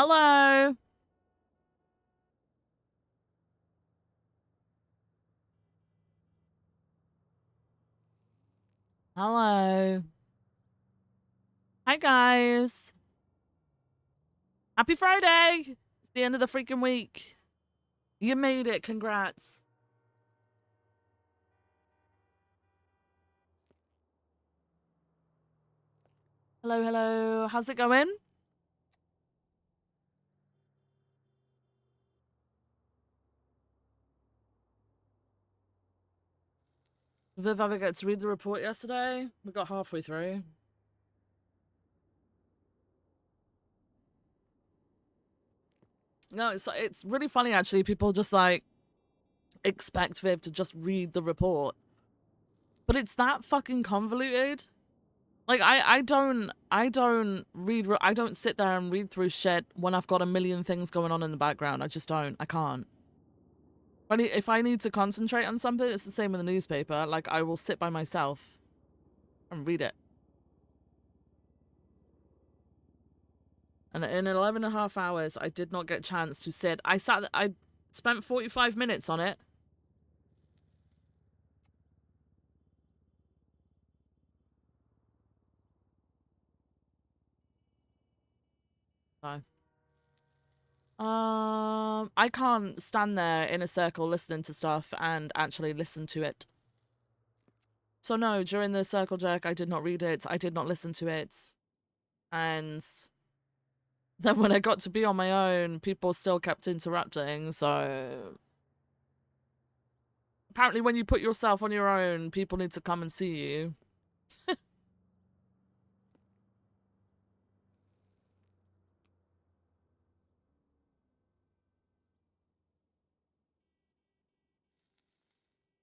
Hello. Hello. Hi, guys. Happy Friday. It's the end of the freaking week. You made it. Congrats. Hello, hello. How's it going? Viv ever get to read the report yesterday? We got halfway through. No, it's really funny actually. People just like expect Viv to just read the report. But it's that fucking convoluted. Like I don't sit there and read through shit when I've got a million things going on in the background. I just don't. I can't. If I need to concentrate on something, it's the same with the newspaper. Like, I will sit by myself and read it. And in 11 and a half hours, I did not get a chance to sit. I spent 45 minutes on it. So. I can't stand there in a circle listening to stuff and actually listen to it. So no, during the circle jerk, I did not read it. I did not listen to it. And then when I got to be on my own, people still kept interrupting, so... Apparently when you put yourself on your own, people need to come and see you.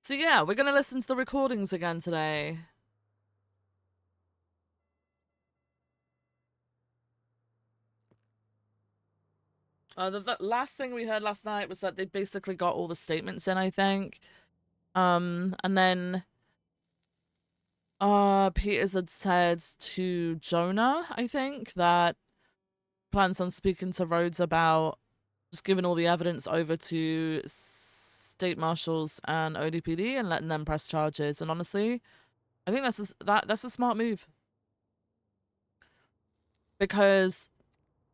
So yeah, we're gonna listen to the recordings again today. The last thing we heard last night was that they basically got all the statements in, I think. And then Peters had said to Jonah, I think, that plans on speaking to Rhodes about just giving all the evidence over to state marshals and ODPD and letting them press charges. And honestly, I think that's a smart move. Because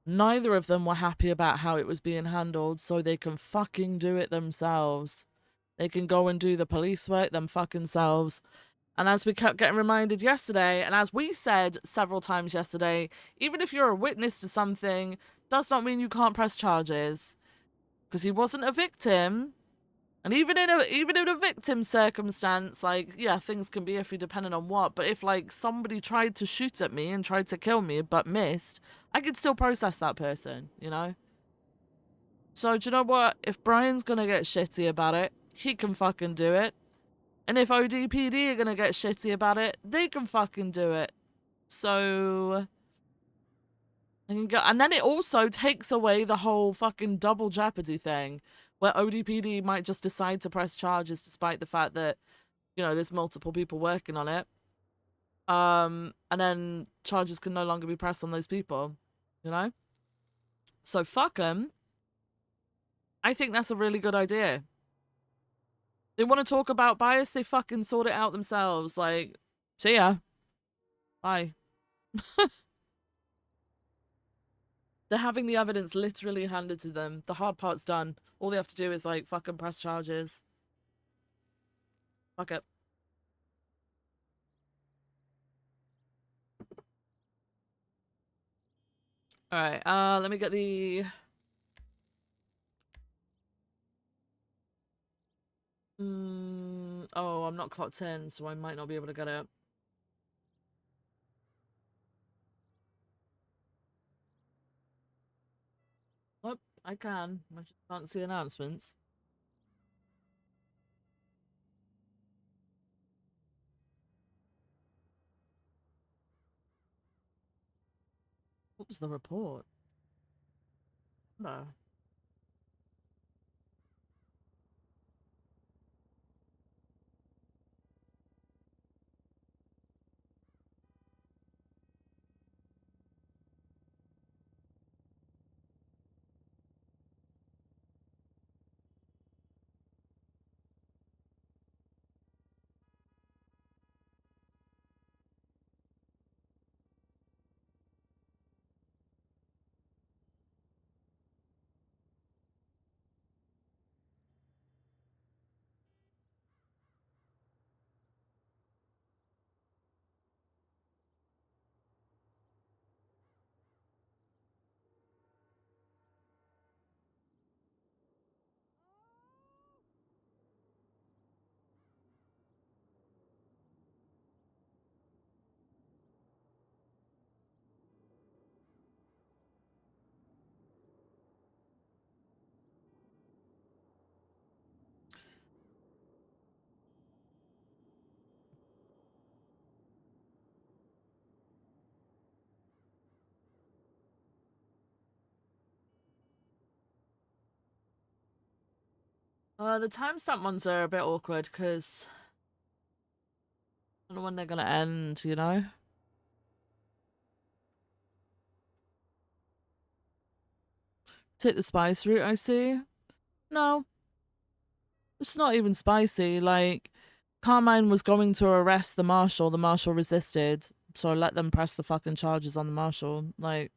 neither of them were happy about how it was being handled, so they can fucking do it themselves. They can go and do the police work them fucking selves. And as we kept getting reminded yesterday, and as we said several times yesterday, even if you're a witness to something, does not mean you can't press charges. Because he wasn't a victim. And even in a victim circumstance, like, yeah, things can be iffy depending on what, but if, like, somebody tried to shoot at me and tried to kill me but missed, I could still process that person, you know? So, do you know what? If Brian's gonna get shitty about it, he can fucking do it. And if ODPD are gonna get shitty about it, they can fucking do it. So... And then it also takes away the whole fucking double jeopardy thing, where ODPD might just decide to press charges despite the fact that, you know, there's multiple people working on it. And then charges can no longer be pressed on those people, you know? So fuck them. I think that's a really good idea. They want to talk about bias, they fucking sort it out themselves. Like, see ya. Bye. They're having the evidence literally handed to them. The hard part's done. All they have to do is, like, fucking press charges. Fuck it. Alright, let me get the... oh, I'm not clocked in, so I might not be able to get it. Oh, I can. I just can't see announcements. What was the report? No. The timestamp ones are a bit awkward because I don't know when they're gonna end, you know? Take the spice route, I see. No, it's not even spicy. Like, Carmine was going to arrest the marshal resisted, so let them press the fucking charges on the marshal. Like,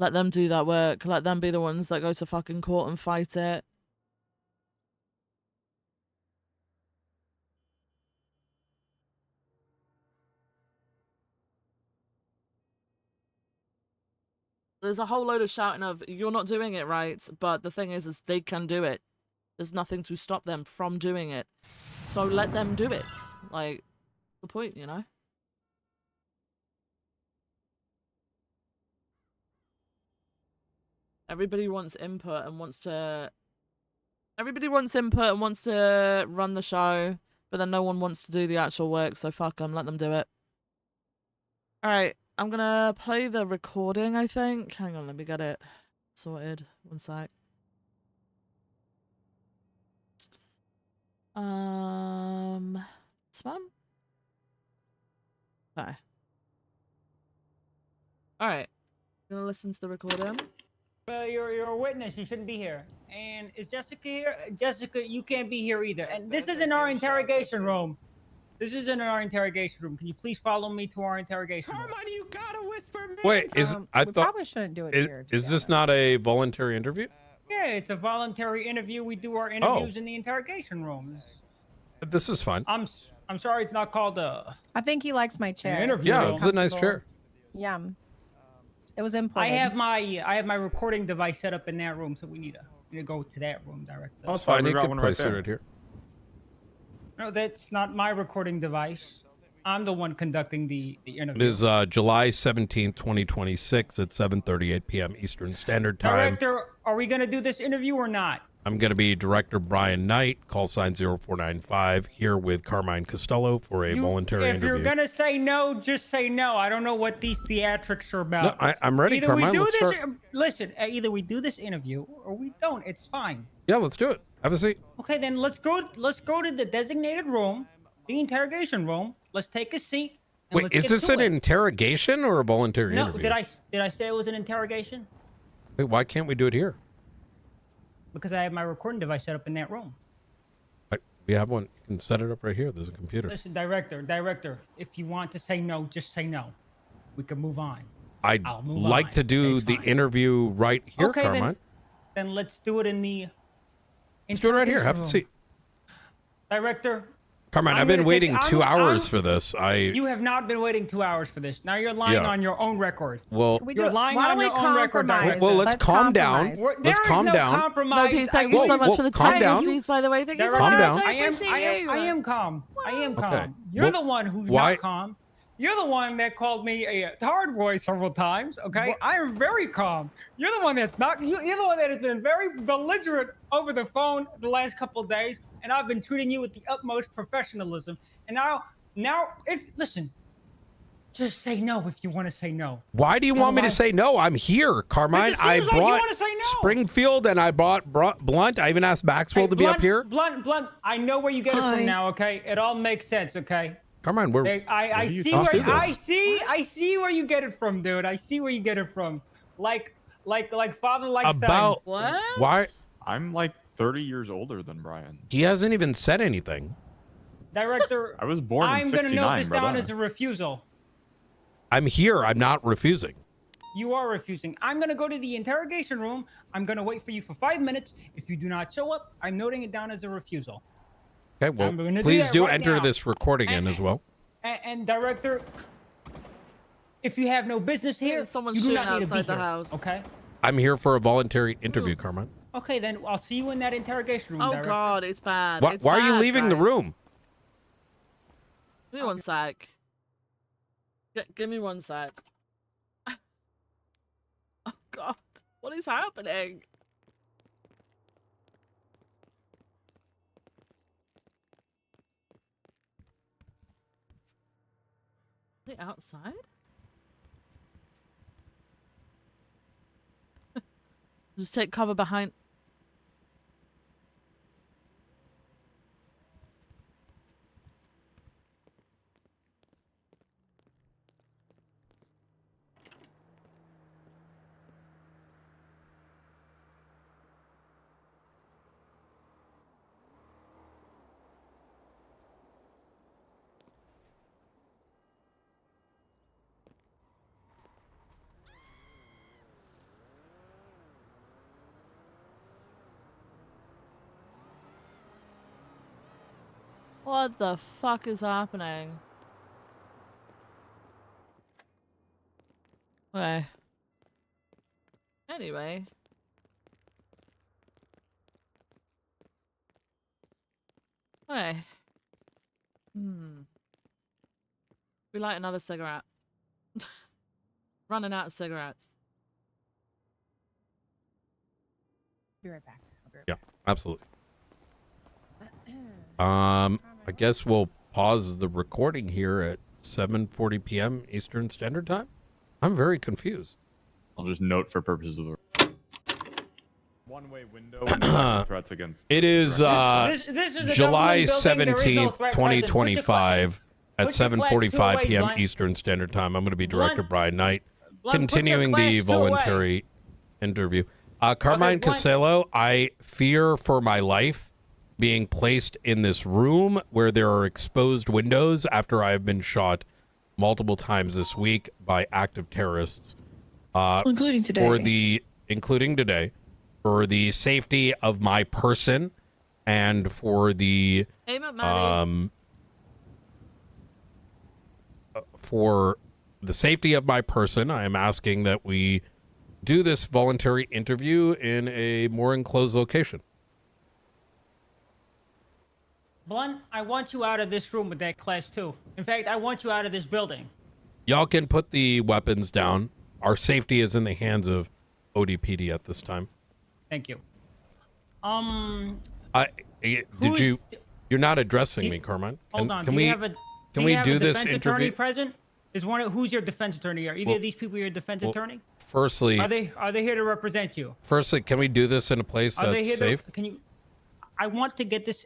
let them do that work. Let them be the ones that go to fucking court and fight it. There's a whole load of shouting of, you're not doing it right, but the thing is they can do it. There's nothing to stop them from doing it. So let them do it. Like, the point, you know? Everybody wants input and wants to... Everybody wants input and wants to run the show, but then no one wants to do the actual work, so fuck them, let them do it. Alright, I'm gonna play the recording, I think. Hang on, let me get it sorted. One sec. This one? Okay. Alright. Gonna listen to the recording. Well, you're a witness. You shouldn't be here. And is Jessica here? Jessica, you can't be here either. And this isn't our interrogation room. This isn't our interrogation room. Can you please follow me to our interrogation room? Carmine, you gotta whisper me. Wait, I thought probably shouldn't do it here. Is this not a voluntary interview? Yeah, it's a voluntary interview. We do our interviews in the interrogation rooms. This is fine. I'm sorry, it's not called a. I think he likes my chair. Interview. Yeah, it's a nice chair. Yeah. It was important. I have my recording device set up in that room, so we need to go to that room directly. Oh, it's fine. You can place it right here. No, that's not my recording device. I'm the one conducting the interview. It is July 17th, 2026 at 7:38 p.m. Eastern Standard Time. Director, are we going to do this interview or not? I'm going to be Director Brian Knight, call sign 0495, here with Carmine Costello for a voluntary interview. If you're going to say no, just say no. I don't know what these theatrics are about. No, I'm ready, either Carmine. We do let's this, start. Listen, either we do this interview or we don't. It's fine. Yeah, let's do it. Have a seat. Okay, then let's go to the designated room, the interrogation room. Let's take a seat. And Wait, is this an interrogation or a voluntary interview? No, did I say it was an interrogation? Wait, why can't we do it here? Because I have my recording device set up in that room. We have one. You can set it up right here. There's a computer. Listen, director, if you want to say no, just say no. We can move on. I'd like to do the interview right here, okay, Carmine. Then let's do it in the... Let's do it right here. Have a seat. Director. Carmine, I've been waiting 2 hours for this. You have not been waiting 2 hours for this. Now you're lying on your own record. Well, you're lying on your own record. Well, let's calm down. Let's calm down. Compromise. Thank you so much for the calm down. by the way. Thank you so Calm much. down. I appreciate you. I am calm. I am calm. Okay. You're the one who's not calm. You're the one that called me a hard boy several times, okay? I am very calm. You're the one that's not, you're the one that has been very belligerent over the phone the last couple of days, and I've been treating you with the utmost professionalism. And now, listen, just say no if you want to say no. Why do you want me to say no? I'm here, Carmine. I brought Springfield and I brought Blunt. I even asked Maxwell to be up here. Blunt, I know where you get it from now, okay? It all makes sense, okay? Carmine, I see where you get it from, dude. I see where you get it from. Like father, like son. About what? Why? I'm like 30 years older than Brian. He hasn't even said anything. Director, I was born in 69, I'm gonna note this down brother. as a refusal. I'm here. I'm not refusing. You are refusing. I'm gonna go to the interrogation room. I'm gonna wait for you for 5 minutes. If you do not show up, I'm noting it down as a refusal. Okay, well, please do enter this recording in as well. And director, if you have no business here, someone's you do shooting not need to be outside the here, house. okay? I'm here for a voluntary interview, Carmine. Okay, then I'll see you in that interrogation room. Oh director. God, it's bad. Why are you leaving the room? Give me one sec. Give me one sec. Oh God, what is happening? Are they outside? Just take cover behind. What the fuck is happening? Okay. Anyway. Okay. We light another cigarette. Running out of cigarettes. Be right back. I'll be right Yeah, back. absolutely. I guess we'll pause the recording here at 7:40 p.m. Eastern Standard Time. I'm very confused. I'll just note for purposes of one-way window and threats against. It is This is a July government building. There is no 17th, threat present. 2025 at Put your class 7:45 two away, p.m. Blunt. Eastern Standard Time. I'm going to be Director Blunt. Brian Knight, Blunt, put your continuing class the two away. voluntary interview. Carmine Blunt. Casello, I fear for my life being placed in this room where there are exposed windows after I have been shot multiple times this week by active terrorists. Including today. Including today, for the safety of my person and for the for the safety of my person, I am asking that we do this voluntary interview in a more enclosed location. Blunt, I want you out of this room with that class 2. In fact, I want you out of this building. Y'all can put the weapons down. Our safety is in the hands of ODPD at this time. Thank you. You're not addressing me, Carmine. Hold on. Can do we you have a, can we do this defense attorney interview? present? Who's your defense attorney? Are either of these people your defense attorney? Firstly, Are they here to represent you? Firstly, can we do this in a place Are they here that's safe? to? Can you? I want to get this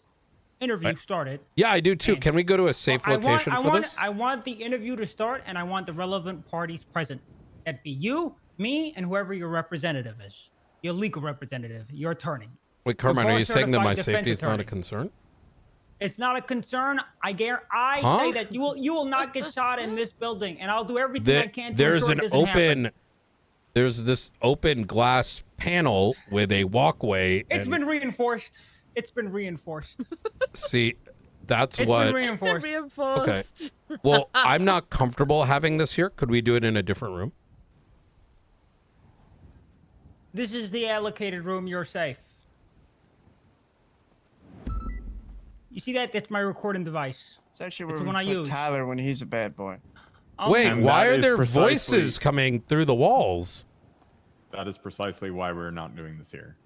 interview started. Yeah, I do too. Can we go to a safe location for this? I want the interview to start, and I want the relevant parties present. That'd be you, me, and whoever your representative is. Your legal representative, your attorney. Wait, Carmine, are you saying that my board-certified safety is not a defense concern? It's not a concern. I say that you will not get shot in this building, and I'll do everything I can to ensure it doesn't happen. There's this open glass panel with a walkway. It's been reinforced. It's been reinforced. See, that's It's what. been reinforced. Okay. Well, I'm not comfortable having this here. Could we do it in a different room? This is the allocated room. You're safe. You see that? That's my recording device. It's actually It's where the one I we put use. Tyler when he's a bad boy. Wait, And why that are is there precisely- voices coming through the walls? That is precisely why we're not doing this here.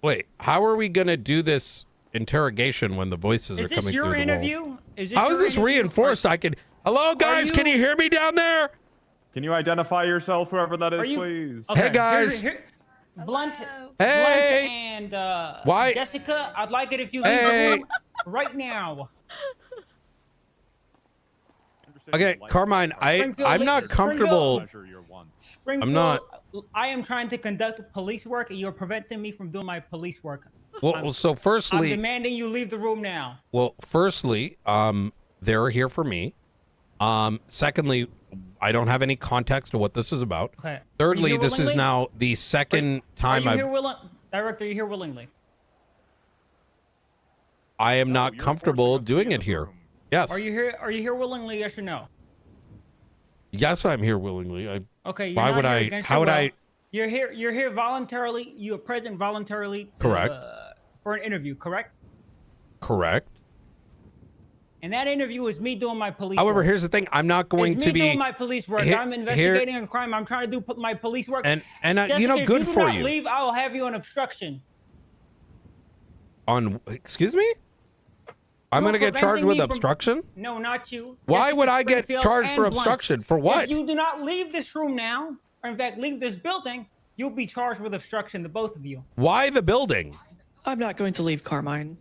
Wait, how are we going to do this interrogation when the voices are Is this coming your through the interview? walls? Is this How your is this interview? reinforced? Hello, guys, can you hear me down there? Can you identify yourself, whoever that is, Are you- please? Okay, Hey, guys. Blunt, Hey. Blunt and Why- Jessica, I'd like it if you leave Hey. the room right now. Okay, Carmine, Springfield, I'm not comfortable. Springfield, I'm not- I am trying to conduct police work, and you're preventing me from doing my police work. Well, so I'm firstly, demanding you leave the room now. they're here for me. Secondly, I don't have any context to what this is about. Okay. Thirdly, Are you here this is willingly? now the second time Are you here Director, are you here willingly? I am not comfortable doing it here. Yes. Are you here willingly? Yes or no? Yes, I'm here willingly. Okay. You're Why not would here I? against How your would will. I? You're here voluntarily. You are present voluntarily. Correct. For an interview, correct? Correct. And that interview is me doing my police However, work. here's the thing. I'm not going It's to me be. doing my police work. Here- I'm investigating a crime. I'm trying to do my police work. And Jessica, you know, if good do for not you. Leave, I will have you on obstruction. Excuse me? I'm You are going to get charged preventing with me from- obstruction? No, not you. Why Jessica would I get Springfield charged for and Blunt. obstruction? For what? If you do not leave this room now, or in fact leave this building, you'll be charged with obstruction, the both of you. Why the building? I'm not going to leave Carmine.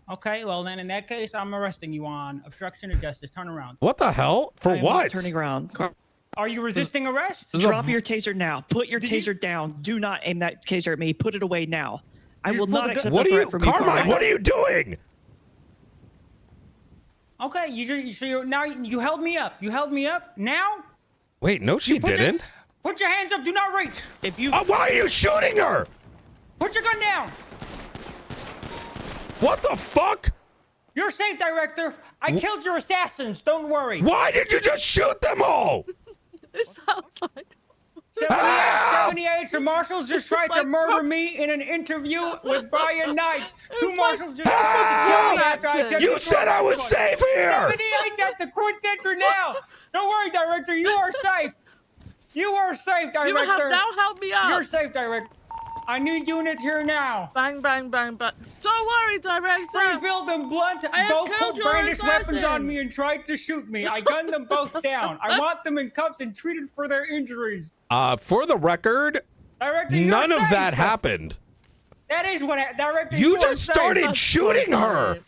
Okay, well then in that case, I'm arresting you on obstruction of justice. Turn around. What the hell? For I am what? not turning around. Are you resisting arrest? This is a Drop your taser now. Put your taser down. Do not aim that taser at me. Put it away now. I will not accept What the are threat you, from you, Carmine? What are you doing? Okay, now you held me up. You held me up. Now, Wait, no, she put your- didn't. put your hands up. Do not reach. If you Why are you shooting her? Put your gun down. What the fuck? You're safe, Director. I killed your assassins. Don't worry. Why did you just shoot them all? It sounds like 78 marshals just tried to like murder me in an interview with Brian Knight. Two It's marshals like just tried to kill me after I acting. just You said I was safe here. 78's at the court center now. Don't worry, director. You are safe. You are safe, director. you have now helped me out. You're safe, director. I need units here now. Bang, bang, bang, bang. Don't worry, director. Springfield and Blunt I have both killed pulled your brandished weapons on me assassins. and tried to shoot me. I gunned them both down. I want them in cuffs and treated for their injuries. For the record, Director, you're none of safe. that happened. That is what director. You are just safe. started That's shooting so her. funny.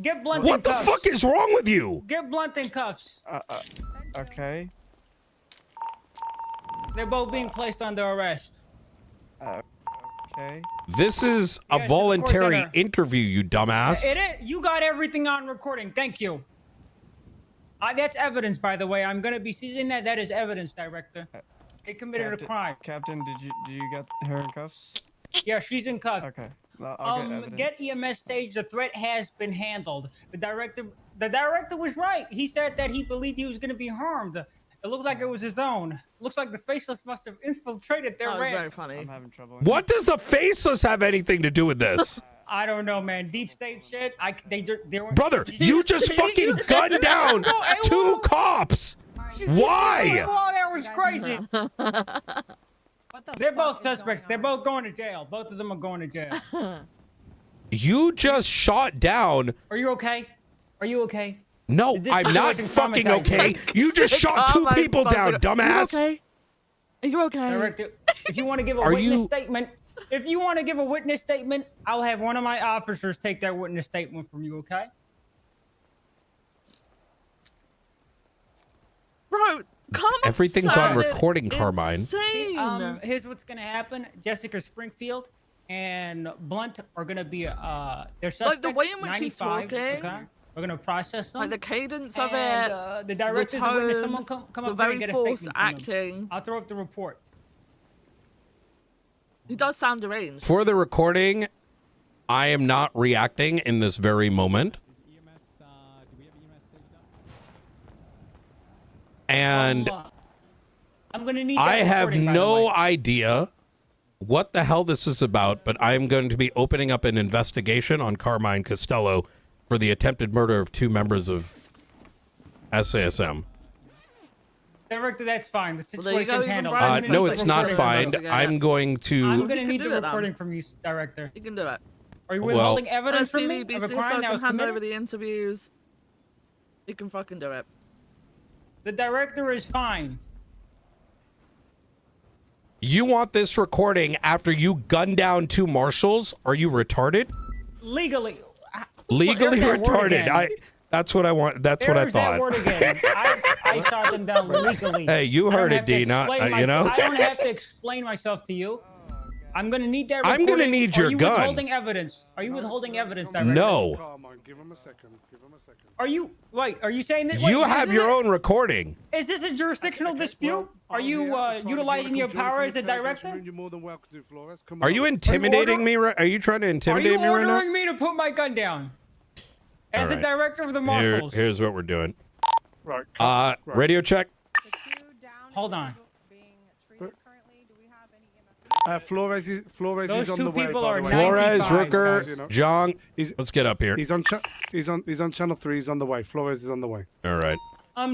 Get Blunt What in the cuffs. fuck is wrong with you? Get Blunt in cuffs. Okay. They're both being placed under arrest. Okay. This is a Yes, of voluntary course, interview, you dumbass. It is. You got everything on recording. Thank you. That's evidence, by the way. I'm gonna be seizing that. That is evidence, director. They committed a crime. Captain, did you get her in cuffs? Yeah, she's in cuffs. Okay. I'll get evidence. EMS stage. The threat has been handled. The director was right. He said that he believed he was going to be harmed. It looks like it was his own. Looks like the faceless must have infiltrated their That was very ranks. funny. I'm having trouble. What does the faceless have anything to do with this? I don't know, man. Deep state shit. They were. Brother, you just fucking gunned down two cops. Why? Oh, that was crazy. What the They're fuck both is going suspects. They're on? both going to jail. Both of them are going to jail. You just shot down. Are you okay? Are you okay? No, This I'm not situation fucking traumatized okay. me. You just shot two Calm, people down, Buster. dumbass. Are you okay? Are you okay? Director, if you want to give a Are witness you- statement, I'll have one of my officers take that witness statement from you, okay? Bro, come Everything's on recording, Carmine. Insane. Here's what's gonna happen. Jessica Springfield and Blunt are gonna be they're suspects. Like, the way in which he's 95, talking, okay? We're gonna process them. like the cadence of and, it, the director's a witness. tone, Someone come the up here very and get a forced statement from them. acting. I'll throw up the report. He does sound deranged. For the recording, I am not reacting in this very moment. And I'm gonna need. That I have recording, by the no way. idea what the hell this is about, but I am going to be opening up an investigation on Carmine Costello for the attempted murder of two members of SASM. Director, that's fine. The Well, there you go, situation's even handled. Brian I'm says gonna No, need it's the not recording. fine. investigate I'm it. going I'm to. gonna can need do the it, recording from you, director. You can do it. Are you Well- withholding evidence from me SPD, of a BC, crime so I that can was hand over committed? the interviews. You can fucking do it. The director is fine. You want this recording after you gun down two marshals? Are you retarded? Legally. Legally There's that word retarded. again. That's what I want. That's what I There's that thought. word again. I shot them down legally. Hey, you I don't heard it, have to Dina. explain You know? myself- I don't have to explain myself to you. I'm gonna need that I'm recording. gonna need your Are you gun. withholding evidence? Are you withholding evidence, director? No. Come on, give him a second. Give him a second. Are you saying that? You wait, have is your this- own recording. Is this a jurisdictional dispute? Well, Are you yeah, as far as you utilizing wanna your come join power us as a in the interrogation director? room, You're more than welcome to, Flores. Come Are on. you intimidating me? Are you trying to Are intimidate you me right now? ordering me to put my gun down? As All a right. director of the Here- marshals. here's what we're doing. Right. Uh, Right. radio check. The two down Hold on. individuals being treated currently. Do we have any EMS? Flores Those is on two the way. people by are the way. 95, Flores, guys, you know. Rooker, Jong. He's Let's get up here. he's on channel 3. He's on the way. Flores is on the way. All right.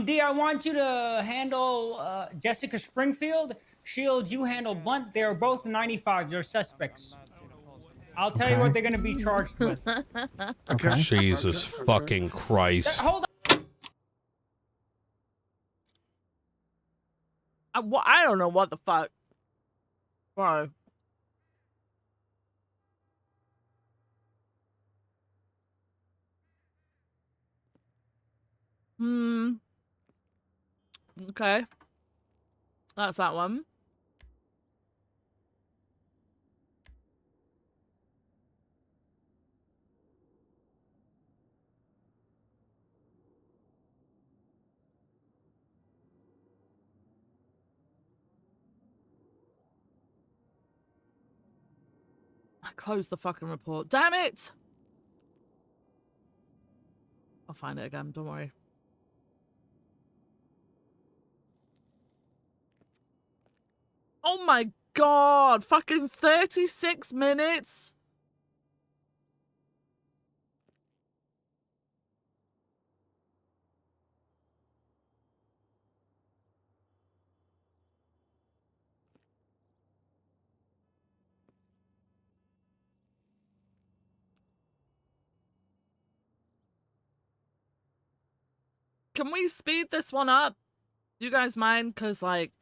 D, I want you to handle Jessica Springfield. Shields, you handle Blunt. They are both 95. They're suspects. I'll tell you what they're going to be charged with. Okay. Jesus fucking Christ. Hold on. I don't know what the fuck. Bro. Okay. That's that one. I closed the fucking report. Damn it! I'll find it again, don't worry. Oh my god, fucking 36 minutes? Can we speed this one up? You guys mind? Because, like...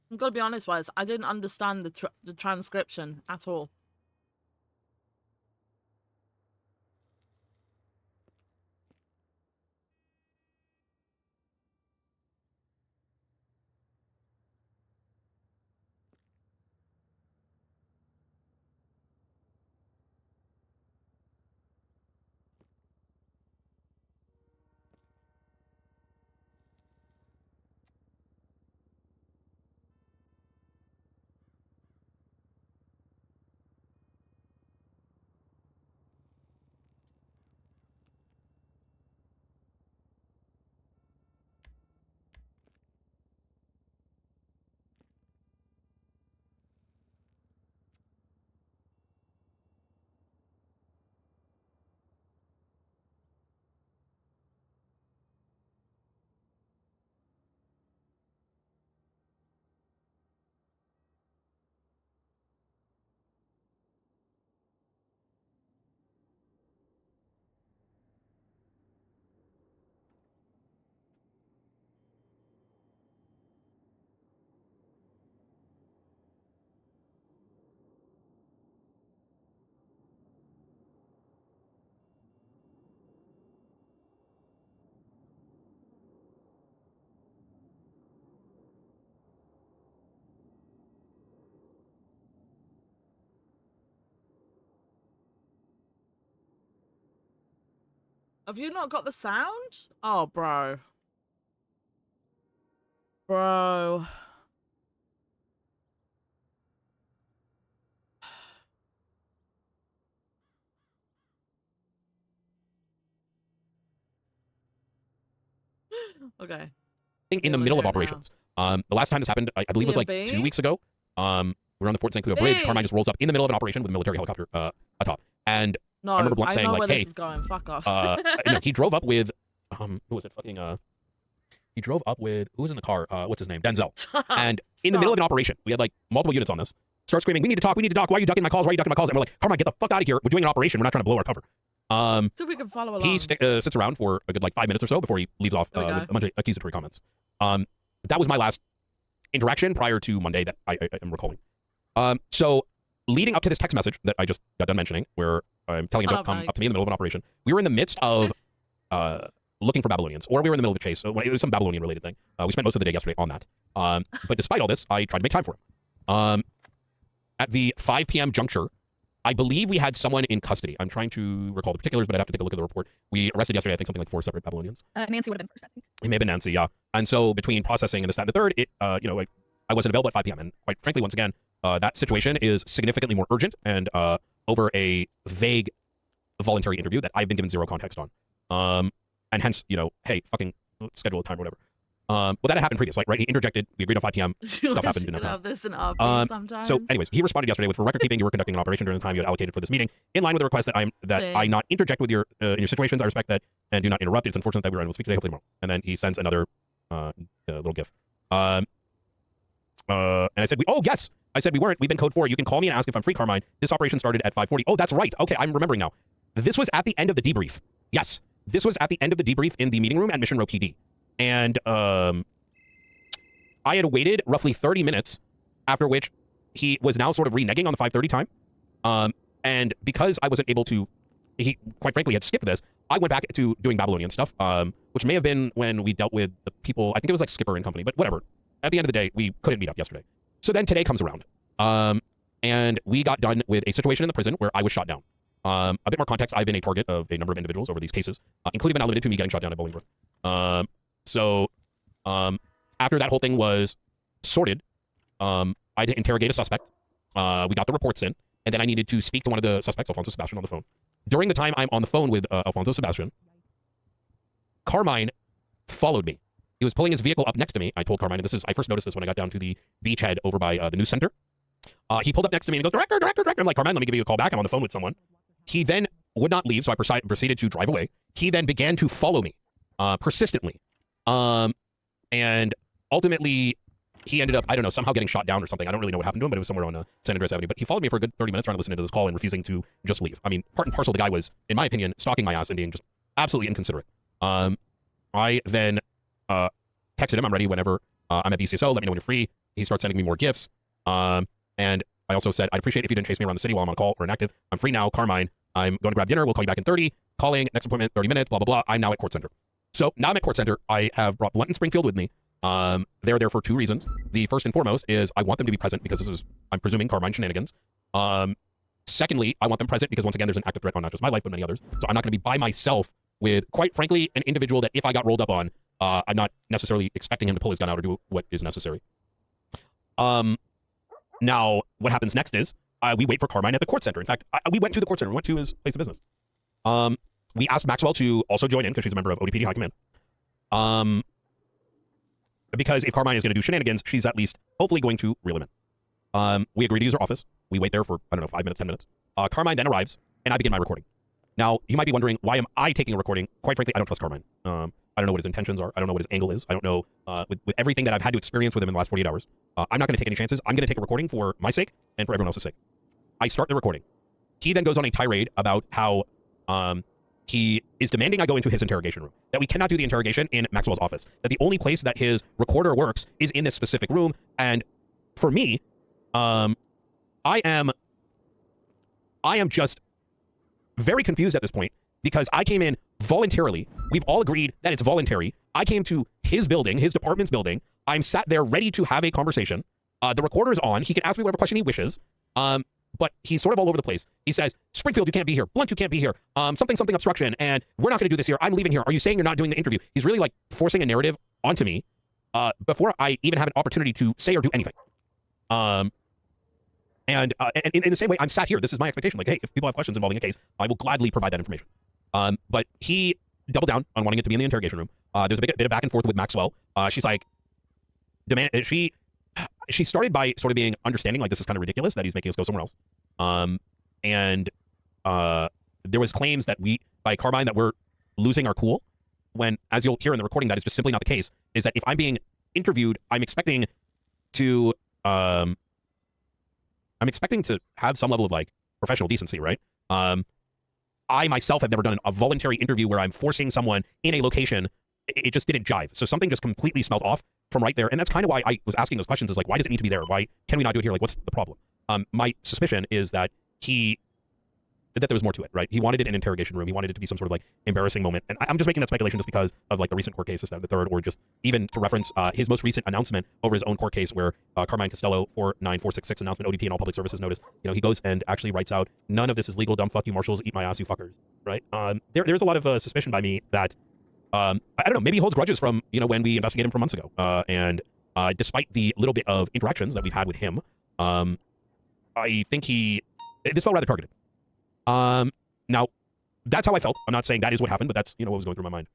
I'm gonna be honest, Wes, I didn't understand the transcription at all. Have you not got the sound? Oh, bro. Bro. Okay. In the middle of operations. The last time this happened, I believe was like 2 weeks ago. We were on the Fort St. Cuda Bridge. Carmine just rolls up in the middle of an operation with a military helicopter atop. And No, I remember Blunt saying, like, hey, this is going. Fuck off. no, he drove up with, who was it? Fucking, he drove up with, who was in the car? What's his name? Denzel. And in the middle of an operation, we had like multiple units on this. Start screaming, we need to talk, we need to talk. Why are you ducking my calls? Why are you ducking my calls? And we're like, Carmine, get the fuck out of here. We're doing an operation. We're not trying to blow our cover. So we can follow along. He sits around for a good like 5 minutes or so before he leaves off with a bunch of accusatory comments. That was my last interaction prior to Monday that I am recalling. So leading up to this text message that I just got done mentioning, where I'm telling him to come up to me in the middle of an operation, we were in the midst of looking for Babylonians, or we were in the middle of a chase. So it was some Babylonian related thing. We spent most of the day yesterday on that. But despite all this, I tried to make time for him. At the 5 p.m. juncture, I believe we had someone in custody. I'm trying to recall the particulars, but I'd have to take a look at the report. We arrested yesterday, I think, something like 4 separate Babylonians. Nancy would have been first, I think. It may have been Nancy, yeah. And so between processing and this, that, and the third, I wasn't available at 5 p.m. And quite frankly, once again, that situation is significantly more urgent and over a vague voluntary interview that I've been given zero context on. And hence, hey, fucking schedule a time or whatever. Well, that had happened previously, right? He interjected. We agreed on 5 p.m. Stuff happened. Didn't have this in RP sometimes. So, anyways, he responded yesterday with, for record keeping, you were conducting an operation during the time you had allocated for this meeting. In line with the request that I not interject with your in your situations. I respect that and do not interrupt. It's unfortunate that we were unable to speak today. Hopefully tomorrow. And then he sends another little gif. And I said, oh yes. I said we weren't. We've been code 4. You can call me and ask if I'm free, Carmine. This operation started at 5:40. Oh, that's right. Okay, I'm remembering now. This was at the end of the debrief. Yes, this was at the end of the debrief in the meeting room at Mission Row PD. And I had waited roughly 30 minutes, after which he was now sort of reneging on the 5:30 time. And because I wasn't able to, he quite frankly had skipped this, I went back to doing Babylonian stuff, which may have been when we dealt with the people, I think it was like Skipper and company, but whatever. At the end of the day, we couldn't meet up yesterday. So then today comes around. And we got done with a situation in the prison where I was shot down. A bit more context, I've been a target of a number of individuals over these cases, including but not limited to me getting shot down at Bolingbrook. After that whole thing was sorted, I had to interrogate a suspect. We got the reports in, and then I needed to speak to one of the suspects, Alfonso Sebastian, on the phone. During the time I'm on the phone with Alfonso Sebastian, Carmine followed me. He was pulling his vehicle up next to me. I told Carmine, and I first noticed this when I got down to the beachhead over by the news center. He pulled up next to me and goes, director. I'm like, Carmine, let me give you a call back. I'm on the phone with someone. He then would not leave, so I proceeded to drive away. He then began to follow me persistently. And ultimately, he ended up, I don't know, somehow getting shot down or something. I don't really know what happened to him, but it was somewhere on San Andreas Avenue. But he followed me for a good 30 minutes trying to listen to this call and refusing to just leave. I mean, part and parcel, the guy was, in my opinion, stalking my ass and being just absolutely inconsiderate. I then texted him, I'm ready whenever I'm at BCSO, let me know when you're free. He starts sending me more gifts. And I also said, I'd appreciate it if you didn't chase me around the city while I'm on call or inactive. I'm free now, Carmine. I'm going to grab dinner. We'll call you back in 30. Calling, next appointment, 30 minutes, blah, blah, blah. I'm now at Court Center. So now I'm at Court Center. I have brought Blunt and Springfield with me. They're there for two reasons. The first and foremost is I want them to be present because this is, I'm presuming, Carmine shenanigans. Secondly, I want them present because, once again, there's an active threat on not just my life, but many others. So I'm not going to be by myself with, quite frankly, an individual that if I got rolled up on, I'm not necessarily expecting him to pull his gun out or do what is necessary. Now, what happens next is we wait for Carmine at the Court Center. In fact, we went to the Court Center. We went to his place of business. We asked Maxwell to also join in because she's a member of ODPD High Command. Because if Carmine is going to do shenanigans, she's at least hopefully going to reel him in. We agree to use her office. We wait there for, I don't know, 5 minutes, 10 minutes. Carmine then arrives, and I begin my recording. Now, you might be wondering, why am I taking a recording? Quite frankly, I don't trust Carmine. I don't know what his intentions are. I don't know what his angle is. I don't know, with everything that I've had to experience with him in the last 48 hours, I'm not going to take any chances. I'm going to take a recording for my sake and for everyone else's sake. I start the recording. He then goes on a tirade about how he is demanding I go into his interrogation room, that we cannot do the interrogation in Maxwell's office, that the only place that his recorder works is in this specific room. And for me, I am just very confused at this point because I came in voluntarily. We've all agreed that it's voluntary. I came to his building, his department's building. I'm sat there ready to have a conversation. The recorder is on. He can ask me whatever question he wishes. But he's sort of all over the place. He says, Springfield, you can't be here. Blunt, you can't be here. Something obstruction. And we're not going to do this here. I'm leaving here. Are you saying you're not doing the interview? He's really like forcing a narrative onto me before I even have an opportunity to say or do anything. And in the same way, I'm sat here. This is my expectation. Like, hey, if people have questions involving a case, I will gladly provide that information. But he doubled down on wanting it to be in the interrogation room. There's a bit of back and forth with Maxwell. She's like, she started by sort of being understanding, like, this is kind of ridiculous that he's making us go somewhere else. And there was claims that by Carmine, that we're losing our cool, when, as you'll hear in the recording, that is just simply not the case, is that if I'm being interviewed, I'm expecting to have some level of, like, professional decency, right? I myself have never done a voluntary interview where I'm forcing someone in a location. It just didn't jive. So something just completely smelled off from right there. And that's kind of why I was asking those questions, is like, why does it need to be there? Why can we not do it here? Like, what's the problem? My suspicion is that that there was more to it, right? He wanted it in an interrogation room. He wanted it to be some sort of, like, embarrassing moment. And I'm just making that speculation just because of, like, the recent court cases, that the third, or just even to reference his most recent announcement over his own court case where Carmine Costello 49466 announcement, ODP and all public services notice, you know, he goes and actually writes out, none of this is legal, dumb fuck you marshals, eat my ass, you fuckers, right? There's a lot of suspicion by me that I don't know, maybe he holds grudges from, you know, when we investigated him from months ago. And despite the little bit of interactions that we've had with him, I think this felt rather targeted. Now, that's how I felt. I'm not saying that is what happened, but that's, you know, what was going through my mind.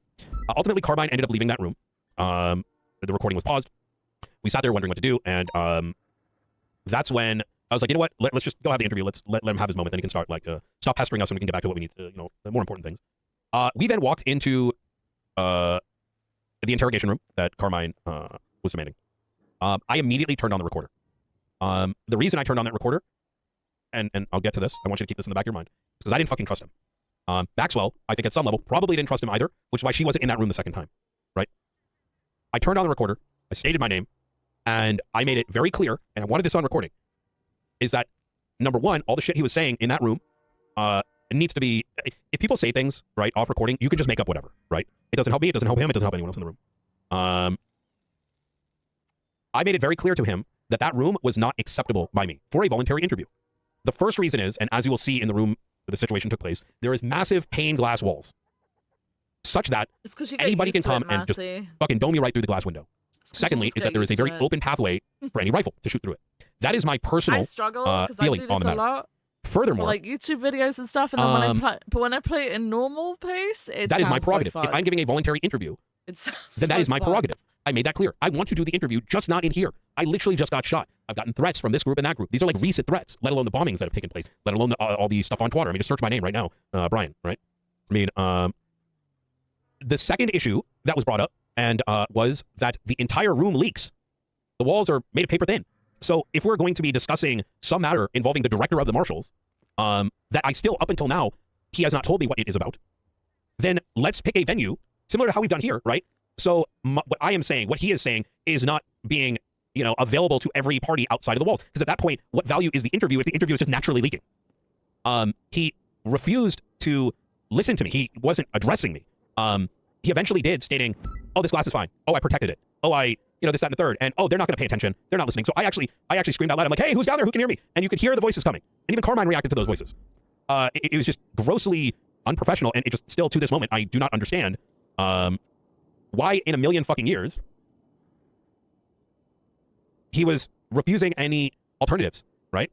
Ultimately, Carmine ended up leaving that room. The recording was paused. We sat there wondering what to do, and that's when I was like, you know what? Let's just go have the interview. Let him have his moment. Then he can start, like, stop pestering us, and we can get back to what we need to, you know, the more important things. We then walked into the interrogation room that Carmine was demanding. I immediately turned on the recorder. The reason I turned on that recorder, and I'll get to this, I want you to keep this in the back of your mind, is because I didn't fucking trust him. Maxwell, I think at some level, probably didn't trust him either, which is why she wasn't in that room the second time, right? I turned on the recorder, I stated my name, and I made it very clear, and I wanted this on recording, is that, number one, all the shit he was saying in that room, it needs to be, if people say things, right, off recording, you can just make up whatever, right? It doesn't help me, it doesn't help him, it doesn't help anyone else in the room. I made it very clear to him that that room was not acceptable by me for a voluntary interview. The first reason is, and as you will see in the room where the situation took place, there is massive pane glass walls, such that anybody can come and just fucking dome you right through the glass window. Secondly, is that there is a very open pathway for any rifle to shoot through it. That is my personal feeling on the matter. Furthermore, like YouTube videos and stuff, and then when I play it in normal pace, that is my prerogative. If I'm giving a voluntary interview, then that is my prerogative. I made that clear. I want to do the interview, just not in here. I literally just got shot. I've gotten threats from this group and that group. These are like recent threats, let alone the bombings that have taken place, let alone all the stuff on Twitter. I mean, just search my name right now, Brian, right? I mean, the second issue that was brought up and was that the entire room leaks. The walls are made of paper thin. So if we're going to be discussing some matter involving the director of the Marshals, that I still, up until now, he has not told me what it is about, then let's pick a venue similar to how we've done here, right? So what I am saying, what he is saying, is not being, available to every party outside of the walls. Because at that point, what value is the interview if the interview is just naturally leaking? He refused to listen to me. He wasn't addressing me. He eventually did, stating, oh, this glass is fine. Oh, I protected it. Oh, I, this, that, and the third. And, oh, they're not going to pay attention. They're not listening. So I actually screamed out loud. I'm like, hey, who's down there? Who can hear me? And you could hear the voices coming. And even Carmine reacted to those voices. It was just grossly unprofessional. And it just still, to this moment, I do not understand why in a million fucking years he was refusing any alternatives, right?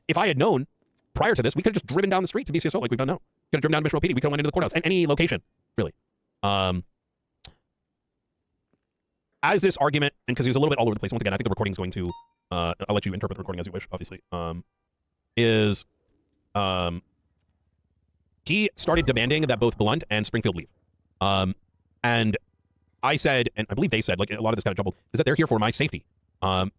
If I had known prior to this, we could have just driven down the street to BCSO like we've done now. Could have driven down to Mission PD. We could have went into the courthouse and any location, really. As this argument, and because he was a little bit all over the place, once again, I think the recording is going to, I'll let you interpret the recording as you wish, obviously, he started demanding that both Blunt and Springfield leave. And I said, and I believe they said, like a lot of this got jumbled, is that they're here for my safety. We're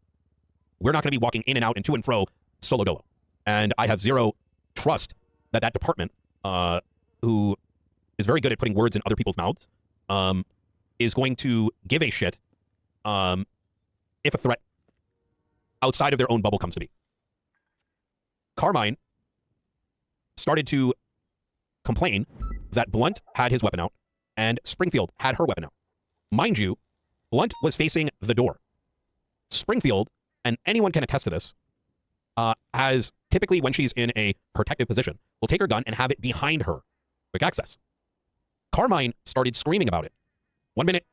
not going to be walking in and out and to and fro solo dolo. And I have zero trust that that department, who is very good at putting words in other people's mouths, is going to give a shit if a threat outside of their own bubble comes to be. Carmine started to complain that Blunt had his weapon out and Springfield had her weapon out. Mind you, Blunt was facing the door. Springfield, and anyone can attest to this, has typically, when she's in a protective position, will take her gun and have it behind her. Quick access. Carmine started screaming about it. 1 minute,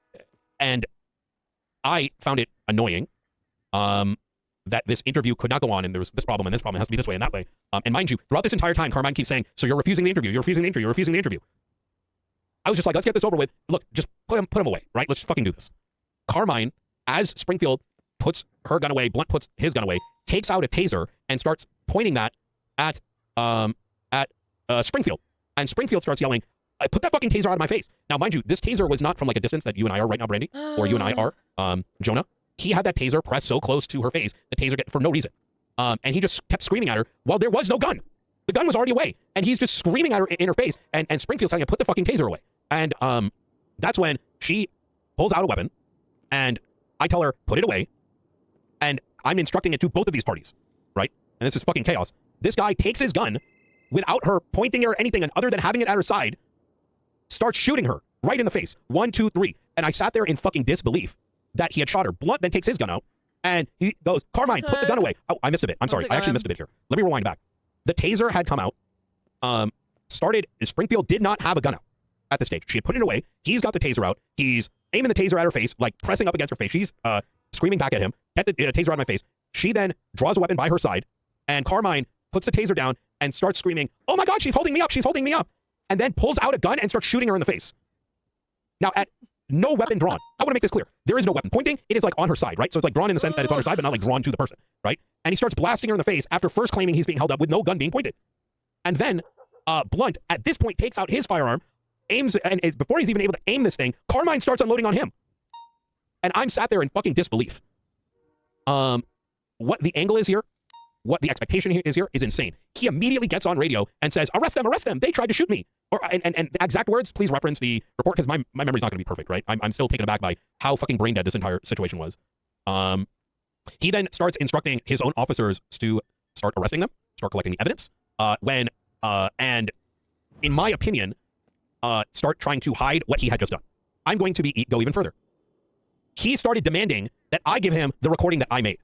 and I found it annoying that this interview could not go on, and there was this problem, and this problem has to be this way and that way. And mind you, throughout this entire time, Carmine keeps saying, so you're refusing the interview, you're refusing the interview, you're refusing the interview. I was just like, let's get this over with. Look, just put him away, right? Let's fucking do this. Carmine, as Springfield puts her gun away, Blunt puts his gun away, takes out a taser and starts pointing that at Springfield. And Springfield starts yelling, put that fucking taser out of my face. Now, mind you, this taser was not from like a distance that you and I are right now, Brandy, or you and I are, Jonah. He had that taser pressed so close to her face, the taser for no reason. And he just kept screaming at her while there was no gun. The gun was already away. And he's just screaming at her in her face. And Springfield's telling her, put the fucking taser away. And that's when she pulls out a weapon. And I tell her, put it away. And I'm instructing it to both of these parties, right? And this is fucking chaos. This guy takes his gun without her pointing or anything, and other than having it at her side, starts shooting her right in the face. 1, 2, 3. And I sat there in fucking disbelief that he had shot her. Blunt then takes his gun out, and he goes, Carmine, put the gun away. Oh, I missed a bit. I'm sorry. I actually missed a bit here. Let me rewind back. The taser had come out. Springfield did not have a gun out at the stage. She had put it away. He's got the taser out. He's aiming the taser at her face, like pressing up against her face. She's screaming back at him. Get the taser out of my face. She then draws a weapon by her side, and Carmine puts the taser down and starts screaming, oh my God, she's holding me up. She's holding me up. And then pulls out a gun and starts shooting her in the face. Now, at no weapon drawn. I want to make this clear. There is no weapon pointing. It is like on her side, right? So it's like drawn in the sense that it's on her side, but not like drawn to the person, right? And he starts blasting her in the face after first claiming he's being held up with no gun being pointed. And then Blunt, at this point, takes out his firearm, aims, and before he's even able to aim this thing, Carmine starts unloading on him. And I'm sat there in fucking disbelief. What the angle is here, what the expectation is here is insane. He immediately gets on radio and says, arrest them, they tried to shoot me. And exact words, please reference the report, because my memory's not going to be perfect, right? I'm still taken aback by how fucking brain dead this entire situation was. He then starts instructing his own officers to start arresting them, start collecting the evidence, and in my opinion, start trying to hide what he had just done. I'm going to go even further. He started demanding that I give him the recording that I made.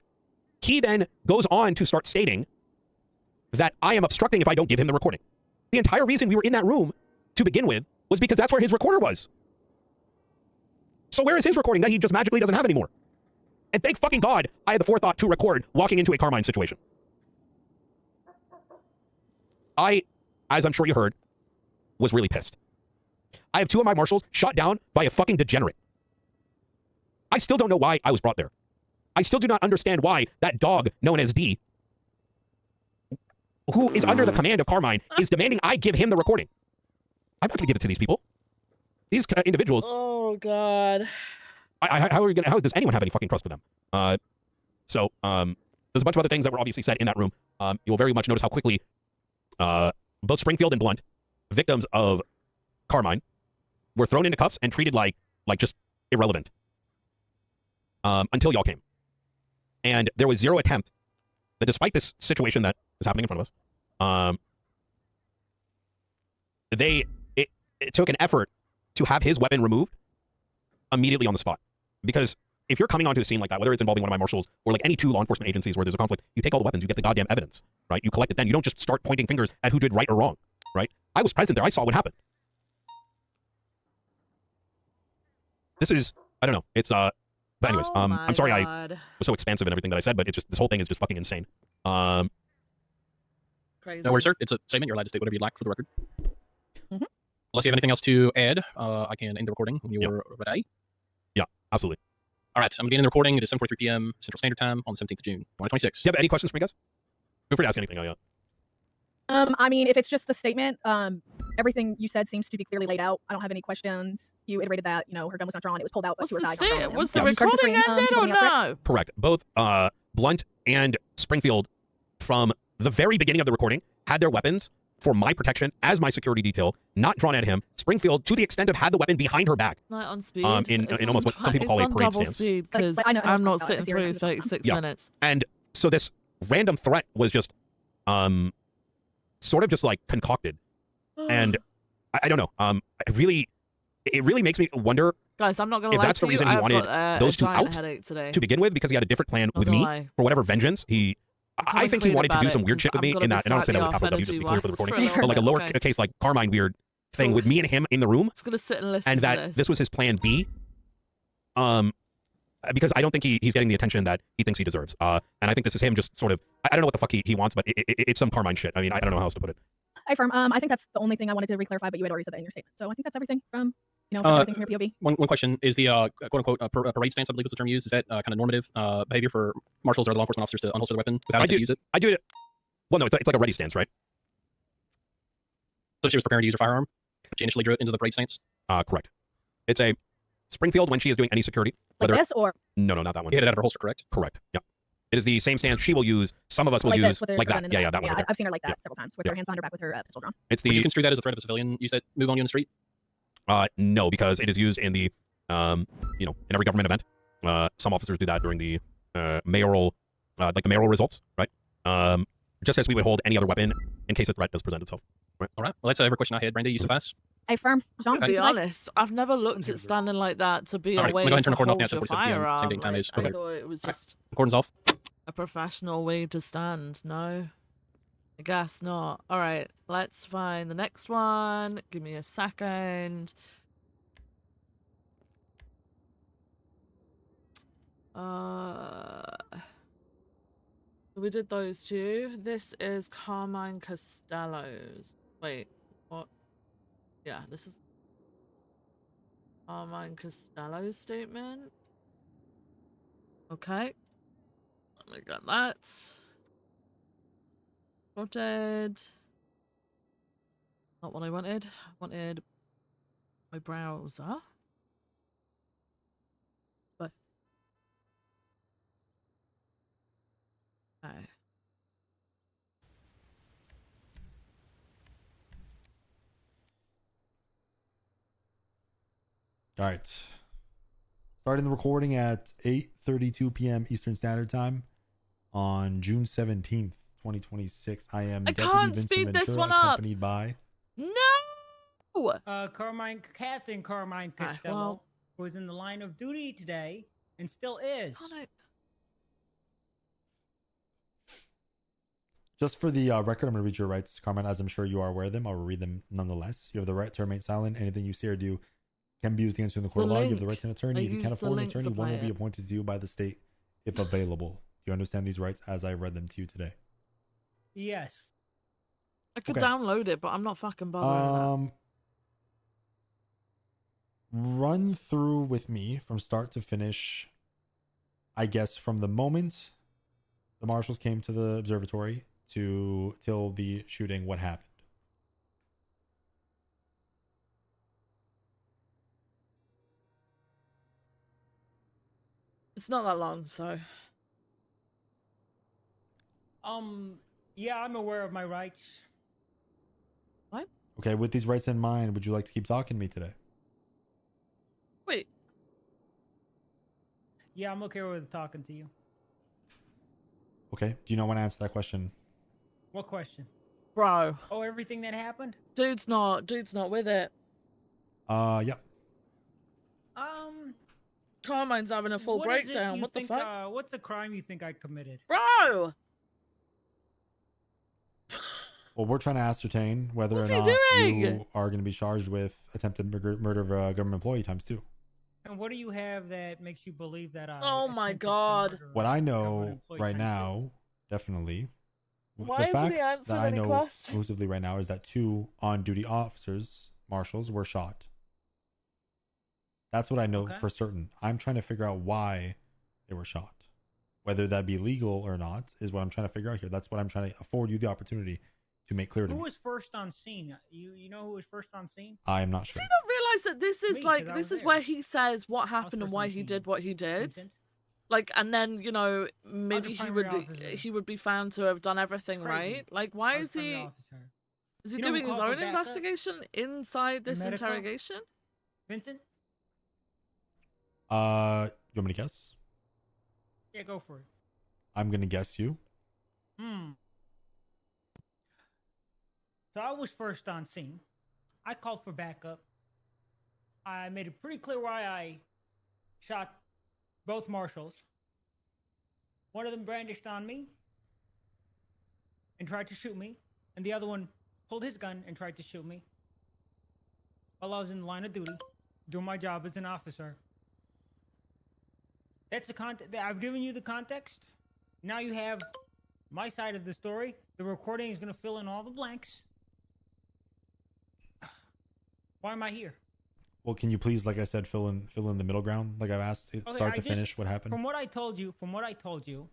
He then goes on to start stating that I am obstructing if I don't give him the recording. The entire reason we were in that room to begin with was because that's where his recorder was. So where is his recording that he just magically doesn't have anymore? And thank fucking God I had the forethought to record walking into a Carmine situation. I, as I'm sure you heard, was really pissed. I have 2 of my marshals shot down by a fucking degenerate. I still don't know why I was brought there. I still do not understand why that dog known as D, who is under the command of Carmine, is demanding I give him the recording. I'm not going to give it to these people. These individuals. Oh, God. How does anyone have any fucking trust for them? There's a bunch of other things that were obviously said in that room. You will very much notice how quickly both Springfield and Blunt, victims of Carmine, were thrown into cuffs and treated like just irrelevant. Until y'all came. And there was zero attempt that despite this situation that is happening in front of us, it took an effort to have his weapon removed immediately on the spot. Because if you're coming onto a scene like that, whether it's involving one of my marshals or like any 2 law enforcement agencies where there's a conflict, you take all the weapons, you get the goddamn evidence, right? You collect it then. You don't just start pointing fingers at who did right or wrong, right? I was present there. I saw what happened. This is, I don't know. It's, but anyways, I'm sorry I was so expansive in everything that I said, but it's just, this whole thing is just fucking insane. Crazy. No worries, sir. It's a statement. You're allowed to state whatever you'd like for the record. Unless you have anything else to add, I can end the recording when you're ready. Yeah, absolutely. All right, I'm beginning the recording. It is 7:43 p.m. Central Standard Time on the 17th of June, 2026. Do you have any questions for me, guys? Feel free to ask anything. I mean, if it's just the statement, everything you said seems to be clearly laid out. I don't have any questions. You iterated that, her gun was not drawn. It was pulled out, but she was Was the recording ended or no? Correct. Both Blunt and Springfield, from the very beginning of the recording, had their weapons for my protection as my security detail, not drawn at him. Springfield, to the extent of had the weapon behind her back. Like on speed. In almost what some people call a parade stance. Because I'm not sitting through 36 minutes. And so this random threat was just, sort of just like concocted. And I don't know. It really makes me wonder. Guys, I'm not gonna if lie that's to the reason you, he wanted those 2 out today. to begin with, because he had a different plan with me for whatever vengeance he. I think he wanted to do some weird shit with me in that, and I don't say that with capital W, just to be clear for the recording, but like a lower case, like Carmine weird thing with me and him in the room. It's gonna sit and listen. And that this was his plan B. Because I don't think he's getting the attention that he thinks he deserves. And I think this is him just sort of. I don't know what the fuck he wants, but it's some Carmine shit. I mean, I don't know how else to put it. I affirm. I think that's the only thing I wanted to re-clarify, but you had already said that in your statement. So I think that's everything from, everything from your POV. One question is the quote-unquote parade stance, I believe was the term used. Is that kind of normative behavior for marshals or other law enforcement officers to unholster the weapon without having to use it? I do it. Well, no, it's like a ready stance, right? So she was preparing to use her firearm. She initially drew it into the parade stance. Correct. It's a Springfield when she is doing any security. Like this or? No, not that one. You hit it out of her holster, correct? Correct. Yeah. It is the same stance she will use. Some of us will use like that. Yeah, that one. I've seen her like that several times with her hands behind her back with her pistol drawn. It's the. Would you construe that as a threat of a civilian use that move on you in the street? No, because it is used in the, in every government event. Some officers do that during the mayoral, like the mayoral results, right? Just as we would hold any other weapon in case a threat does present itself. Right? All right. Well, that's every question I had. Brandy, you suffice. I affirm. Jean, to be honest, I've never looked at standing like that to be a way to hold your firearm. Same time is I thought it was just recording's off. A professional way to stand. No, I guess not. All right, let's find the next one. Give me a second. We did those 2. This is Carmine Costello's. Wait, what? Yeah, this is Carmine Costello's statement. Okay. Let me get that. Spotted. Not what I wanted. I wanted my browser. But okay. All right. Starting the recording at 8:32 p.m. Eastern Standard Time on June 17th, 2026. I am Deputy can't Vincent speed Ventura, this one up. accompanied by No. Captain Carmine Costello, who is in the line of duty today and still is. Just for the record, I'm going to read your rights, Carmen, as I'm sure you are aware of them. I'll read them nonetheless. You have the right to remain silent. Anything you say or do can be used against you in the court of law. You have the right to an attorney. If you can't afford an attorney, one will be appointed to you by the state if available. Do you understand these rights as I read them to you today? Yes. I could download it, but I'm not fucking bothering. Run through with me from start to finish. I guess from the moment the marshals came to the observatory till the shooting, what happened? It's not that long, so. Yeah, I'm aware of my rights. What? Okay, with these rights in mind, would you like to keep talking to me today? Wait. Yeah, I'm okay with talking to you. Okay. Do you know when to answer that question? What question? Bro. Oh, everything that happened? Dude's not with it. Yep. Carmine's having a full breakdown. What the fuck? What's the crime you think I committed? Bro! Well, we're trying to ascertain whether What's or he not doing? you are going to be charged with attempted murder of a government employee times 2. And what do you have that makes you believe that I... Oh my god. What I know right now, definitely, Why the isn't he facts that answering I any know questions? exclusively right now is that 2 on-duty officers, marshals, were shot. That's what I know for certain. I'm trying to figure out why they were shot. Whether that be legal or not is what I'm trying to figure out here. That's what I'm trying to afford you the opportunity to make clear to me. Who was first on scene? You know who was first on scene? I am not sure. Does he not realize that this is this is where he says what happened and why he did what he did? Vincent? Like, and then, you know, maybe he would be found to have done everything right. Like, why is he doing his own investigation inside this interrogation? Vincent? You want me to guess? Yeah, go for it. I'm going to guess you. So I was first on scene. I called for backup. I made it pretty clear why I shot both marshals. One of them brandished on me and tried to shoot me, and the other one pulled his gun and tried to shoot me while I was in the line of duty, doing my job as an officer. That's the context. I've given you the context. Now you have my side of the story. The recording is going to fill in all the blanks. Why am I here? Well, can you please, like I said, fill in the middle ground? Like I've asked, start to finish, what happened? From what I told you,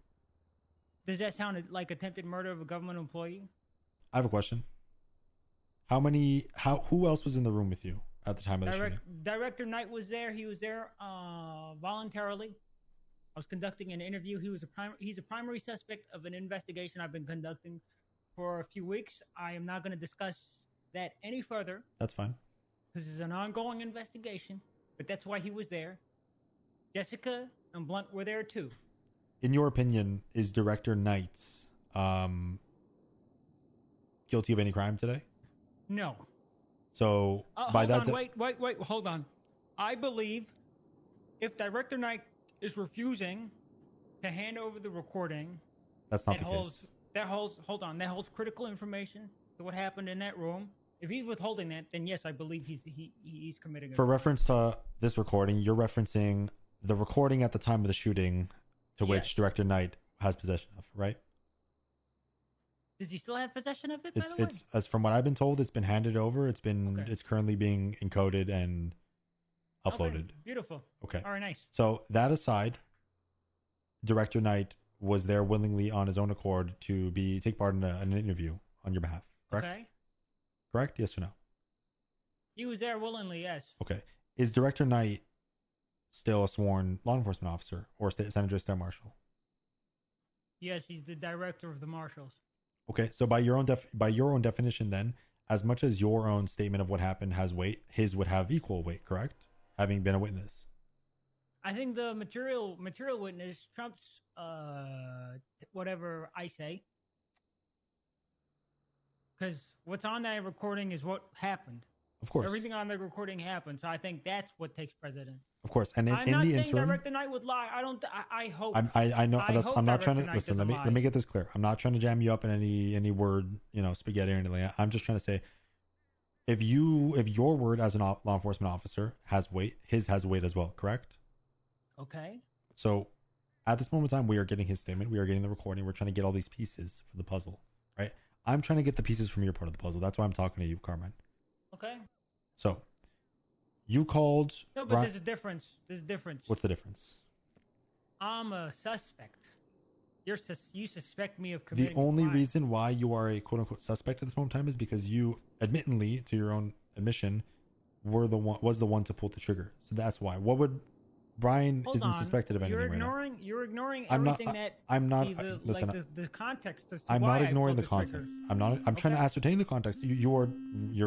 does that sound like attempted murder of a government employee? I have a question. Who else was in the room with you at the time of the shooting? Director Knight was there. He was there voluntarily. I was conducting an interview. He's a primary suspect of an investigation I've been conducting for a few weeks. I am not going to discuss that any further. That's fine. This is an ongoing investigation, but that's why he was there. Jessica and Blunt were there too. In your opinion, is Director Knight guilty of any crime today? No. So wait, hold on. I believe if Director Knight is refusing to hand over the recording, that's not the case. That holds critical information to what happened in that room. If he's withholding that, then yes, I believe he's committing. For reference to this recording, you're referencing the recording at the time of the shooting, to which Director Knight has possession of, right? Does he still have possession of it? It's as from what I've been told, it's been handed over. It's currently being encoded and uploaded. Okay, beautiful. Okay. All right, nice. So that aside, Director Knight was there willingly on his own accord to take part in an interview on your behalf, correct? Okay. Correct? Yes or no? He was there willingly, yes. Okay. Is Director Knight still a sworn law enforcement officer or Senator State Marshal? Yes, he's the director of the marshals. Okay, so by your own definition, then, as much as your own statement of what happened has weight, his would have equal weight, correct? Having been a witness. I think the material witness trumps whatever I say. Because what's on that recording is what happened. Of course. Everything on the recording happened, so I think that's what takes precedent. Of course. And I'm in not the saying interim, Director Knight would lie. I don't. I hope. I know I that's, hope I'm not trying Director to Knight listen. doesn't Let me get this clear. I'm not trying to jam you up in any word, spaghetti or anything like that. I'm just trying to say, if your word as a law enforcement officer has weight, his has weight as well, correct? Okay. So at this moment in time, we are getting his statement, we are getting the recording, we're trying to get all these pieces for the puzzle, right? I'm trying to get the pieces from your part of the puzzle. That's why I'm talking to you, Carmine. Okay. So you called. No, but there's a difference. There's a difference. What's the difference? I'm a suspect. You suspect me of committing The only a crime. reason why you are a quote unquote suspect at this moment in time is because you, admittedly, to your own admission, was the one to pull the trigger. So that's why. What would Brian isn't suspected of anything right now. You're ignoring I'm not. everything that. I'm not. Listen. Listen. The context. As to I'm why not I ignoring the pulled context. trigger. I'm trying to ascertain the context. You're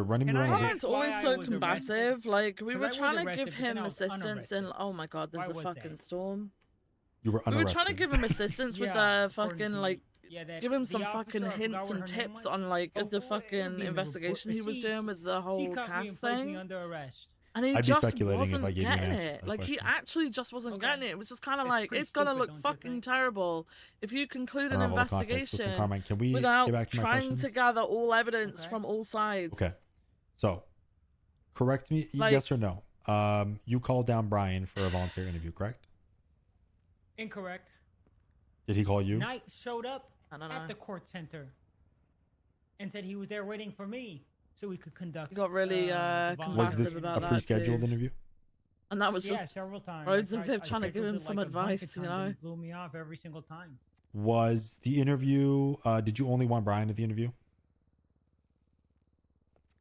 running me around. Carmine's always so combative. Like we were trying to give arrested, but then him I was assistance in. Oh my god, there's Why a was fucking that? storm. You were We unarrested. were trying to give him assistance with Yeah, the fucking like. Give him some fucking officer, I hints forgot what and her name tips was. on like Oh, the it'll be fucking in the investigation report, he but was doing with the She whole caught me cast and placed me thing. under arrest. And he I'd be just speculating if wasn't I gave you an getting answer to it. that Like he question. actually just wasn't getting it. It was just kind of It's like pretty it's gonna stupid, look don't you fucking think? terrible if you conclude I an don't have all the context. investigation Listen, Carmine, can we without get back to my trying questions? to gather all evidence from all sides. Okay. So, correct me, Like- yes or no. You called down Brian for a voluntary interview, correct? Incorrect. Did he call you? Knight showed up I don't at know. the court center and said he was there waiting for me so we could conduct. He got really the Was combative this voluntary about a that pre-scheduled too. interview? And that was Yeah, just several times. Rhodes I and tried- Viv I trying to give scheduled him it, some like, a bunch advice, of you times, and know. he blew me off every single time. Was the interview, did you only want Brian at the interview?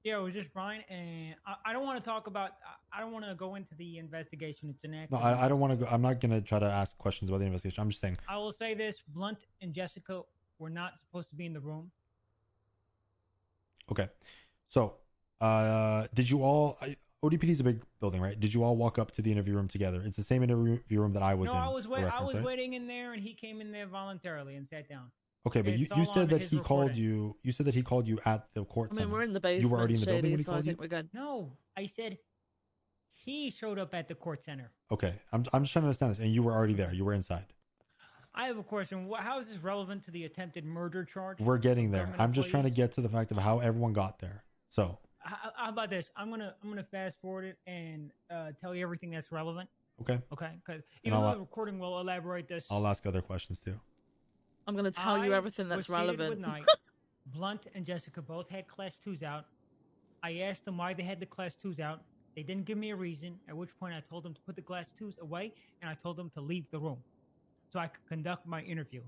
Yeah, it was just Brian, and I don't want to talk about. I don't want to go into the investigation. It's an act. No, I don't want to go. I'm not going to try to ask questions about the investigation. I'm just saying. I will say this: Blunt and Jessica were not supposed to be in the room. Okay. So, did you all, ODPD is a big building, right? Did you all walk up to the interview room together? It's the same interview room that I was No, in. I was for reference, right? waiting in there, and he came in there voluntarily and sat down. Okay, but It's you all said on that his he called recording. you. You said that he called you at the court I center. mean, we're in the You were already basement, in the building shady, when he so I called you? think we're good. No, I said he showed up at the court center. Okay, I'm just trying to understand this. And you were already there. You were inside. I have a question. How is this relevant to the attempted murder charge? We're getting there. Government I'm just trying to employees? get to the fact of how everyone got there. So, How about this? I'm gonna fast forward it and tell you everything that's relevant. okay, Okay, because And even I'll though a- the recording will elaborate this. I'll ask other questions too. I'm gonna tell you I everything that's was seated relevant. With Knight. Blunt and Jessica both had class 2s out. I asked them why they had the class 2s out. They didn't give me a reason, at which point I told them to put the class 2s away, and I told them to leave the room so I could conduct my interview.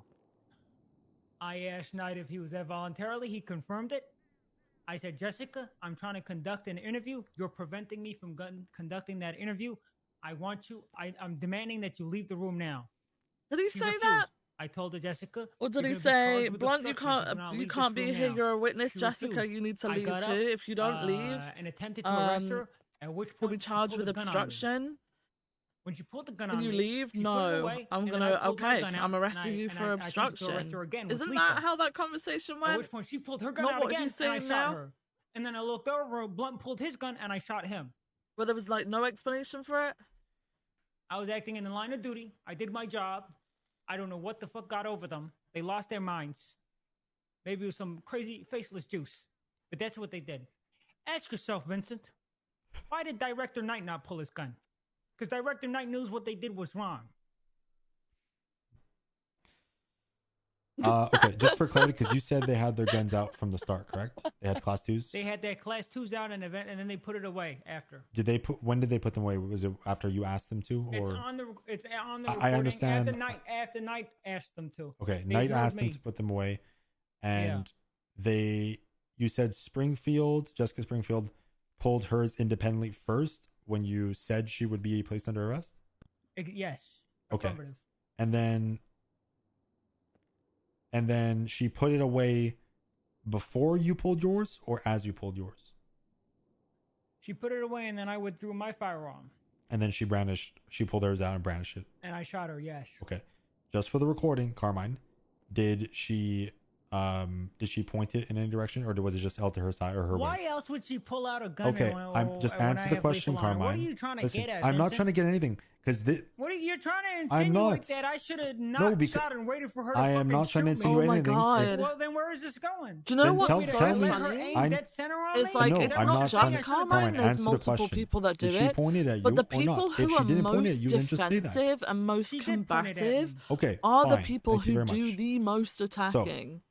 I asked Knight if he was there voluntarily. He confirmed it. I said, Jessica, I'm trying to conduct an interview. You're preventing me from conducting that interview. I'm demanding that you leave the room now. Did he She say refused. that? I told her, Jessica. Or did you're he gonna be say, charged with Blunt, you obstruction if do not you leave this can't be room here, now." you're a witness, She Jessica, refused. you need to I leave got too. up, If you don't leave, and attempted to arrest her. At which you'll point be she charged pulled with a gun on me. obstruction. When she pulled the gun Can on you me, leave? she put it No. away, I'm and then I gonna, pulled my okay, gun out, I'm and arresting you and for I attempted to arrest obstruction. her again with Isn't lethal. that how that conversation At went? which point she pulled her gun Not out what again, he's and I saying shot now? her. And then I looked over, Blunt pulled his gun, and I shot him. Where there was like no explanation for it? I was acting in the line of duty. I did my job. I don't know what the fuck got over them. They lost their minds. Maybe it was some crazy faceless juice. But that's what they did. Ask yourself, Vincent, why did Director Knight not pull his gun? Because Director Knight knows what they did was wrong. Okay, just for clarity, because you said they had their guns out from the start, correct? They had class 2s? They had their class 2s out in an event, and then they put it away after. When did they put them away? Was it after you asked them to? Or It's on the recording. I understand. After Knight asked them to. Okay, They Knight ignored asked them me. to put them away, and you said Jessica Springfield pulled hers independently first when you said she would be placed under arrest? Yes. Okay. Affirmative. And then she put it away before you pulled yours or as you pulled yours? She put it away, and then I withdrew my firearm. And then she pulled hers out and brandished it. And I shot her, yes. Okay. Just for the recording, Carmine, did she Did she point it in any direction, or was it just held to her side or her Why waist? else would she pull out a gun? Okay, and, I'm just when answer I the have question, lethal iron? Carmine. What are you trying to Listen, get at? I'm not Vincent? trying to get anything because What are you trying to I'm insinuate not. that I should have No, not because shot and waited for her to I am fucking not trying to shoot me? insinuate Oh my anything. God. Well, then where is this going? Do you know Then what's tell so me. Let her funny? aim I'm- dead center on It's me? like No, it's I'm not not trying just to- Carmine. Carmine, There's answer the multiple question. people that do Did she it. point it at But you the or people not? If who she are didn't point it at most you, then just say that. defensive and most She did point it at combative me. Okay, are the fine. people Thank you who very do much. the most attacking.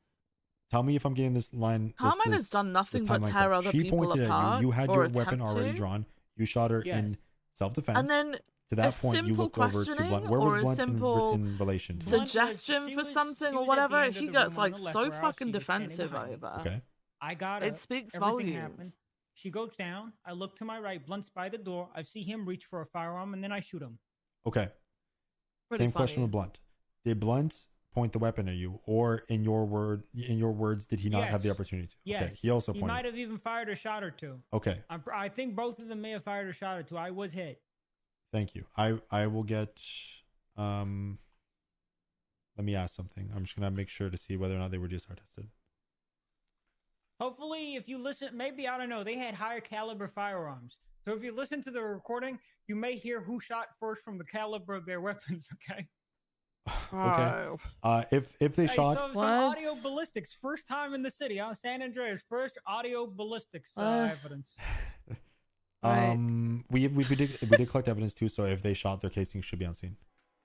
Tell me if I'm getting this line. Carmine has done nothing but timeline tear correct. other She people pointed apart at you. You had or your weapon attempt already to. drawn. You shot her Yes. in self-defense. And then to a that point, you simple looked over to questioning Blunt. Where or was a Blunt simple in relation? Blunt was- suggestion she for was- something she or was at the whatever, end of he the gets room on like the left so where I was. fucking She was standing defensive behind. over. Okay. I got It up. speaks Everything volumes. happened. She goes down. I look to my right. Blunt's by the door. I see him reach for a firearm, and then I shoot him. Okay. Pretty Same question funny. with Blunt. Did Blunt point the weapon at you, or in your words, did he not have the Yes. opportunity to? Yes. Okay. He also He pointed. might have even fired a shot or two. Okay. I think both of them may have fired a shot or two. I was hit. Thank you. I will get. Let me ask something. I'm just gonna make sure to see whether or not they were GSR tested. Hopefully, if you listen, maybe, I don't know, they had higher caliber firearms. So if you listen to the recording, you may hear who shot first from the caliber of their weapons, okay? Okay. If they Hey, shot. some What? audio ballistics, first time in the city, huh? San Andreas, first audio ballistics evidence. Right. We did collect evidence too. So if they shot, their casing should be on scene.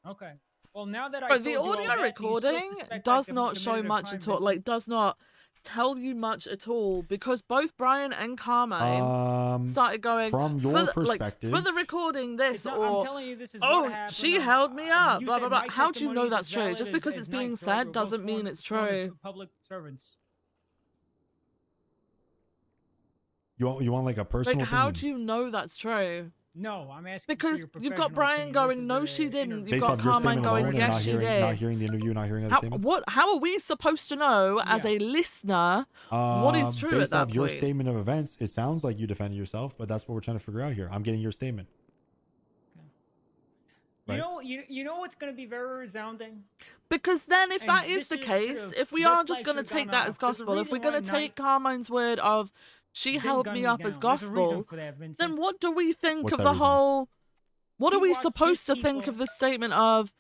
Okay. Well, now that I But the told you all audio that, do you still recording suspect does I not show committed a much crime, at all. Vincent? Like, does not tell you much at all because both Brian and Carmine started going from your for the, perspective. like, for the recording this It's not- or I'm telling you, this is oh what happened. she held me up You blah said blah blah. my How do you know testimony is that's as true? valid Just as- because as it's being Knight's, right? We're said both doesn't mean sworn- it's sworn as true. Public servants. You want like a personal Like, how opinion? do you know that's true? No, I'm asking Because for your you've got professional Brian opinion. going, This is no, a she didn't. interview. You've Based got off your Carmine statement going, alone and yes, she not did. hearing the interview, not hearing other statements. How are we supposed to know as Yeah. a listener what is true Based at that off your point? statement of events, it sounds like you defended yourself, but that's what we're trying to figure out here. I'm getting your statement. You Right? know, you know what's going to be very resounding? Because then, if And that is this the is case, should've- if we red are just flag going to should've take gone that as off. There's a gospel, if we're reason going to why take Carmine's word of she Didn't held gun me me up down. as There's a reason gospel, for that, Vincent. then what do we think What's of that the reason? whole? What He are we watched supposed to his think people of the statement of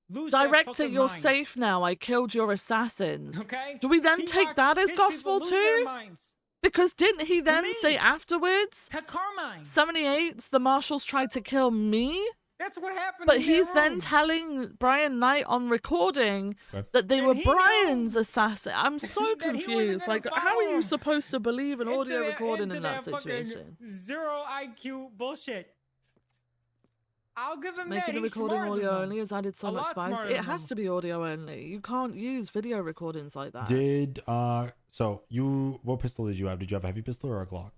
Lose their director, fucking you're minds. safe now. I killed your assassins. Okay? Do we then He take watched that as his people gospel lose their too? minds. Because didn't he then me. say afterwards, To Carmine. 78, the marshals tried to kill me? That's what happened. But in he's that then room. telling Brian Knight on recording Okay. that they And were he Brian's knew assassin. I'm so that he wasn't confused. gonna Like, how are follow you supposed to believe an into audio recording into in that fucking situation? Zero IQ bullshit. I'll give him that. Making the He's recording smarter than audio them. only has added so A much lot spice. smarter It than has them. to be audio only. You can't use video recordings like that. Did so you what pistol did you have? Did you have a heavy pistol or a Glock?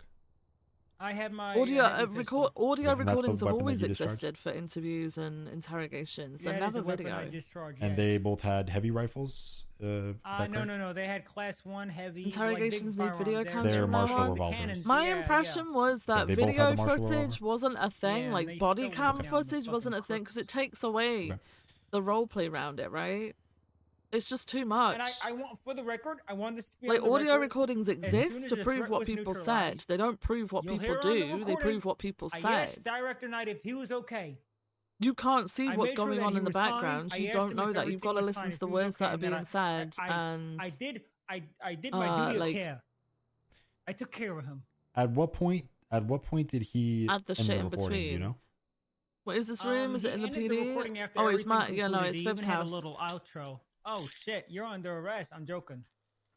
I had my Audio heavy audio Okay, and that's the recordings have weapon that always you discharged? existed for interviews and interrogations. They're That is never a weapon I video. discharged, And yeah. they both had heavy rifles. Is that No, correct? no. They had class 1 heavy. Interrogations like, need big video firearms. cams They're from now martial on. revolvers. Cannons, My yeah, impression was that they both had video the martial footage revolver? wasn't a thing, Yeah, and like they body still cam went down the footage wasn't a fucking thing because it takes away Okay. the role play around it, right? It's just too And much. I want, for the record, I want this to be Like, on the audio record. recordings soon exist as to the prove threat what was people said. neutralized, They don't prove what you'll people hear it on the do, they recording. prove what people I said. asked Director Knight if he was okay. You can't see I what's made sure going that on he in the was fine. background. I You asked don't him know if that. You've everything got to was listen fine, to if the he was words okay, that are and then being said. And I did my duty like, of care. I took care of him. At what point did he add the end shit in recording, do you between. know? What is this room? Is He it in the ended PD? recording after Oh, it's everything Matt. Yeah, no, concluded. it's He Viv's even had house. a little outro. Oh shit, you're under arrest. I'm joking.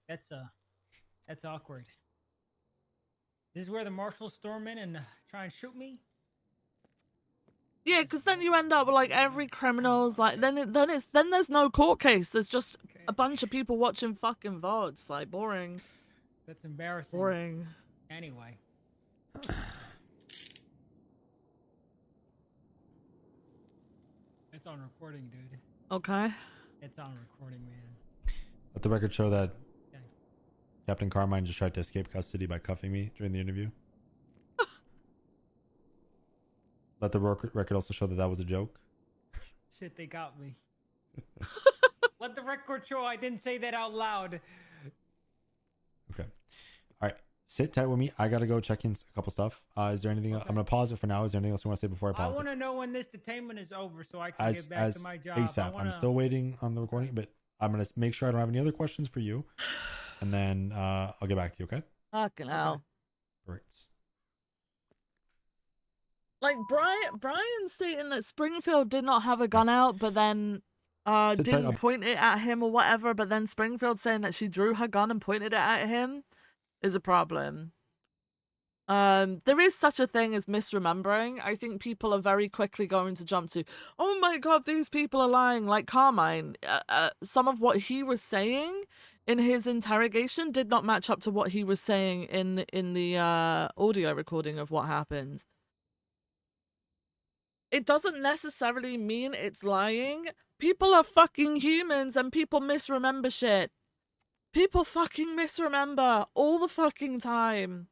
That's awkward. This is where the marshals storm in and try and shoot me. Yeah, because then you end up with like every criminal's like then there's no court case. There's just a bunch of people watching fucking VODs. Like boring. That's embarrassing. Boring. Anyway. It's on recording, dude. Okay. It's on recording, man. Let the record show that Okay. Captain Carmine just tried to escape custody by cuffing me during the interview. Let the record also show that that was a joke. Shit, they got me. Let the record show I didn't say that out loud. sit tight with me. I gotta go check in a couple stuff. Is there anything? I'm gonna pause it for now. Is there anything else you want to say before I I pause want it? to know when this detainment is over so I can get back to As my job. ASAP. I'm still waiting on the recording, but I'm gonna make sure I don't have any other questions for you, and then I'll get back to you. Okay? Fucking hell. Great. Like Brian stating that Springfield did not have a gun out, but then didn't point it at him or whatever, but then Springfield saying that she drew her gun and pointed it at him is a problem. There is such a thing as misremembering. I think people are very quickly going to jump to, oh my god, these people are lying. Like Carmine, some of what he was saying in his interrogation did not match up to what he was saying in the audio recording of what happened. It doesn't necessarily mean it's lying. People are fucking humans and people misremember shit. People fucking misremember all the fucking time.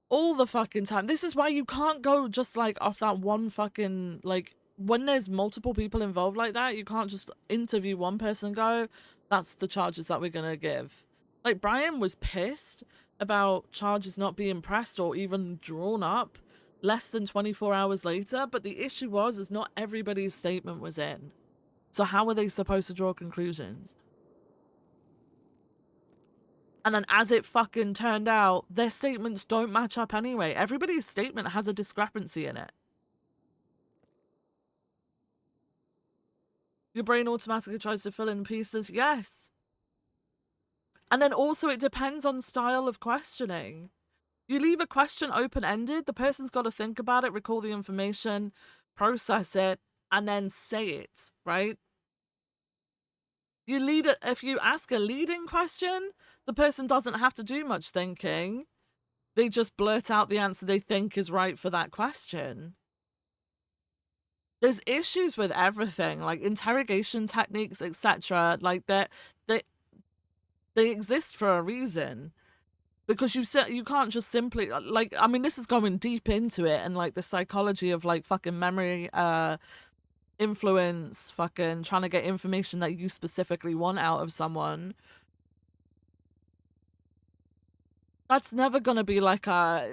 All the fucking time. This is why you can't go just like off that one fucking, like, when there's multiple people involved like that, you can't just interview one person and go, that's the charges that we're gonna give. Like, Brian was pissed about charges not being pressed or even drawn up less than 24 hours later, but the issue was is not everybody's statement was in. So how are they supposed to draw conclusions? And then as it fucking turned out, their statements don't match up anyway. Everybody's statement has a discrepancy in it. Your brain automatically tries to fill in pieces, yes. And then also it depends on style of questioning. You leave a question open-ended, the person's got to think about it, recall the information, process it, and then say it, right? If you ask a leading question, the person doesn't have to do much thinking. They just blurt out the answer they think is right for that question. There's issues with everything, like interrogation techniques, etc. Like they exist for a reason. Because you can't just simply, like, I mean, this is going deep into it and like the psychology of like fucking memory influence, fucking trying to get information that you specifically want out of someone. That's never gonna be like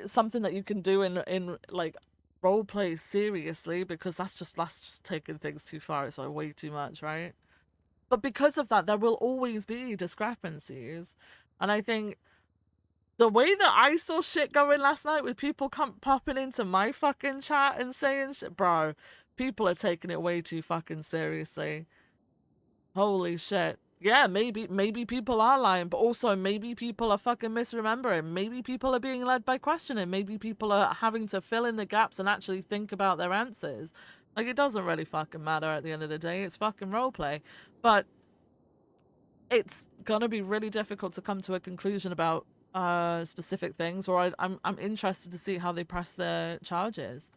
something that you can do in like role play seriously, because that's just taking things too far. It's like way too much, right? But because of that, there will always be discrepancies, and I think the way that I saw shit going last night with people popping into my fucking chat and saying shit, bro, people are taking it way too fucking seriously. Holy shit. Yeah, maybe people are lying, but also maybe people are fucking misremembering. Maybe people are being led by questioning. Maybe people are having to fill in the gaps and actually think about their answers. Like, it doesn't really fucking matter at the end of the day. It's fucking roleplay. But it's gonna be really difficult to come to a conclusion about specific things, or I'm interested to see how they press their charges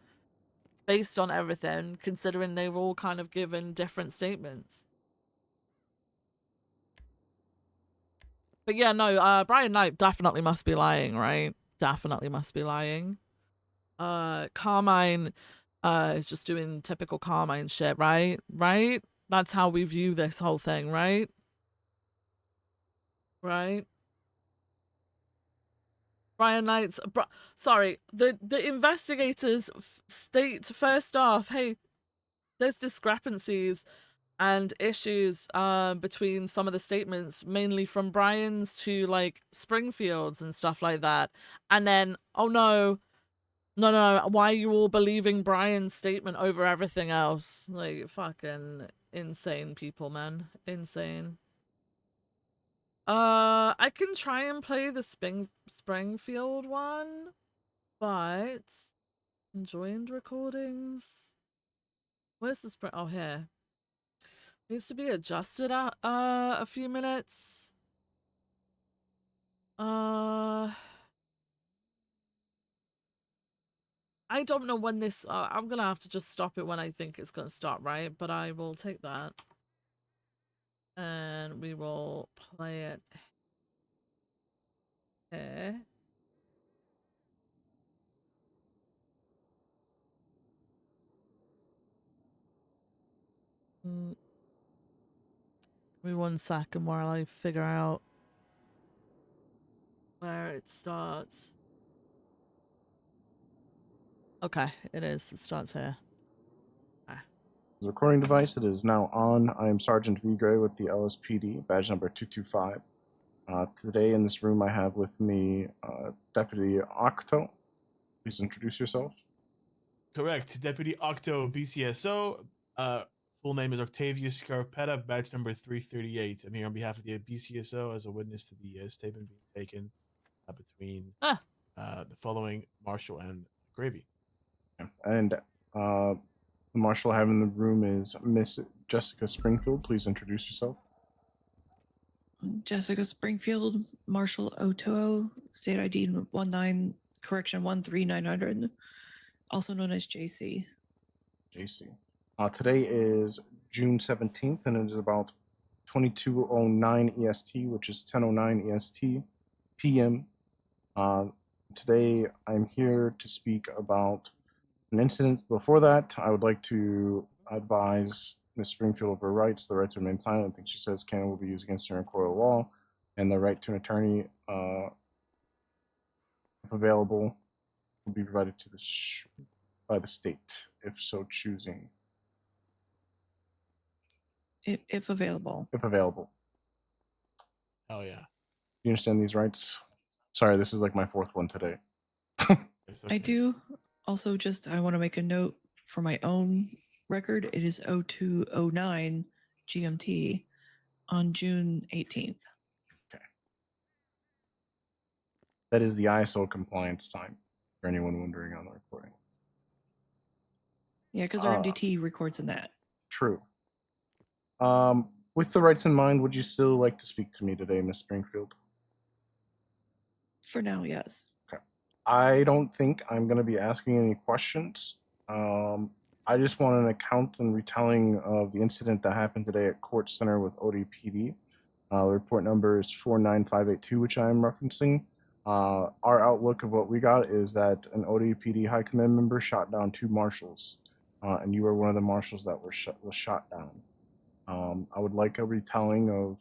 based on everything, considering they've all kind of given different statements. But yeah, no, Brian Knight definitely must be lying, right? Definitely must be lying. Carmine is just doing typical Carmine shit, right? Right? That's how we view this whole thing, right? Right? Brian Knight's sorry, the investigators state first off, hey, there's discrepancies and issues between some of the statements, mainly from Brian's to like Springfield's and stuff like that. And then, oh no, why are you all believing Brian's statement over everything else? Like, fucking insane people, man. Insane. I can try and play the Springfield one, but joined recordings. Where's the oh, here. Needs to be adjusted at a few minutes. I don't know when this I'm gonna have to just stop it when I think it's gonna stop, right? But I will take that. And we will play it here. Give me 1 second while I figure out where it starts. Okay, it is. It starts here. The recording device, it is now on. I am Sergeant V. Gray with the LSPD, badge number 225. Today in this room I have with me Deputy Octo. Please introduce yourself. Correct. Deputy Octo, BCSO. Full name is Octavius Scarpetta, badge number 338. I'm here on behalf of the BCSO as a witness to the statement being taken between the following Marshall and Gravy. And the marshal I have in the room is Miss Jessica Springfield. Please introduce yourself. Jessica Springfield, Marshall Otoo, state ID 13900, also known as JC. JC. Today is June 17th, and it is about 22:09 EST, which is 10:09 EST PM. Today, I'm here to speak about an incident. Before that, I would like to advise Ms. Springfield of her rights, the right to remain silent. I think she says can will be used against her in court of law, and the right to an attorney, if available, will be provided to by the state, if so choosing. If available. If available. Oh, yeah. You understand these rights? Sorry, this is like my fourth one today. I do. Also, I want to make a note for my own record. It is 0209 GMT on June 18th. Okay. That is the ISO compliance time, for anyone wondering on the recording. Yeah, because our MDT records in that. True. With the rights in mind, would you still like to speak to me today, Miss Springfield? For now, yes. Okay. I don't think I'm going to be asking any questions. I just want an account and retelling of the incident that happened today at Court Center with ODPD. The report number is 49582, which I am referencing. Our outlook of what we got is that an ODPD High Command member shot down 2 marshals, and you were one of the marshals that was shot down. I would like a retelling of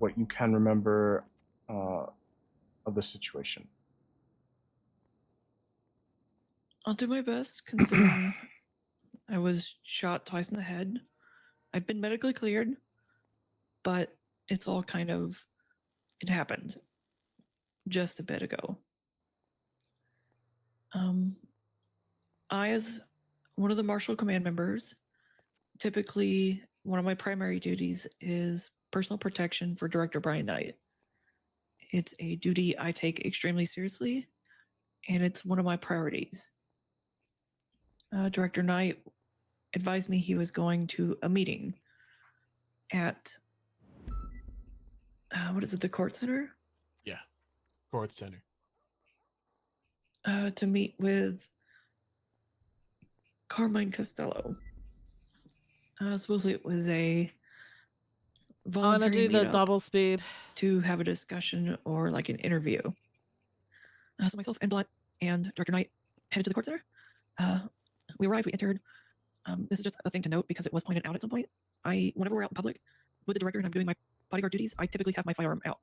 what you can remember of the situation. I'll do my best, considering I was shot twice in the head. I've been medically cleared, but it's all it happened just a bit ago. I, as one of the Marshal Command members, typically one of my primary duties is personal protection for Director Brian Knight. It's a duty I take extremely seriously, and it's one of my priorities. Director Knight advised me he was going to a meeting at, the Court Center? Yeah, Court Center. To meet with Carmine Costello. Supposedly it was a voluntary I'm gonna do the meetup double speed to have a discussion or like an interview. So myself and Blunt and Director Knight headed to the Court Center. We arrived, we entered. This is just a thing to note because it was pointed out at some point. Whenever we're out in public with the director and I'm doing my bodyguard duties, I typically have my firearm out.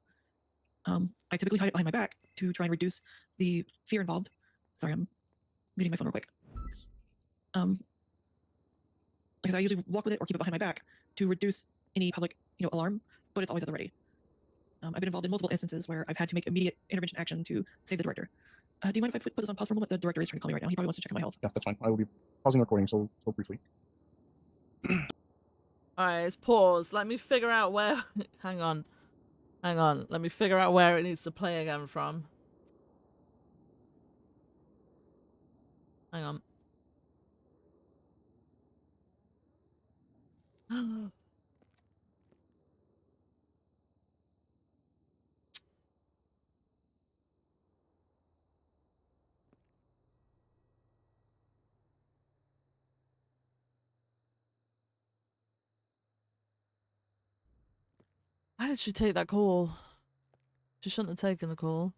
I typically hide it behind my back to try and reduce the fear involved. Sorry, I'm muting my phone real quick. Because I usually walk with it or keep it behind my back to reduce any public, alarm, but it's always at the ready. I've been involved in multiple instances where I've had to make immediate intervention action to save the director. Do you mind if I put this on pause for a moment? The director is trying to call me right now. He probably wants to check on my health. Yeah, that's fine. I will be pausing recording so briefly. Alright, it's paused. Let me figure out where... Hang on. Let me figure out where it needs to play again from. Hang on. Why did she take that call? She shouldn't have taken the call.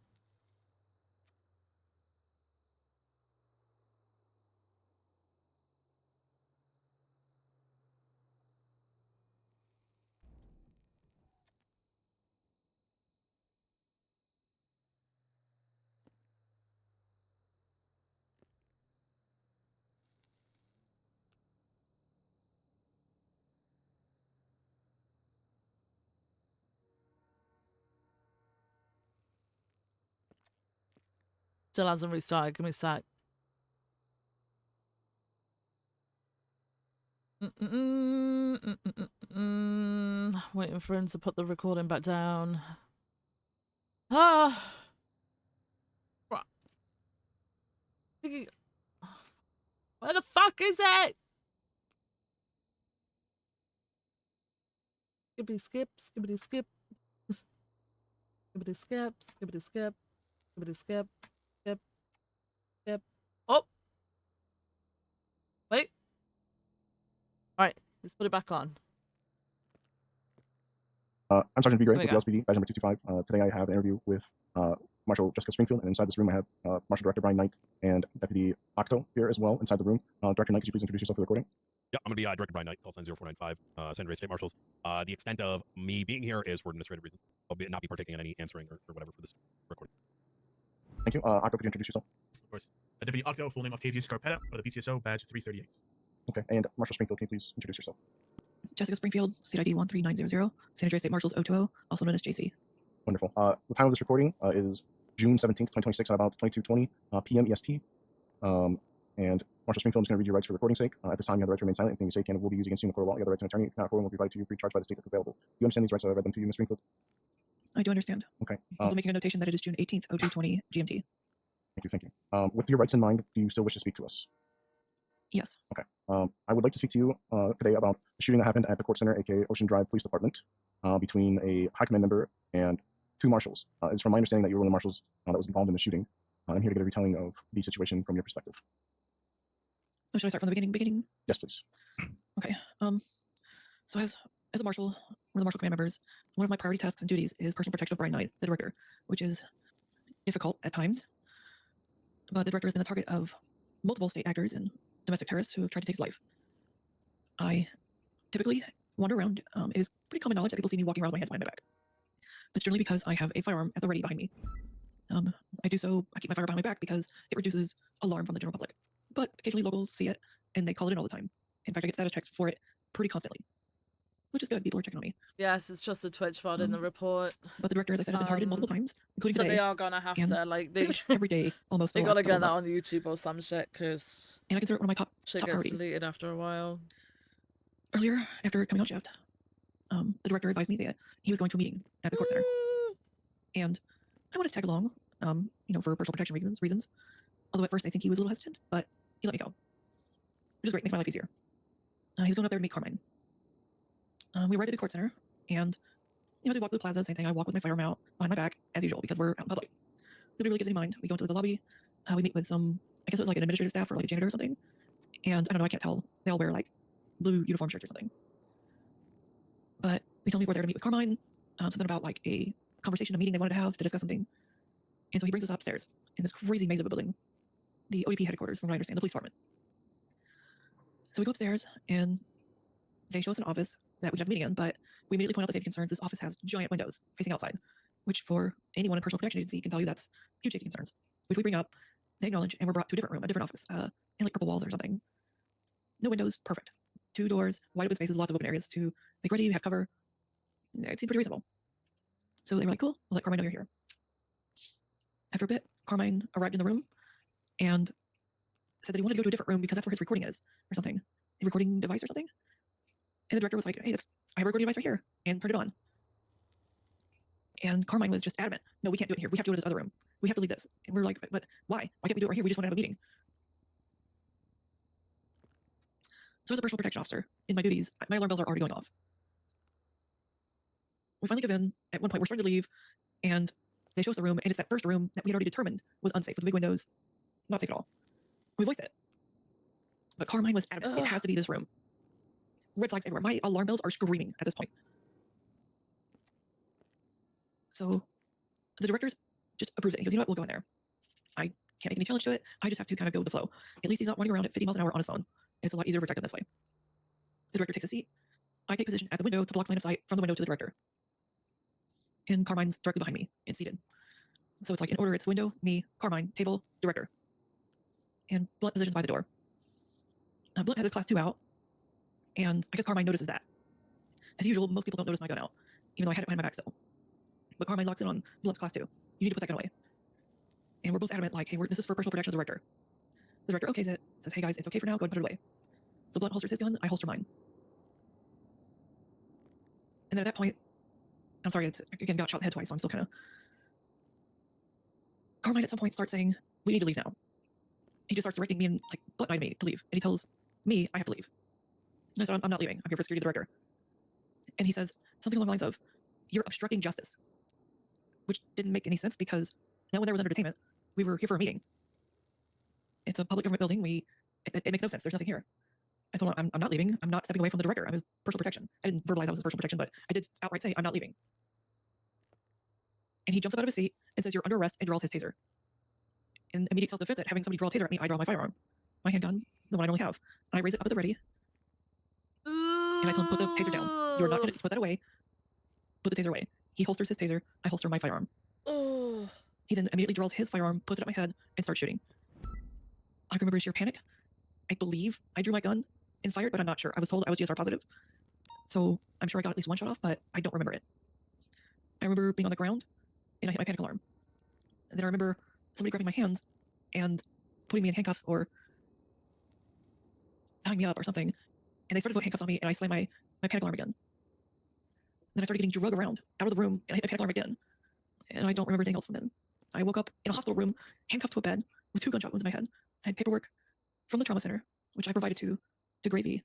Still hasn't restarted. Give me a sec. Waiting for him to put the recording back down. Ah. Where the fuck is it? Skippity skip, skippity skip. Skippity skip, skippity skip, skippity skip, skip, skip. Oh! Wait. Alright, let's put it back on. I'm Sergeant V. Gray with the LSPD, badge number 225. Today I have an interview with Marshal Jessica Springfield, and inside this room I have Marshal Director Brian Knight and Deputy Octo here as well inside the room. Director Knight, could you please introduce yourself for the recording? Yeah, I'm going to be Director Brian Knight, call sign 0495, San Andreas State Marshals. The extent of me being here is for administrative reasons. I'll not be partaking in any answering or whatever for this recording. Thank you. Octo, could you introduce yourself? Of course. Deputy Octo, full name Octavius Scarpetta, for the BCSO, badge 338. Okay, and Marshal Springfield, can you please introduce yourself? Jessica Springfield, seat ID 13900, San Andreas State Marshals 020, also known as JC. Wonderful. The time of this recording is June 17th, 2026 at about 22:20 p.m. EST. And Marshal Springfield is going to read your rights for recording sake. At this time, you have the right to remain silent. Anything you say can and will be used against you in the court of law. You have the right to an attorney. If not, will be provided to you free of charge by the state if available. Do you understand these rights? I read them to you, Ms. Springfield. I do understand. Okay. Also making a notation that it is June 18th, 0220 GMT. Thank you. With your rights in mind, do you still wish to speak to us? Yes. Okay. I would like to speak to you today about the shooting that happened at the Court Center, aka Ocean Drive Police Department, between a high command member and two marshals. It's from my understanding that you were one of the marshals that was involved in the shooting. I'm here to get a retelling of the situation from your perspective. Oh, should I start from the beginning? Yes, please. Okay. So as a marshal, one of the marshal command members, one of my priority tasks and duties is personal protection of Brian Knight, the director, which is difficult at times. But the director has been the target of multiple state actors and domestic terrorists who have tried to take his life. I typically wander around. It is pretty common knowledge that people see me walking around with my hands behind my back. That's generally because I have a firearm at the ready behind me. I keep my firearm behind my back because it reduces alarm from the general public. But occasionally locals see it and they call it in all the time. In fact, I get status checks for it pretty constantly, which is good. People are checking on me. Yes, it's just a Twitch bot in the report. But the director, as I said, has been targeted multiple times, including so today. they are gonna have to pretty much every day, almost. They the gotta last get that couple on YouTube or some shit, because and I consider it one of my top shit gets priorities. deleted after a while. Earlier, after coming on shift, the director advised me that he was going to a meeting at the court center, and I wanted to tag along, for personal protection reasons. Although at first I think he was a little hesitant, but he let me go, which is great. Makes my life easier. He was going up there to meet Carmine. We arrived at the court center, and as we walk to the plaza, same thing. I walk with my firearm out behind my back as usual because we're out in public. Nobody really gives any mind. We go into the lobby. We meet with some, I guess it was like an administrative staff or like a janitor or something. And I don't know, I can't tell. They all wear like blue uniform shirts or something. But they told me we're there to meet with Carmine. Something about like a conversation, a meeting they wanted to have to discuss something. And so he brings us upstairs in this crazy maze of a building, the ODP headquarters, from what I understand, the police department. So we go upstairs and they show us an office that we can have a meeting in, but we immediately point out the safety concerns. This office has giant windows facing outside, which for anyone in personal protection agency can tell you that's huge safety concerns, which we bring up, they acknowledge, and we're brought to a different room, a different office, in like purple walls or something. No windows, perfect. 2 doors, wide open spaces, lots of open areas to make ready, have cover. It seemed pretty reasonable. So they were like, cool, we'll let Carmine know you're here. After a bit, Carmine arrived in the room and said that he wanted to go to a different room because that's where his recording is, or something. A recording device or something. And the director was like, hey, I have a recording device right here, and turned it on. And Carmine was just adamant, no, we can't do it here. We have to go to this other room. We have to leave this. And we were like, but why? Why can't we do it right here? We just want to have a meeting. So as a personal protection officer, in my duties, my alarm bells are already going off. We finally give in. At one point, we're starting to leave, and they show us the room, and it's that first room that we had already determined was unsafe, with the big windows. Not safe at all. We voiced it. But Carmine was adamant, it has to be this room. Red flags everywhere. My alarm bells are screaming at this point. So the director's just approves it. He goes, you know what, we'll go in there. I can't make any challenge to it. I just have to kind of go with the flow. At least he's not running around at 50 miles an hour on his phone. It's a lot easier to protect him this way. The director takes a seat. I take position at the window to block line of sight from the window to the director. And Carmine's directly behind me and seated. So it's like in order, it's window, me, Carmine, table, director. And Blunt positions by the door. Blunt has his class 2 out. And I guess Carmine notices that. As usual, most people don't notice my gun out, even though I had it behind my back still. But Carmine locks in on Blunt's class 2. You need to put that gun away. And we're both adamant, like, hey, this is for personal protection of the director. The director okays it, says, hey guys, it's okay for now, go ahead and put it away. So Blunt holsters his gun, I holster mine. And then at that point, I'm sorry, it's again got shot in the head twice, so I'm still kind of. Carmine at some point starts saying, we need to leave now. He just starts directing me and like Blunt and me to leave. And he tells me I have to leave. And I said, I'm not leaving. I'm here for security of the director. And he says something along the lines of, you're obstructing justice. Which didn't make any sense because no one there was under detainment. We were here for a meeting. It's a public government building. It makes no sense. There's nothing here. I told him, I'm not leaving. I'm not stepping away from the director. I'm his personal protection. I didn't verbalize that was his personal protection, but I did outright say, I'm not leaving. And he jumps up out of his seat and says, you're under arrest, and draws his taser. In immediate self-defense at having somebody draw a taser at me, I draw my firearm. My handgun, the one I only have. And I raise it up at the ready. And I tell him, put the taser down. You're not going to put that away. Put the taser away. He holsters his taser. I holster my firearm. He then immediately draws his firearm, puts it at my head, and starts shooting. I remember sheer panic. I believe I drew my gun and fired, but I'm not sure. I was told I was GSR positive. So I'm sure I got at least one shot off, but I don't remember it. I remember being on the ground, and I hit my panic alarm. And then I remember somebody grabbing my hands and putting me in handcuffs or tying me up or something. And they started to put handcuffs on me, and I slammed my panic alarm again. Then I started getting drugged around out of the room, and I hit my panic alarm again. And I don't remember anything else from then. I woke up in a hospital room, handcuffed to a bed, with 2 gunshot wounds in my head. I had paperwork from the trauma center, which I provided to Gravy.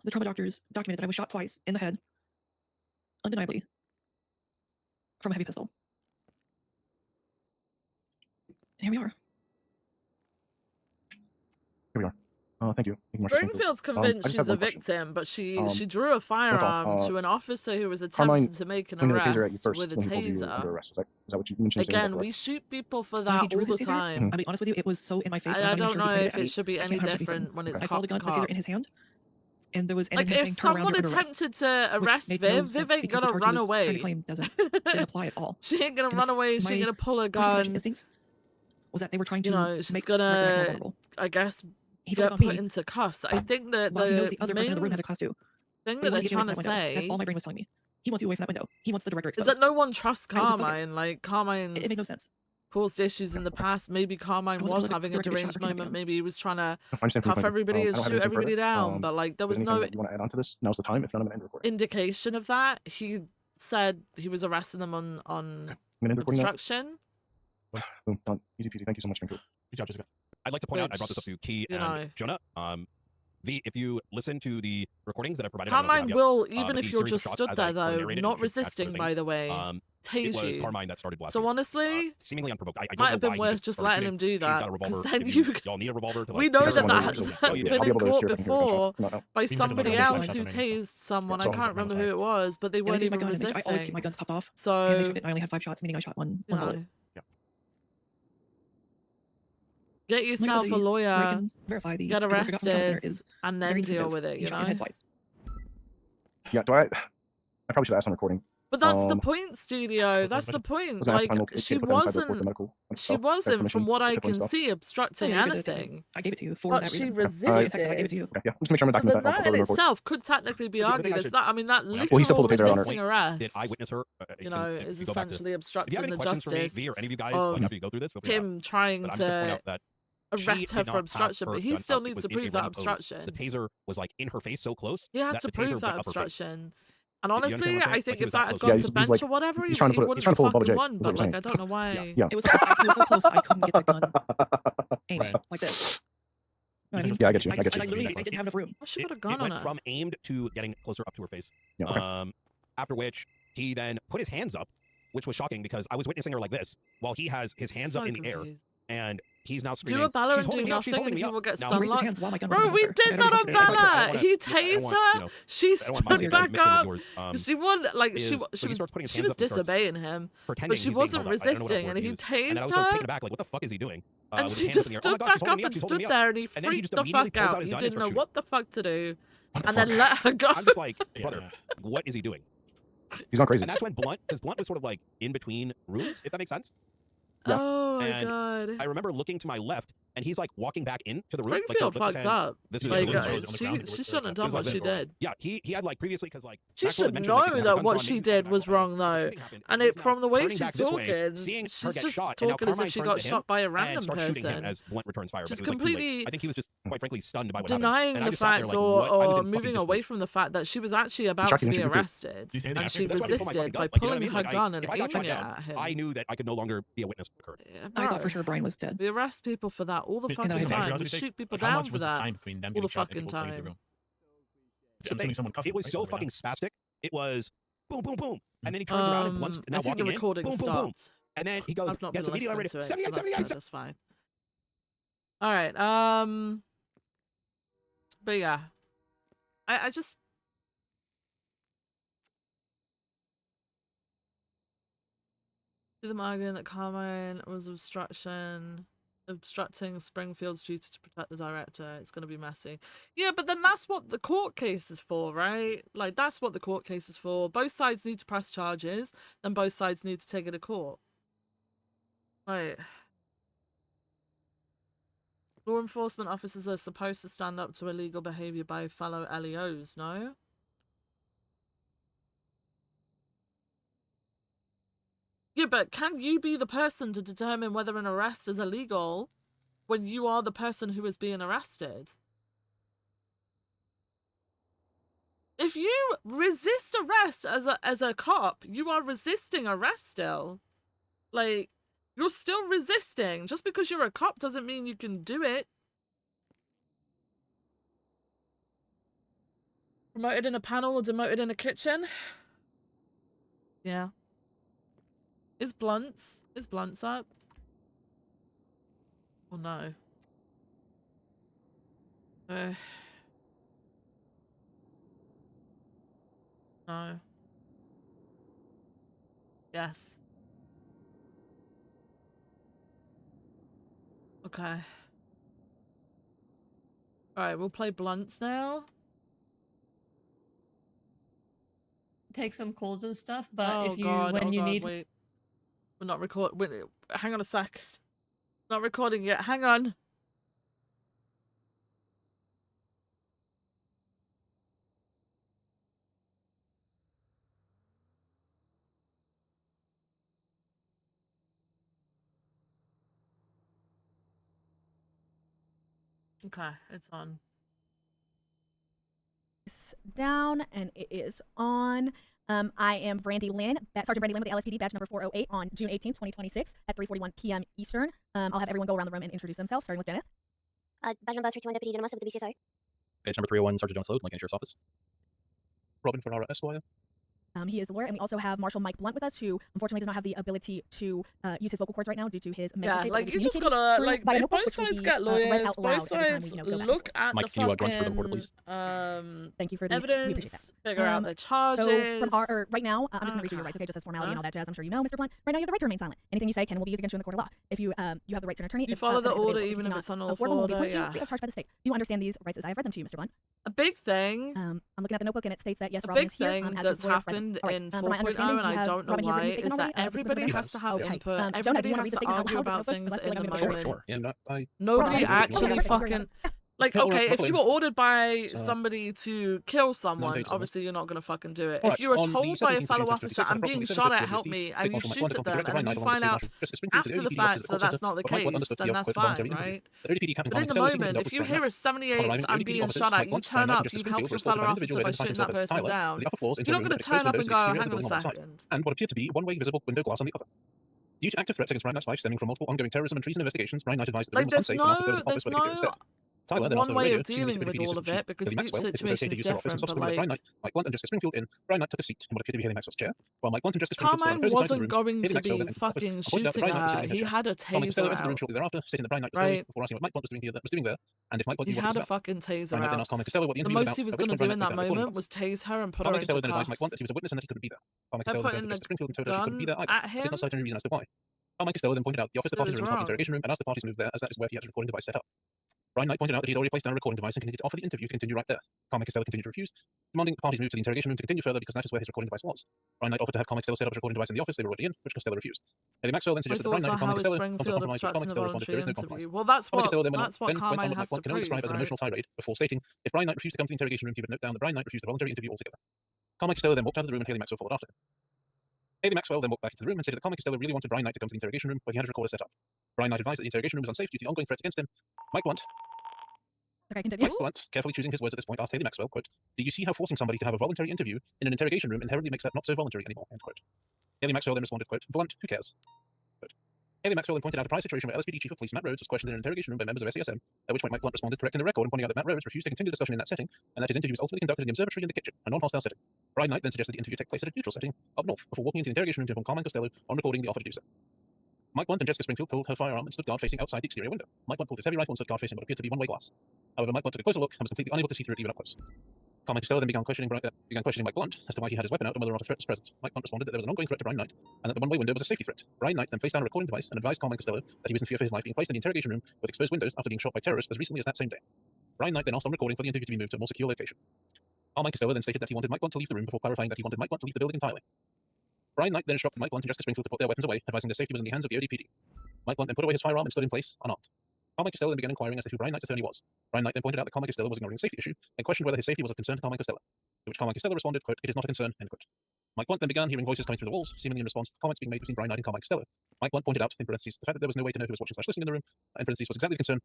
The trauma doctors documented that I was shot twice in the head, undeniably, from a heavy pistol. And here we are. Here we are. Thank you. Springfield's convinced she's a victim, but she drew a firearm to an officer who was attempting to make an arrest with a taser. Is that what you mentioned? Again, we shoot people for that all the time. I'll be honest with you, it was so in my face. I don't know if it should be any different when it's I saw the gun, the taser in his hand, and there was like if someone attempted to arrest Viv, Viv ain't gonna run away. Doesn't apply at all. She ain't gonna run away. She ain't gonna pull a gun. Was that they were trying to she's make gonna, I guess, get put into cuffs. I think that the other person in the room has a class 2. Thing that they're trying to say. That's all my brain was telling me. He wants you away from that window. He wants the director exposed. Is that no one trusts Carmine? Like Carmine. It made no sense. Caused issues in the past. Maybe Carmine was having a deranged moment. Maybe he was trying to cuff everybody and shoot everybody down. But like there was no. You want to add on to this? Now's the time. If not, I'm gonna end recording. Indication of that. He said he was arresting them on obstruction. Boom, done. Easy peasy. Thank you so much, Springfield. Good job, Jessica. I'd like to point out, I brought this up to Key and Jonah. V, if you listen to the recordings that I provided, Carmine will, even if you're just stood there though, not resisting, by the way, tase you. Carmine that started blasting. So honestly, seemingly unprovoked. I might have been worth just letting him do that. Because then y'all need a revolver. We know that that's been in court before by somebody else who tased someone. I can't remember who it was, but they weren't even resisting. I always keep my guns topped off. So I only had 5 shots, meaning I shot one bullet. Get yourself a lawyer, get arrested, and then deal with it, you know? Yeah, I probably should ask on recording. But that's the point, Studio. That's the point. Like, she wasn't, from what I can see, obstructing anything. I gave it to you for but that she reason. resisted. I gave it to you. Okay, yeah, just make sure I'm documenting that in itself could technically be argued as that. I mean, that literal resisting arrest, did I witness her? You know, is essentially obstructing the justice of him trying to arrest her for obstruction, but he still needs to prove that obstruction. The taser was like in her face so close. He has to prove that obstruction. And honestly, I think if that had gone to bench or whatever, he wouldn't have fucking won. But like, I don't know why. It was so close, I couldn't get the gun aimed like this. I get you. I get you. I literally didn't have enough room. I should have gone on it. From aimed to getting closer up to her face. Yeah, okay. After which he then put his hands up, which was shocking because I was witnessing her like this while he has his hands up in the air. And he's now screaming. Do a Bella and do nothing and he will get stun locked. Bro, we did that on Bella. He tased her. She stood back up. She wasn't like she was disobeying him, but she wasn't resisting, and he tased her. Like, what the fuck is he doing? And she just stood back up and stood there, and he freaked the fuck out. He didn't know what the fuck to do, and then let her go. I'm just like, brother, what is he doing? He's gone crazy. And that's when Blunt was sort of like in between rooms, if that makes sense. Yeah. Oh my and god. I remember looking to my left and he's like walking back into the room. Springfield like, fucked up. This is Like, really she shouldn't have done what she did. Yeah, he had like previously because like she should know that what she did was wrong though, and it from the way she's talking, she's just talking as if she got shot by a random person. As Blunt returns fire, just completely. I think he was just quite frankly stunned by what denying happened. the fact or moving away from the fact that she was actually about to be arrested, and she resisted by pulling her gun and aiming it at him. I knew that I could no longer be a witness. I thought for sure Brian was dead. We arrest people for that all the fucking time. We shoot people down for that all the fucking time. It was so fucking spastic. It was boom, boom, boom, and then he turns around and Blunt's now walking in. Boom, boom, boom, and then he goes, gets immediately ready. 78. That's fine. All right. But yeah, I just. See them arguing that Carmine was obstructing Springfield's duty to protect the director. It's going to be messy. Yeah, but then that's what the court case is for, right? Like, that's what the court case is for. Both sides need to press charges, then both sides need to take it to court. Like, law enforcement officers are supposed to stand up to illegal behavior by fellow LEOs, no? Yeah, but can you be the person to determine whether an arrest is illegal when you are the person who is being arrested? If you resist arrest as a cop, you are resisting arrest still. Like, you're still resisting. Just because you're a cop doesn't mean you can do it. Promoted in a panel or demoted in a kitchen? Yeah. Is Blunt's up? Oh no. No. Yes. Okay. Alright, we'll play Blunt's now. Take some calls and stuff, but Oh if you God, when oh you God, need wait. We're not hang on a sec. Not recording yet. Hang on. Okay, it's on. Down and it is on. I am Brandy Lynn, Sergeant Brandy Lynn with the LSPD, badge number 408 on June 18th, 2026 at 3:41 p.m. Eastern. I'll have everyone go around the room and introduce themselves, starting with Janet. Badge number 321, Deputy Dynamosa with the BCSO. Badge number 301, Sergeant John Sloat, Lincoln Sheriff's Office. Robin Ferrara, Esquire. He is the lawyer, and we also have Marshal Mike Blunt with us, who unfortunately does not have the ability to use his vocal cords right now due to his medical state. Like, you just gotta, like, if both sides get lawyers, both sides look at Mike, the can you run for the reporter, fucking, please? Thank you for the evidence, figure out the charges. So right now, I'm just gonna read you your rights, okay, just as formality and all that jazz. I'm sure you know, Mr. Blunt. Right now, you have the right to remain silent. Anything you say can will be used against you in the court of law. If you have the right to an attorney, you follow the order even if it's unlawful order, yeah. Free of charge by the state. Do you understand these rights as I have read them to you, Mr. Blunt? A big thing. I'm looking at the notebook and it states that yes, a Robin big is here. thing that's happened in 4.0, and I don't know why, is that everybody has to have input. Everybody has to argue about things in the moment. Sure. Yeah, Nobody actually fucking... Like, okay, if you were ordered by somebody to kill someone, obviously you're not going to fucking do it. If you were told by a fellow officer, I'm being shot at, help me, and you shoot at them, and then you find out after the fact that that's not the case, then that's fine, right? But in the moment, if you hear a 78, I'm being shot at, you turn up, you help your fellow officer by shooting that person down. You're not going to turn up and go, hang on a second. And what appeared to be one-way visible window glass on the other. Due to active threats against Ryan Knight's life stemming from multiple ongoing terrorism and treason investigations, Ryan Knight advised that the room was unsafe and asked the office where they could go instead. Tyler then asked one way of dealing with all of it, because each situation is different, but like... Mike Blunt and Jessica Springfield in. Ryan Knight took a seat in what appeared to be Haley Maxwell's chair, while Mike Blunt and Jessica Springfield Carmine wasn't going to be fucking shooting her. He had a taser out. Shortly thereafter, stating that Ryan Knight right. before asking what Mike Blunt was doing there, and if Mike Blunt he had a fucking taser out. The most he was going to do in that moment was tase her and put her into cuffs. Mike Blunt that he was a witness and that he couldn't be there. They're putting the gun at him. Did not cite any reason as to why. Mike Costello then pointed out the office department room is not the interrogation room and asked the parties to move there, as that is where he had his recording device set up. Brian Knight pointed out that he had already placed down a recording device and continued to offer the interview to continue right there. Carmine Costello continued to refuse, demanding the parties move to the interrogation room to continue further because that is where his recording device was. Brian Knight offered to have Carmine Costello set up his recording device in the office they were already in, which Costello refused. Haley Maxwell then suggested that Brian Knight and Carmine Costello come to a compromise, which Carmine Costello responded there is no compromise. Well, that's Carmine what Costello then Carmine Mike has Blunt to can only prove, describe as an right? emotional tirade before stating, if Brian Knight refused to come to the interrogation room, he would note down that Brian Knight refused a voluntary interview altogether. Carmine Costello then walked out of the room and Haley Maxwell followed after him. Haley Maxwell then walked back into the room and stated that Carmine Costello really wanted Brian Knight to come to the interrogation room, where he had his recorder set up. Brian Knight advised that the interrogation room was unsafe due to the ongoing threats against him. Mike Blunt continue. Mike Blunt, carefully choosing his words at this point, asked Haley Maxwell, quote, do you see how forcing somebody to have a voluntary interview in an interrogation room inherently makes that not so voluntary anymore, end quote. Haley Maxwell then responded, quote, Blunt, who cares? Quote. Haley Maxwell then pointed out a prior situation where LSPD Chief of Police Matt Rhodes was questioned in an interrogation room by members of SASM, at which point Mike Blunt responded, correcting the record and pointing out that Matt Rhodes refused to continue the discussion in that setting, and that his interview was ultimately conducted in the observatory in the kitchen, a non-hostile setting. Brian Knight then suggested the interview take place at a neutral setting, up north, before walking into the interrogation room to inform Carmine Costello on recording the offer to do so. Mike Blunt and Jessica Springfield pulled her firearm and stood guard facing outside the exterior window. Mike Blunt pulled his heavy rifle and stood guard facing what appeared to be one-way glass. However, Mike Blunt took a closer look and was completely unable to see through it even up close. Carmine Costello then began questioning Mike Blunt as to why he had his weapon out and whether or not a threat was present. Mike Blunt responded that there was an ongoing threat to Brian Knight and that the one-way window was a safety threat. Brian Knight then placed down a recording device and advised Carmine Costello that he was in fear for his life being placed in the interrogation room with exposed windows after being shot by terrorists as recently as that same day. Brian Knight then asked on recording for the interview to be moved to a more secure location. Carmine Costello then stated that he wanted Mike Blunt to leave the room before clarifying that he wanted Mike Blunt to leave the building entirely. Brian Knight then instructed Mike Blunt and Jessica Springfield to put their weapons away, advising their safety was in the hands of the ODPD. Mike Blunt then put away his firearm and stood in place, unarmed. Carmine Costello then began inquiring as to who Brian Knight's attorney was. Brian Knight then pointed out that Carmine Costello was ignoring a safety issue and questioned whether his safety was of concern to Carmine Costello. To which Carmine Costello responded, quote, it is not a concern, end quote. Mike Blunt then began hearing voices coming through the walls, seemingly in response to the comments being made between Brian Knight and Carmine Costello. Mike Blunt pointed out, in parentheses, the fact that there was no way to know who was watching / listening in the room, in parentheses, was exactly the concern.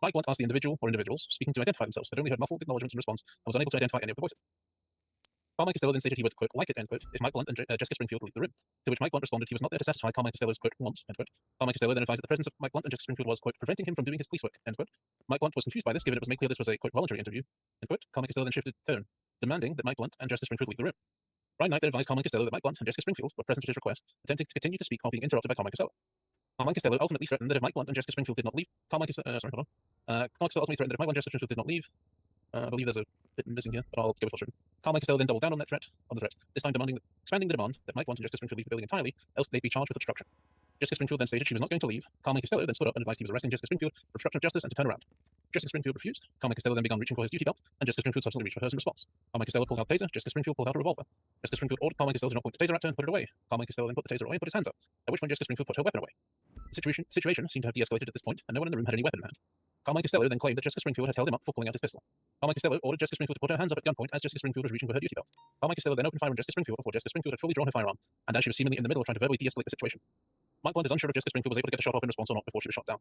Mike Blunt asked the individual or individuals speaking to identify themselves, but only heard muffled acknowledgements in response and was unable to identify any of the voices. Carmine Costello then stated he would, quote, like it, end quote, if Mike Blunt and Jessica Springfield leave the room. To which Mike Blunt responded he was not there to satisfy Carmine Costello's, quote, wants, end quote. Carmine Costello then advised that the presence of Mike Blunt and Jessica Springfield was, quote, preventing him from doing his police work, end quote. Mike Blunt was confused by this, given it was made clear this was a, quote, voluntary interview, end quote. Carmine Costello then shifted tone, demanding that Mike Blunt and Jessica Springfield leave the room. Brian Knight then advised Carmine Costello that Mike Blunt and Jessica Springfield were present at his request, attempting to continue to speak while being interrupted by Carmine Costello. Carmine Costello ultimately threatened that if Mike Blunt and Jessica Springfield did not leave, Carmine Costello ultimately threatened that if Mike Blunt and Jessica Springfield did not leave, I believe there's a bit missing here, but I'll go with what's written. Carmine Costello then doubled down on the threat, this time expanding the demand that Mike Blunt and Jessica Springfield leave the building entirely, else they'd be charged with obstruction. Jessica Springfield then stated she was not going to leave. Carmine Costello then stood up and advised he was arresting Jessica Springfield for obstruction of justice and to turn around. Jessica Springfield refused. Carmine Costello then began reaching for his duty belt, and Jessica Springfield subsequently reached for hers in response. Carmine Costello pulled out a taser. Jessica Springfield pulled out a revolver. Jessica Springfield ordered Carmine Costello to not point the taser at her and put it away. Carmine Costello then put the taser away and put his hands up, at which point Jessica Springfield put her weapon away. The situation seemed to have de-escalated at this point, and no one in the room had any weapon in hand. Carmine Costello then claimed that Jessica Springfield had held him up for pulling out his pistol. Carmine Costello ordered Jessica Springfield to put her hands up at gunpoint as Jessica Springfield was reaching for her duty belt. Carmine Costello then opened fire on Jessica Springfield before Jessica Springfield had fully drawn her firearm, and as she was seemingly in the middle of trying to verbally de-escalate the situation. Mike Blunt is unsure if Jessica Springfield was able to get a shot off in response or not before she was shot down.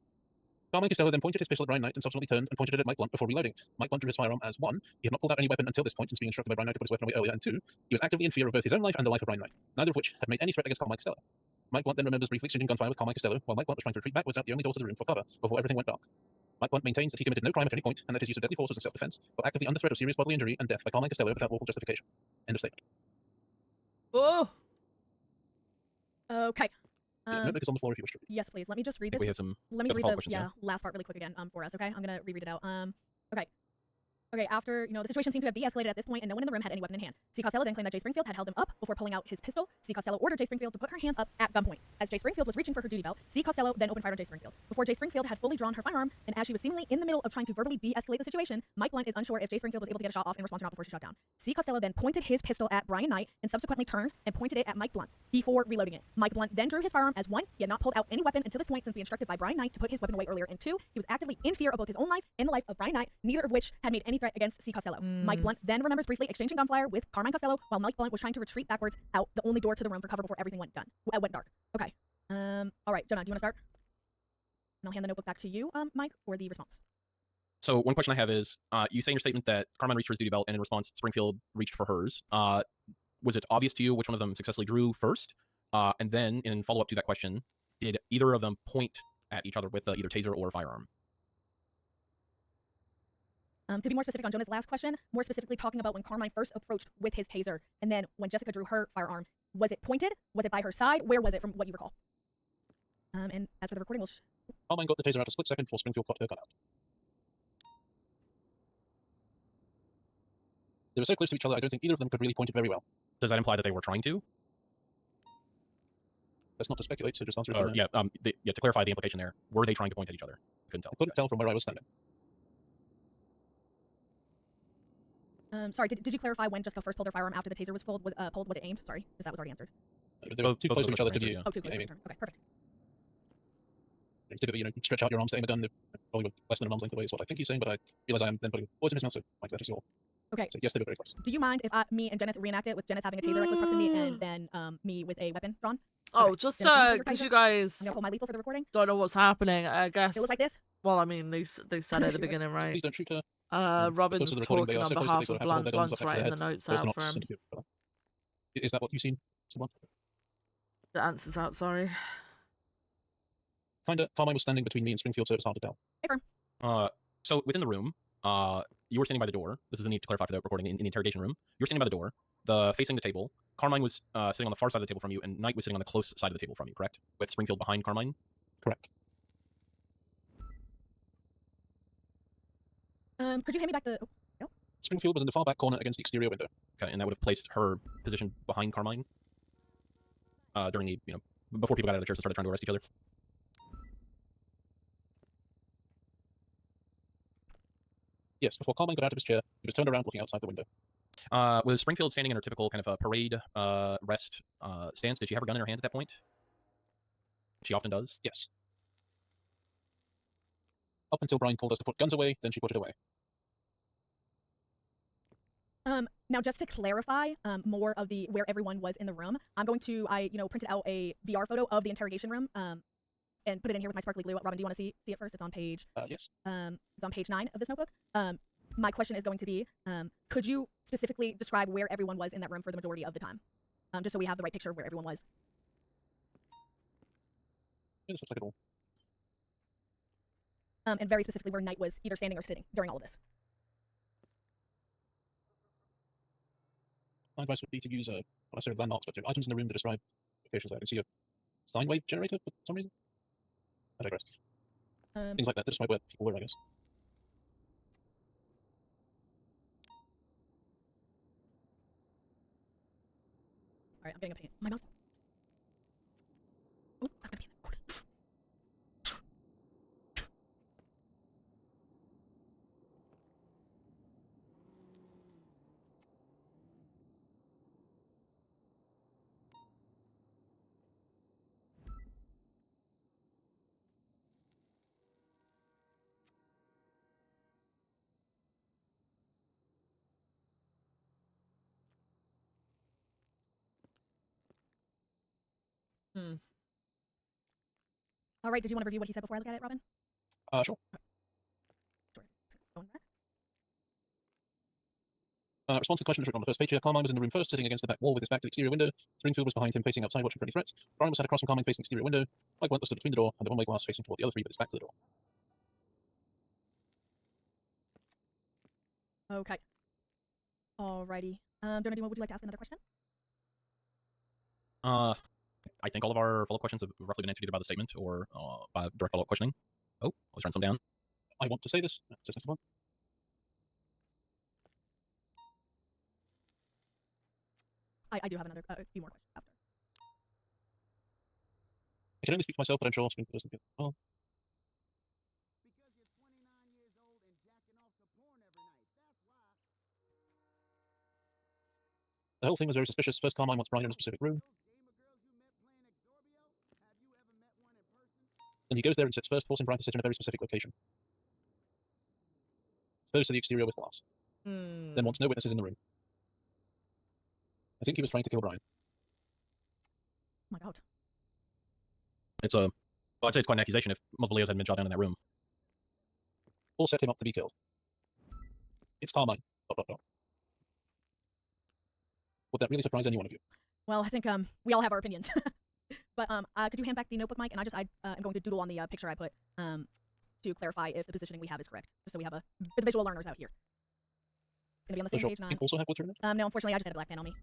Carmine Costello then pointed his pistol at Brian Knight and subsequently turned and pointed it at Mike Blunt before reloading it. Mike Blunt drew his firearm as 1. He had not pulled out any weapon until this point since being instructed by Brian Knight to put his weapon away earlier, and 2. He was actively in fear of both his own life and the life of Brian Knight, neither of which had made any threat against Carmine Costello. Mike Blunt then remembers briefly exchanging gunfire with Carmine Costello while Mike Blunt was trying to retreat backwards out the only door to the room for cover before everything went dark. Mike Blunt maintains that he committed no crime at any point and that his use of deadly force was in self-defense, but actively under threat of serious bodily injury and death by Carmine Costello without lawful justification. End of statement. Oh. Okay. The notebook is on the floor if you wish to read. Yes, please. Let me just read this. We have some. Let me read the last part really quick again for us. Okay, I'm gonna reread it out. Okay. Okay, after, the situation seemed to have de-escalated at this point and no one in the room had any weapon in hand. C. Costello then claimed that Jay Springfield had held him up before pulling out his pistol. C. Costello ordered Jay Springfield to put her hands up at gunpoint. As Jay Springfield was reaching for her duty belt, C. Costello then opened fire on Jay Springfield. Before Jay Springfield had fully drawn her firearm, and as she was seemingly in the middle of trying to verbally de-escalate the situation, Mike Blunt is unsure if Jay Springfield was able to get a shot off in response or not before she shot down. C. Costello then pointed his pistol at Brian Knight and subsequently turned and pointed it at Mike Blunt before reloading it. Mike Blunt then drew his firearm as 1. He had not pulled out any weapon until this point since being instructed by Brian Knight to put his weapon away earlier, and 2. He was actively in fear of both his own life and the life of Brian Knight, neither of which had made any threat against C. Costello. Mike Blunt then remembers briefly exchanging gunfire with Carmine Costello while Mike Blunt was trying to retreat backwards out the only door to the room for cover before everything went dark. Okay. All right, Jonah, do you want to start? And I'll hand the notebook back to you, Mike, for the response. So one question I have is, you say in your statement that Carmine reached for his duty belt and in response Springfield reached for hers. Was it obvious to you which one of them successfully drew first? And then in follow-up to that question, did either of them point at each other with either taser or firearm? To be more specific on Jonah's last question, more specifically talking about when Carmine first approached with his taser, and then when Jessica drew her firearm, was it pointed? Was it by her side? Where was it from what you recall? And as for the recording, Carmine got the taser out a split second before Springfield got her gun out. They were so close to each other, I don't think either of them could really point it very well. Does that imply that they were trying to? That's not to speculate, so just answer it. To clarify the implication there, were they trying to point at each other? Couldn't tell. I couldn't tell from where I was standing. Sorry, did you clarify when Jessica first pulled her firearm after the taser was pulled? Pulled? Was it aimed? Sorry, if that was already answered. They were too close to each other to view. Oh, too close to determine. Okay, perfect. Typically, stretch out your arms to aim a gun. They're probably less than an arm's length away is what I think he's saying, but I realize I am then putting words in his mouth, so like that is all. Okay. So yes, they were very close. Do you mind if me and Jenneth reenact it with Jenneth having a taser at close proximity and then me with a weapon drawn? Oh, Okay. just Jenneth, because you guys I'm gonna pull my lethal for the recording. don't know what's happening, I guess. It looks like this. Well, I mean, they said it at the beginning, right? Please don't shoot her. Robin's the recording, talking they are on so close that behalf they sort of of have to hold Blunt. their guns Blunt's up next to their writing head the notes so as to out not for him. interfere with her. Is that what you've seen, someone? The answer's out, sorry. Kinda. Carmine was standing between me and Springfield, so it's hard to tell. Hey, firm. So within the room, you were standing by the door. This is a need to clarify for the recording in the interrogation room. You were standing by the door, facing the table. Carmine was sitting on the far side of the table from you, and Knight was sitting on the close side of the table from you, correct? With Springfield behind Carmine? Correct. Could you hand me back the... Oh, no? Springfield was in the far back corner against the exterior window. Okay, and that would have placed her position behind Carmine during the, before people got out of the chairs and started trying to arrest each other. Yes, before Carmine got out of his chair, he was turned around looking outside the window. Was Springfield standing in her typical kind of parade rest stance? Did she have her gun in her hand at that point? She often does? Yes. Up until Brian told us to put guns away, then she put it away. Now, just to clarify more of the where everyone was in the room, I'm going to printed out a VR photo of the interrogation room and put it in here with my sparkly glue. Robin, do you want to see it first? It's on page. Yes. It's on page 9 of this notebook. My question is going to be, could you specifically describe where everyone was in that room for the majority of the time, just so we have the right picture of where everyone was? Yeah, this looks like it all. And very specifically where Knight was either standing or sitting during all of this. My advice would be to use not necessarily landmarks, but items in the room to describe locations. I can see a sine wave generator for some reason. I digress. Things like that to describe where people were, I guess. All right, I'm getting a pain. My mouse. Oh, that's gonna be in the recording. All right, did you want to review what he said before I look at it, Robin? Sure. Sure. Going back. Response to the question is written on the first page here. Carmine was in the room first, sitting against the back wall with his back to the exterior window. Springfield was behind him, facing outside, watching for any threats. Brian was sat across from Carmine, facing the exterior window. Mike Blunt was stood between the door and the one-way glass facing toward the other three with his back to the door. Okay. Alrighty. Donadine, would you like to ask another question? I think all of our follow-up questions have roughly been answered either by the statement or by direct follow-up questioning. Oh, I was writing some down. I want to say this, says Mr. Blunt. I do have another few more questions after. I can only speak for myself, but I'm sure Springfield doesn't feel well. The whole thing was very suspicious. First, Carmine wants Brian in a specific room. Then he goes there and sits first, forcing Brian to sit in a very specific location. Exposed to the exterior with glass. Then wants no witnesses in the room. I think he was trying to kill Brian. Oh my god. It's well, I'd say it's quite an accusation if multiple Leos hadn't been shot down in that room. All set him up to be killed. It's Carmine. ... Would that really surprise any one of you? Well, I think we all have our opinions. But could you hand back the notebook, Mike? And I am going to doodle on the picture I put to clarify if the positioning we have is correct, just so we have the visual learners out here. It's gonna be on the same page 9. You also have what's written? No, unfortunately, I just had a black pen on me.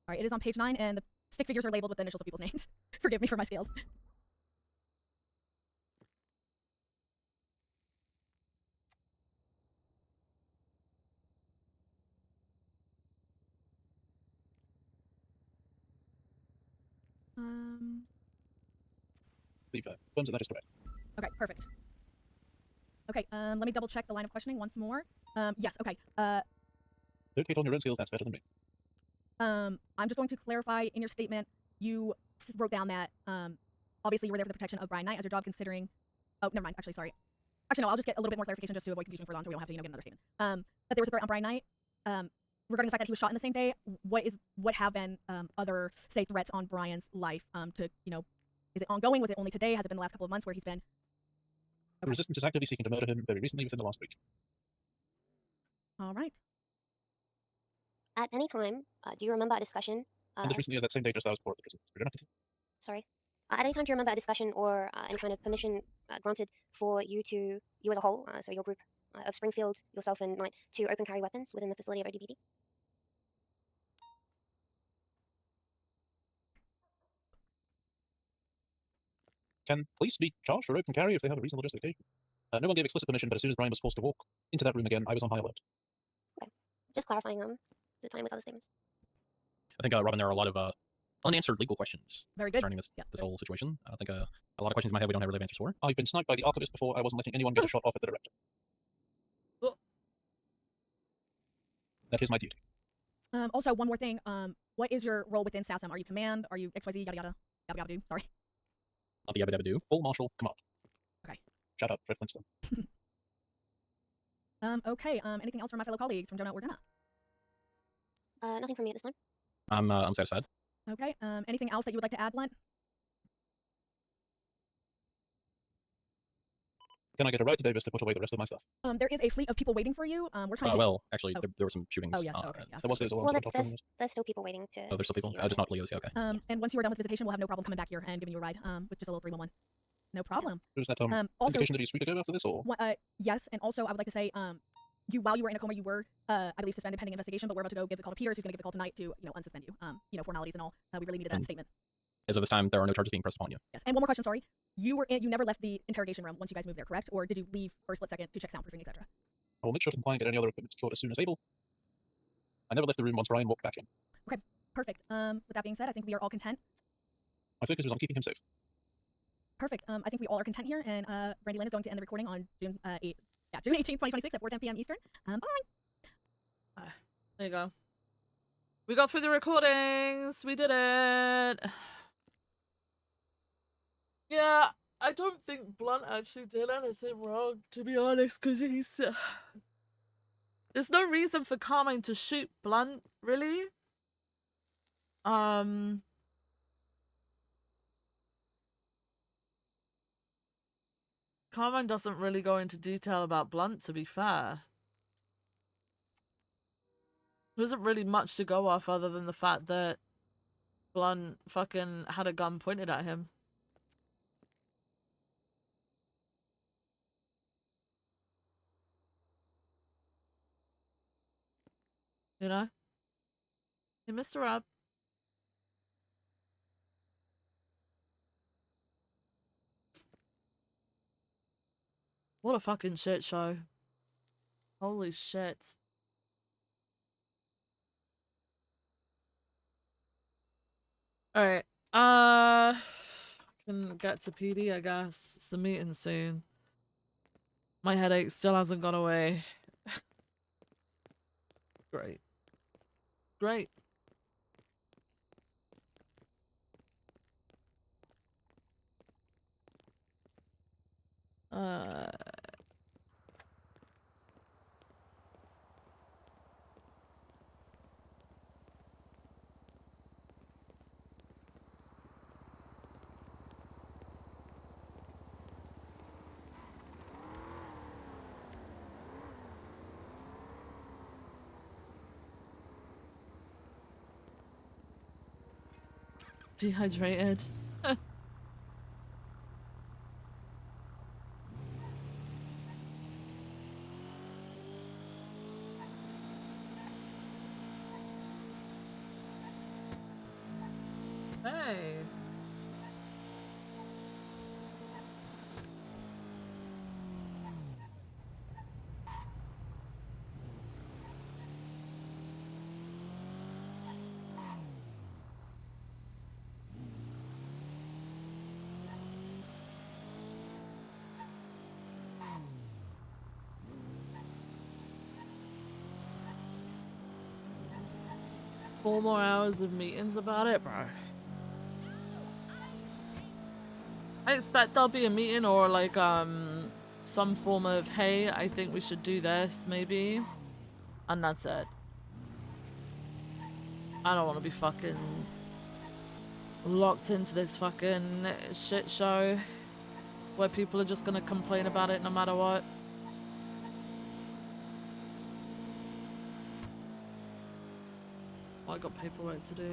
All right, it is on page 9, and the stick figures are labeled with the initials of people's names. Forgive me for my scales. Confirms that is correct. Okay, perfect. Okay, let me double check the line of questioning once more. Yes, okay. Locate on your own skills, that's better than me. I'm just going to clarify in your statement, you wrote down that, obviously you were there for the protection of Brian Knight as your job considering, oh, never mind, actually, sorry. Actually, no, I'll just get a little bit more clarification just to avoid confusion further on so we don't have to, get another statement. That there was a threat on Brian Knight, regarding the fact that he was shot in the same day, what have been, other, say, threats on Brian's life, to, is it ongoing? Was it only today? Has it been the last couple of months where he's been? The resistance is actively seeking to murder him very recently within the last week. All right. At any time, do you remember a discussion? And as recently as that same day, just I was brought to the prison. Sorry. At any time, do you remember a discussion or any kind of permission granted for you as a whole, so your group of Springfield, yourself and Knight, to open carry weapons within the facility of ODPD? Can police be charged for open carry if they have a reasonable justification? No one gave explicit permission, but as soon as Brian was forced to walk into that room again, I was on high alert. Okay. Just clarifying the time with other statements. I think, Robin, there are a lot of unanswered legal questions Very good. concerning this whole situation. I think a lot of questions in my head we don't have really answers for. I've been sniped by the archivist before. I wasn't letting anyone get a shot off at the director. That is my duty. Also, one more thing. What is your role within SASM? Are you command? Are you XYZ? Yada yada yada yada do. Sorry. Not the yabba dabba do. Full marshal command. Okay. Shout out, Fred Flintstone. Okay. Anything else from my fellow colleagues from Donut or Donut? Nothing from me at this time. I'm satisfied. Okay. Anything else that you would like to add, Blunt? Can I get a ride to Davis to put away the rest of my stuff? There is a fleet of people waiting for you. We're trying to. Well, actually, there were some shootings. Oh yes. Okay. Yeah. So what's this? Well, there's still people waiting to. Oh, there's still people. Just not Leo's. Yeah, okay. And once you are done with visitation, we'll have no problem coming back here and giving you a ride. With just a little 311. No problem. Was that also, indication that he's free to go after this, or? Yes, and also I would like to say, while you were in a coma, you were, I believe, suspended pending investigation. But we're about to go give the call to Peters, who's going to give the call tonight to, unsuspend you. Formalities and all. We really needed that statement. As of this time, there are no charges being pressed upon you. Yes, and one more question. Sorry, you never left the interrogation room once you guys moved there, correct? Or did you leave for a split second to check soundproofing, etc.? I will make sure to comply and get any other equipment secured as soon as able. I never left the room once Brian walked back in. Okay, perfect. With that being said, I think we are all content. My focus was on keeping him safe. Perfect. I think we all are content here, and Brandy Lynn is going to end the recording on June 18th, 2026 at 4:10 p.m. Eastern. Bye. There you go. We got through the recordings. We did it. Yeah, I don't think Blunt actually did anything wrong, to be honest, because he's... There's no reason for Carmine to shoot Blunt, really. Carmine doesn't really go into detail about Blunt, to be fair. There isn't really much to go off other than the fact that Blunt fucking had a gun pointed at him. You know? Hey, Mr. Rob. What a fucking shit show. Holy shit. Alright. Can get to PD, I guess. It's the meeting soon. My headache still hasn't gone away. Great. Great. Dehydrated. Hey. 4 more hours of meetings about it, bro. I expect there'll be a meeting or like some form of, hey, I think we should do this maybe, and that's it. I don't want to be fucking locked into this fucking shit show where people are just gonna complain about it no matter what. Oh, I got paperwork to do.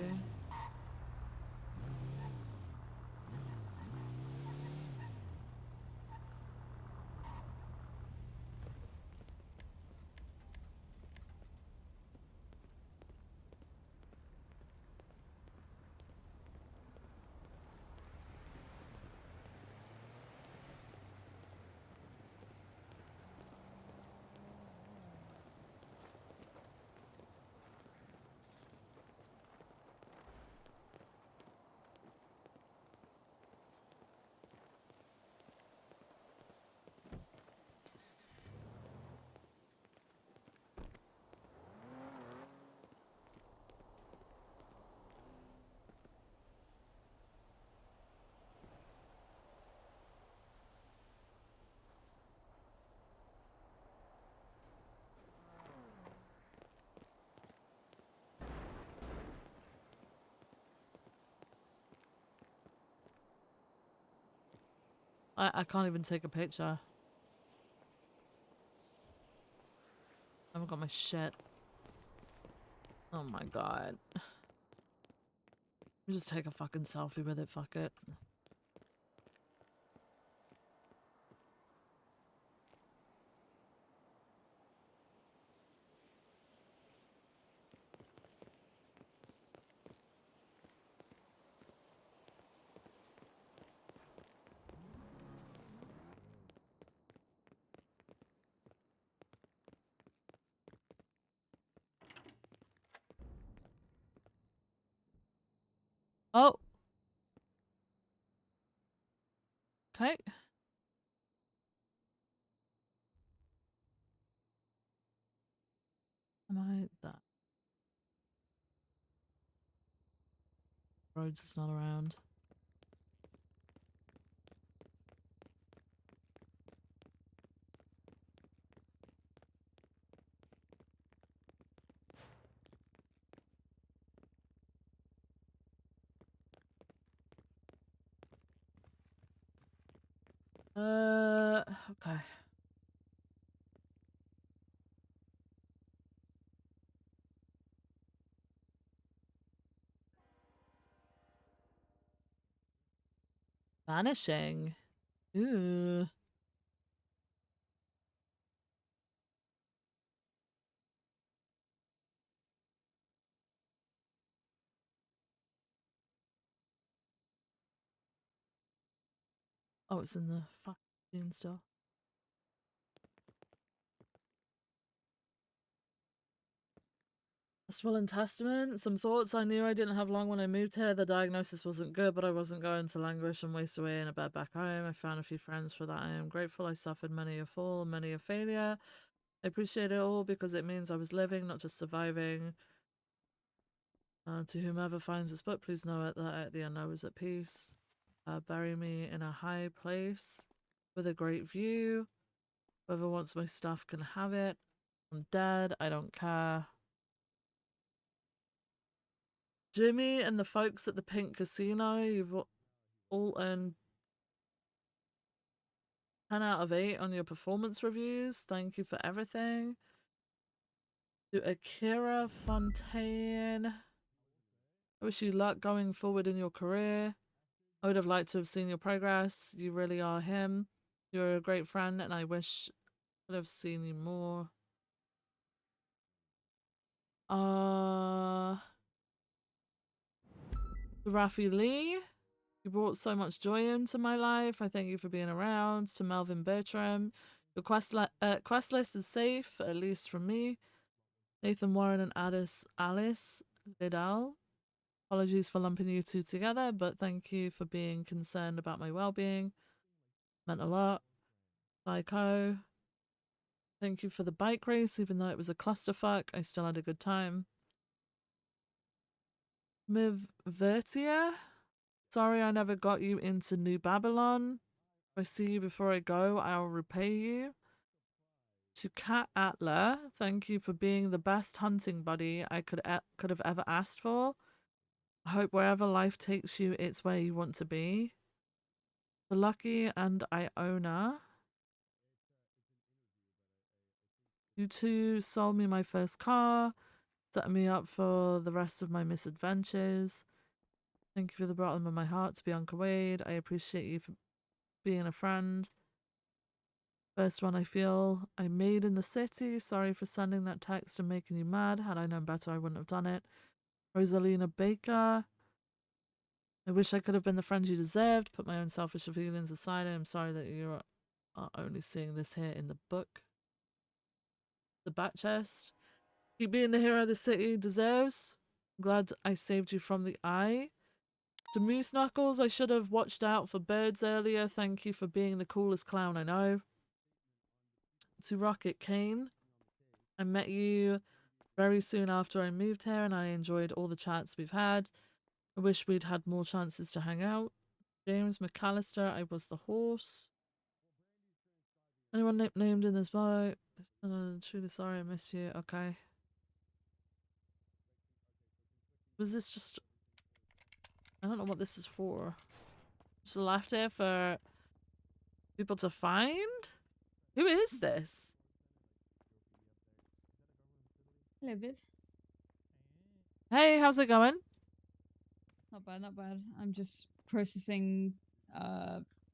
I can't even take a picture. I haven't got my shit. Oh my god. Just take a fucking selfie with it, fuck it. Oh. Okay. Am I that? Rhodes is not around. Okay. Vanishing. Ooh. Oh, it's in the fucking still. Will and Testament. Some thoughts. I knew I didn't have long when I moved here. The diagnosis wasn't good, but I wasn't going to languish and waste away in a bed back home. I found a few friends for that. I am grateful. I suffered many a fall, many a failure. I appreciate it all because it means I was living, not just surviving. To whomever finds this book, please know that at the end I was at peace. Bury me in a high place with a great view. Whoever wants my stuff can have it. I'm dead. I don't care. Jimmy and the folks at the Pink Casino, you've all earned 10 out of 8 on your performance reviews. Thank you for everything. To Akira Fontaine, I wish you luck going forward in your career. I would have liked to have seen your progress. You really are him. You're a great friend, and I wish I could have seen you more. Rafi Lee, you brought so much joy into my life. I thank you for being around. To Melvin Bertram, your quest list is safe, at least from me. Nathan Warren and Alice Vidal. Apologies for lumping you two together, but thank you for being concerned about my well-being. Meant a lot. Psycho. Thank you for the bike race, even though it was a clusterfuck. I still had a good time. Mivvertia. Sorry I never got you into New Babylon. If I see you before I go, I'll repay you. To Cat Atla, thank you for being the best hunting buddy I could have ever asked for. I hope wherever life takes you, it's where you want to be. The Lucky and Iona. You two sold me my first car, set me up for the rest of my misadventures. Thank you for the bottom of my heart to Bianca Wade. I appreciate you for being a friend. First one I feel I made in the city. Sorry for sending that text and making you mad. Had I known better, I wouldn't have done it. Rosalina Baker. I wish I could have been the friend you deserved. Put my own selfish feelings aside. I am sorry that you are only seeing this here in the book. The bat chest. Keep being the hero the city deserves. I'm glad I saved you from the eye. To Moose Knuckles, I should have watched out for birds earlier. Thank you for being the coolest clown I know. To Rocket Kane, I met you very soon after I moved here and I enjoyed all the chats we've had. I wish we'd had more chances to hang out. James McAllister, I was the horse. Anyone named in this boat? Truly sorry I missed you. Okay. Was this just... I don't know what this is for. Just left here for people to find? Who is this? Hello, Viv. Hey, how's it going? Not bad, not bad. I'm just processing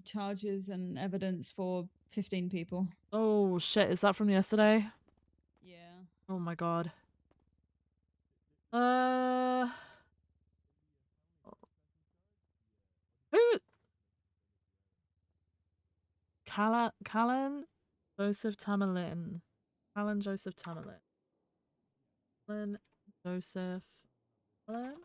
charges and evidence for 15 people. Oh shit, is that from yesterday? Yeah. Oh my god. Who? Callan Joseph Tamerlin. Callan Joseph Tamerlin. Callan Joseph Tamerlin.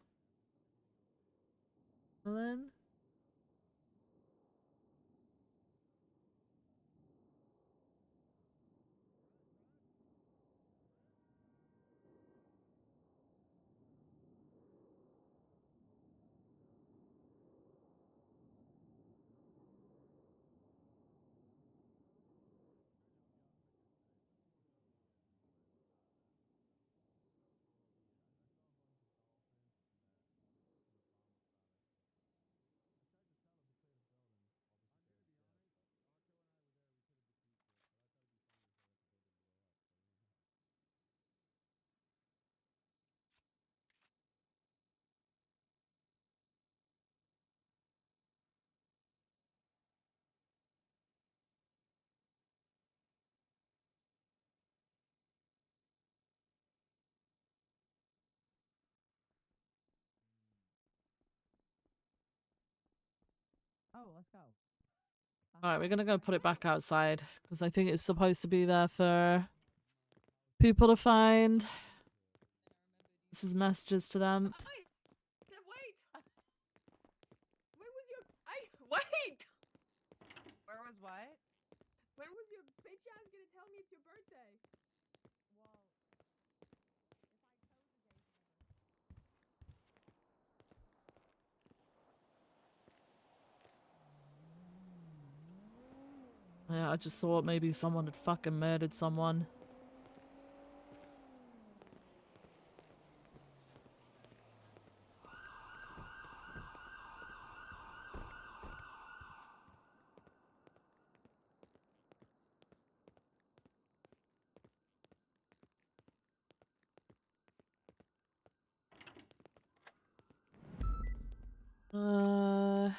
Oh, let's go. Alright, we're gonna go put it back outside because I think it's supposed to be there for people to find. This is messages to them. Wait! When was your... Wait! Where was what? When was your bitch ass gonna tell me it's your birthday? Yeah, I just thought maybe someone had fucking murdered someone. Uh...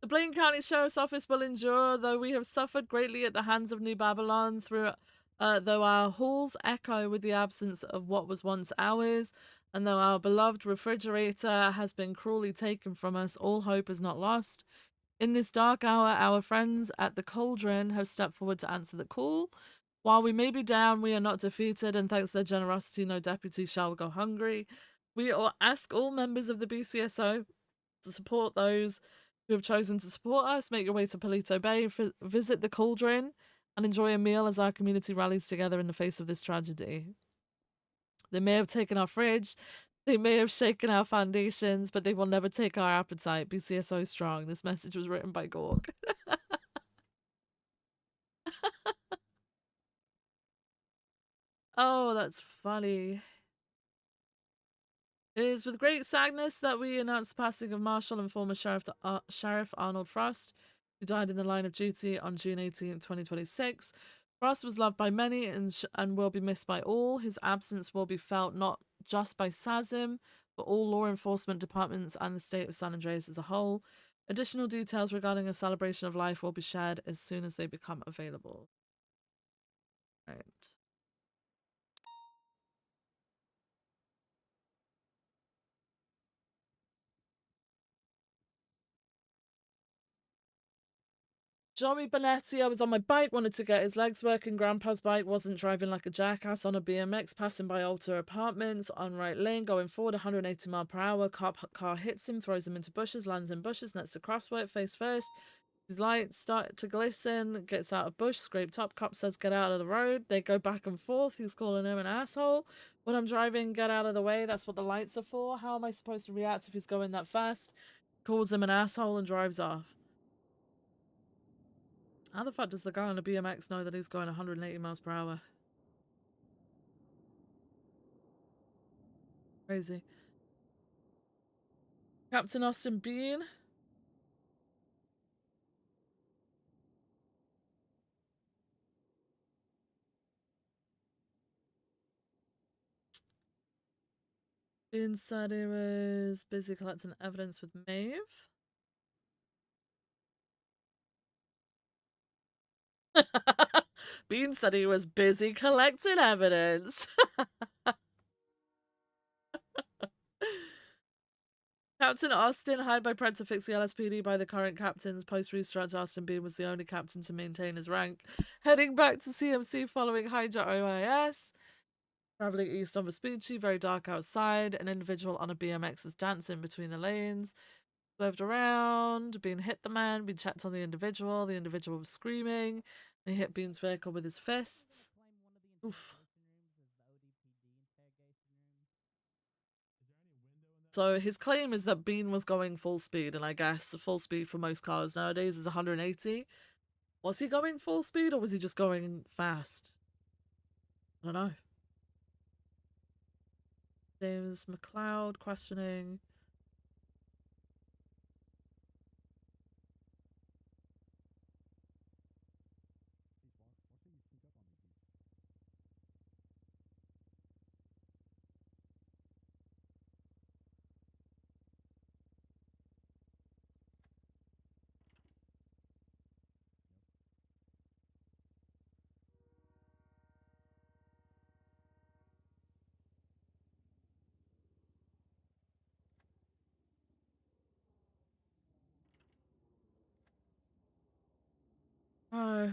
The Blaine County Sheriff's Office will endure, though we have suffered greatly at the hands of New Babylon, though our halls echo with the absence of what was once ours, and though our beloved refrigerator has been cruelly taken from us, all hope is not lost. In this dark hour, our friends at the Cauldron have stepped forward to answer the call. While we may be down, we are not defeated, and thanks to their generosity, no deputy shall go hungry. We ask all members of the BCSO to support those who have chosen to support us. Make your way to Palito Bay, visit the Cauldron, and enjoy a meal as our community rallies together in the face of this tragedy. They may have taken our fridge, they may have shaken our foundations, but they will never take our appetite. BCSO strong. This message was written by Gorg. Oh, that's funny. It is with great sadness that we announce the passing of Marshal and former Sheriff Arnold Frost, who died in the line of duty on June 18, 2026. Frost was loved by many and will be missed by all. His absence will be felt not just by SASM, but all law enforcement departments and the state of San Andreas as a whole. Additional details regarding a celebration of life will be shared as soon as they become available. Right. Joey Bonetti, I was on my bike, wanted to get his legs working. Grandpa's bike wasn't driving like a jackass on a BMX, passing by Alta Apartments on right lane, going forward 180 mile per hour. Cop car hits him, throws him into bushes, lands in bushes, nets a crosswalk, face first. His lights start to glisten, gets out of bush, scraped up. Cop says, get out of the road. They go back and forth. He's calling him an asshole. When I'm driving, get out of the way. That's what the lights are for. How am I supposed to react if he's going that fast? Calls him an asshole and drives off. How the fuck does the guy on a BMX know that he's going 180 miles per hour? Crazy. Captain Austin Bean. Bean said he was busy collecting evidence with Maeve. Bean said he was busy collecting evidence. Captain Austin, hired by Pred to fix the LSPD by the current captains. Post-restructure, Austin Bean was the only captain to maintain his rank. Heading back to CMC following Hydra OIS. Traveling east on Vespucci, very dark outside. An individual on a BMX was dancing between the lanes. Swerved around, Bean hit the man, Bean checked on the individual was screaming. He hit Bean's vehicle with his fists. Oof. So his claim is that Bean was going full speed, and I guess full speed for most cars nowadays is 180. Was he going full speed or was he just going fast? I don't know. James McLeod questioning. Oh.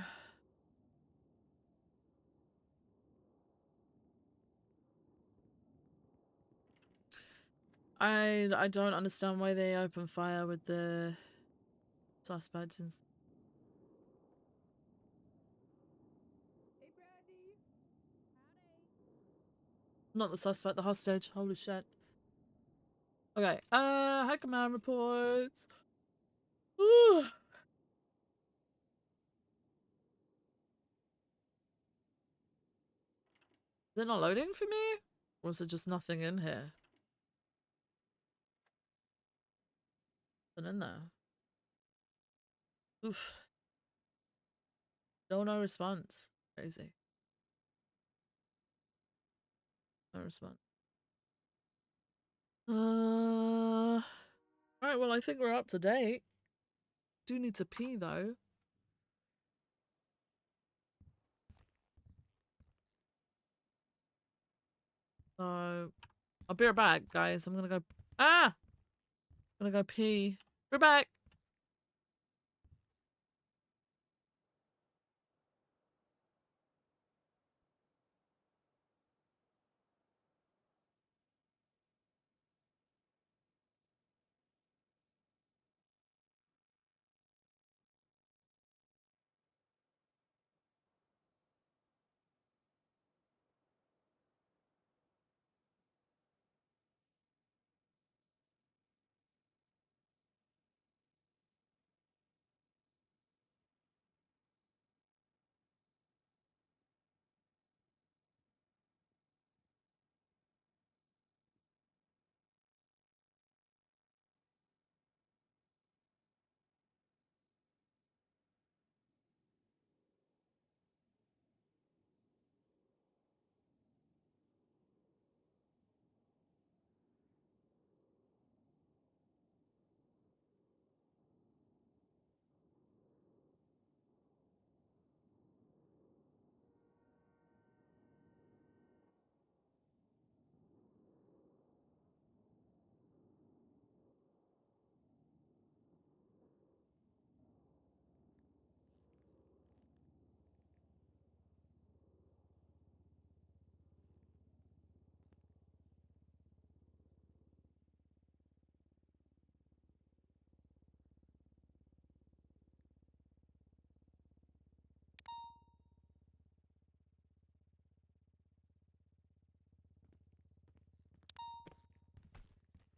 I don't understand why they open fire with the suspects. Not the suspect, the hostage. Holy shit. Okay, high command reports. Ooh. Is it not loading for me? Or is it just nothing in here? Nothing in there. Oof. No response. Crazy. No response. Right, Alright, well, I think we're up to date. Do need to pee, though. So, I'll be right back, guys. I'm gonna go... Ah! I'm gonna go pee. Be back!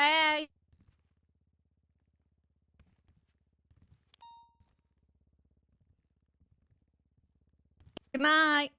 Hey. Good night.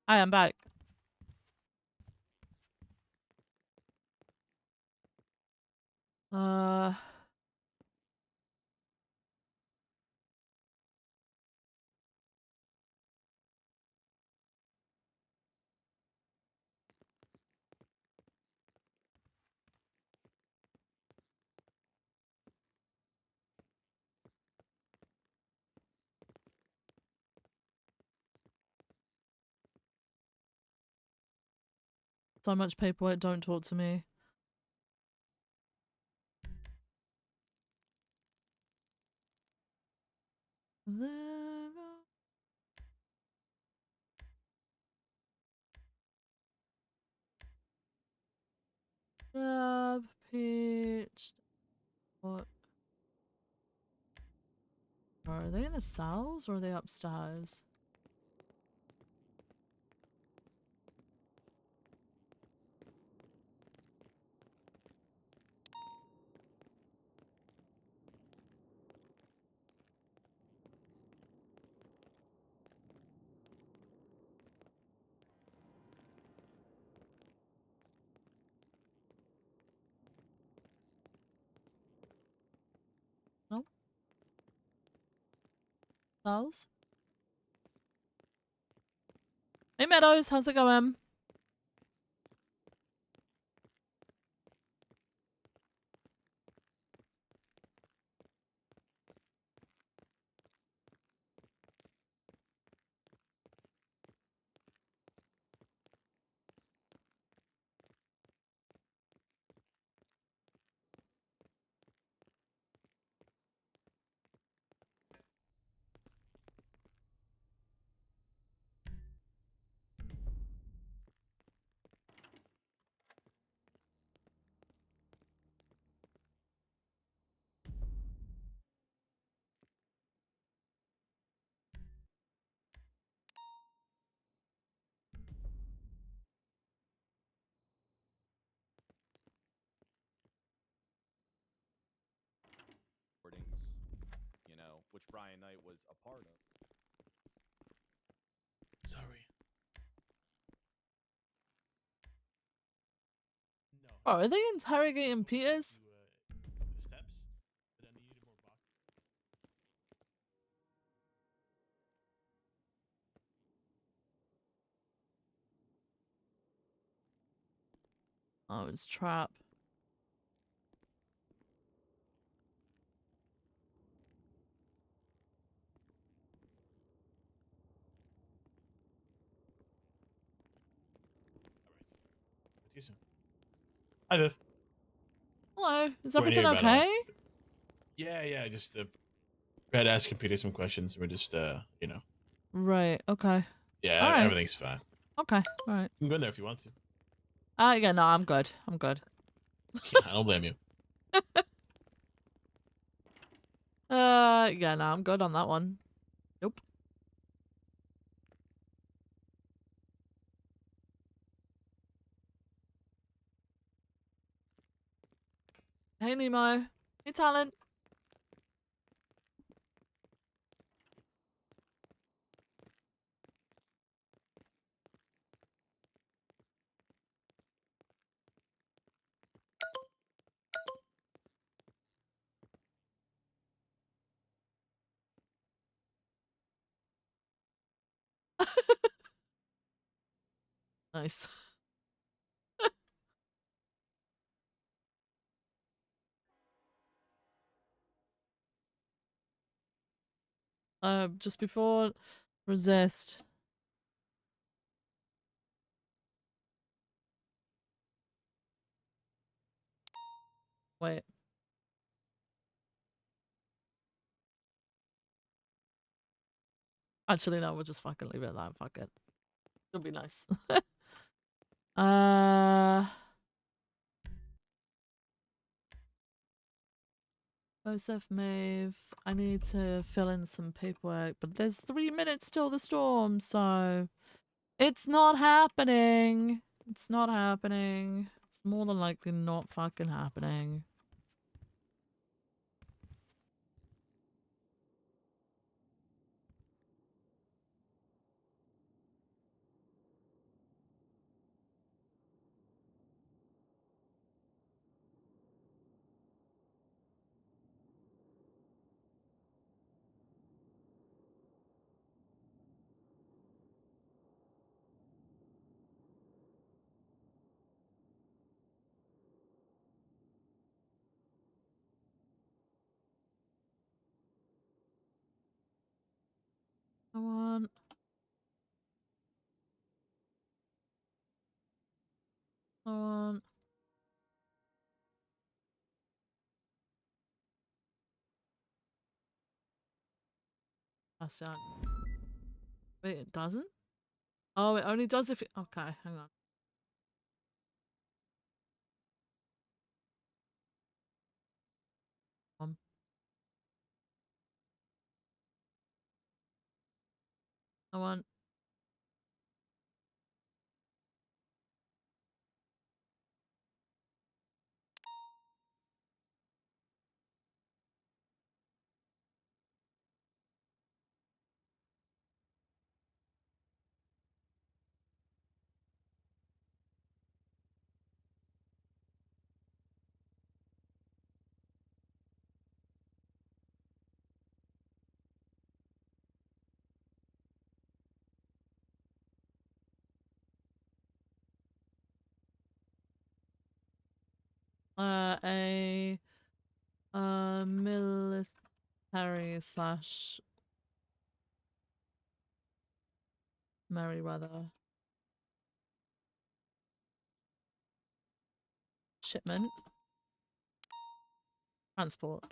I am back. Uh... So much paperwork, don't talk to me. Pitched. What? Are they in the cells or are they upstairs? No? Cells? Hey Meadows, how's it going? which Brian Knight was a part of. Sorry. Oh, are they interrogating Peters? Steps, but then you needed more box. Oh, it's trap. See you soon. Hi, Viv. Hello, is We're everything here about, okay? Yeah, just we had to ask Peter some questions. We're just, you know. Right, okay. Yeah, All right. everything's fine. Okay, all right. You can go in there if you want to. Yeah, no, I'm good. I'm good. Yeah, I don't blame you. Yeah, no, I'm good on that one. Nope. Hey, Nemo. Hey, Talent. Nice. Just before resist. Wait. Actually, no, we'll just fucking leave it at that. Fuck it. It'll be nice. Joseph Maeve. I need to fill in some paperwork, but there's 3 minutes till the storm, so it's not happening. It's not happening. It's more than likely not fucking happening. Come on. Come on. That's done. Wait, it doesn't? Oh, it only does if it... Okay, hang on. Come on. A military slash Merryweather shipment. Transport.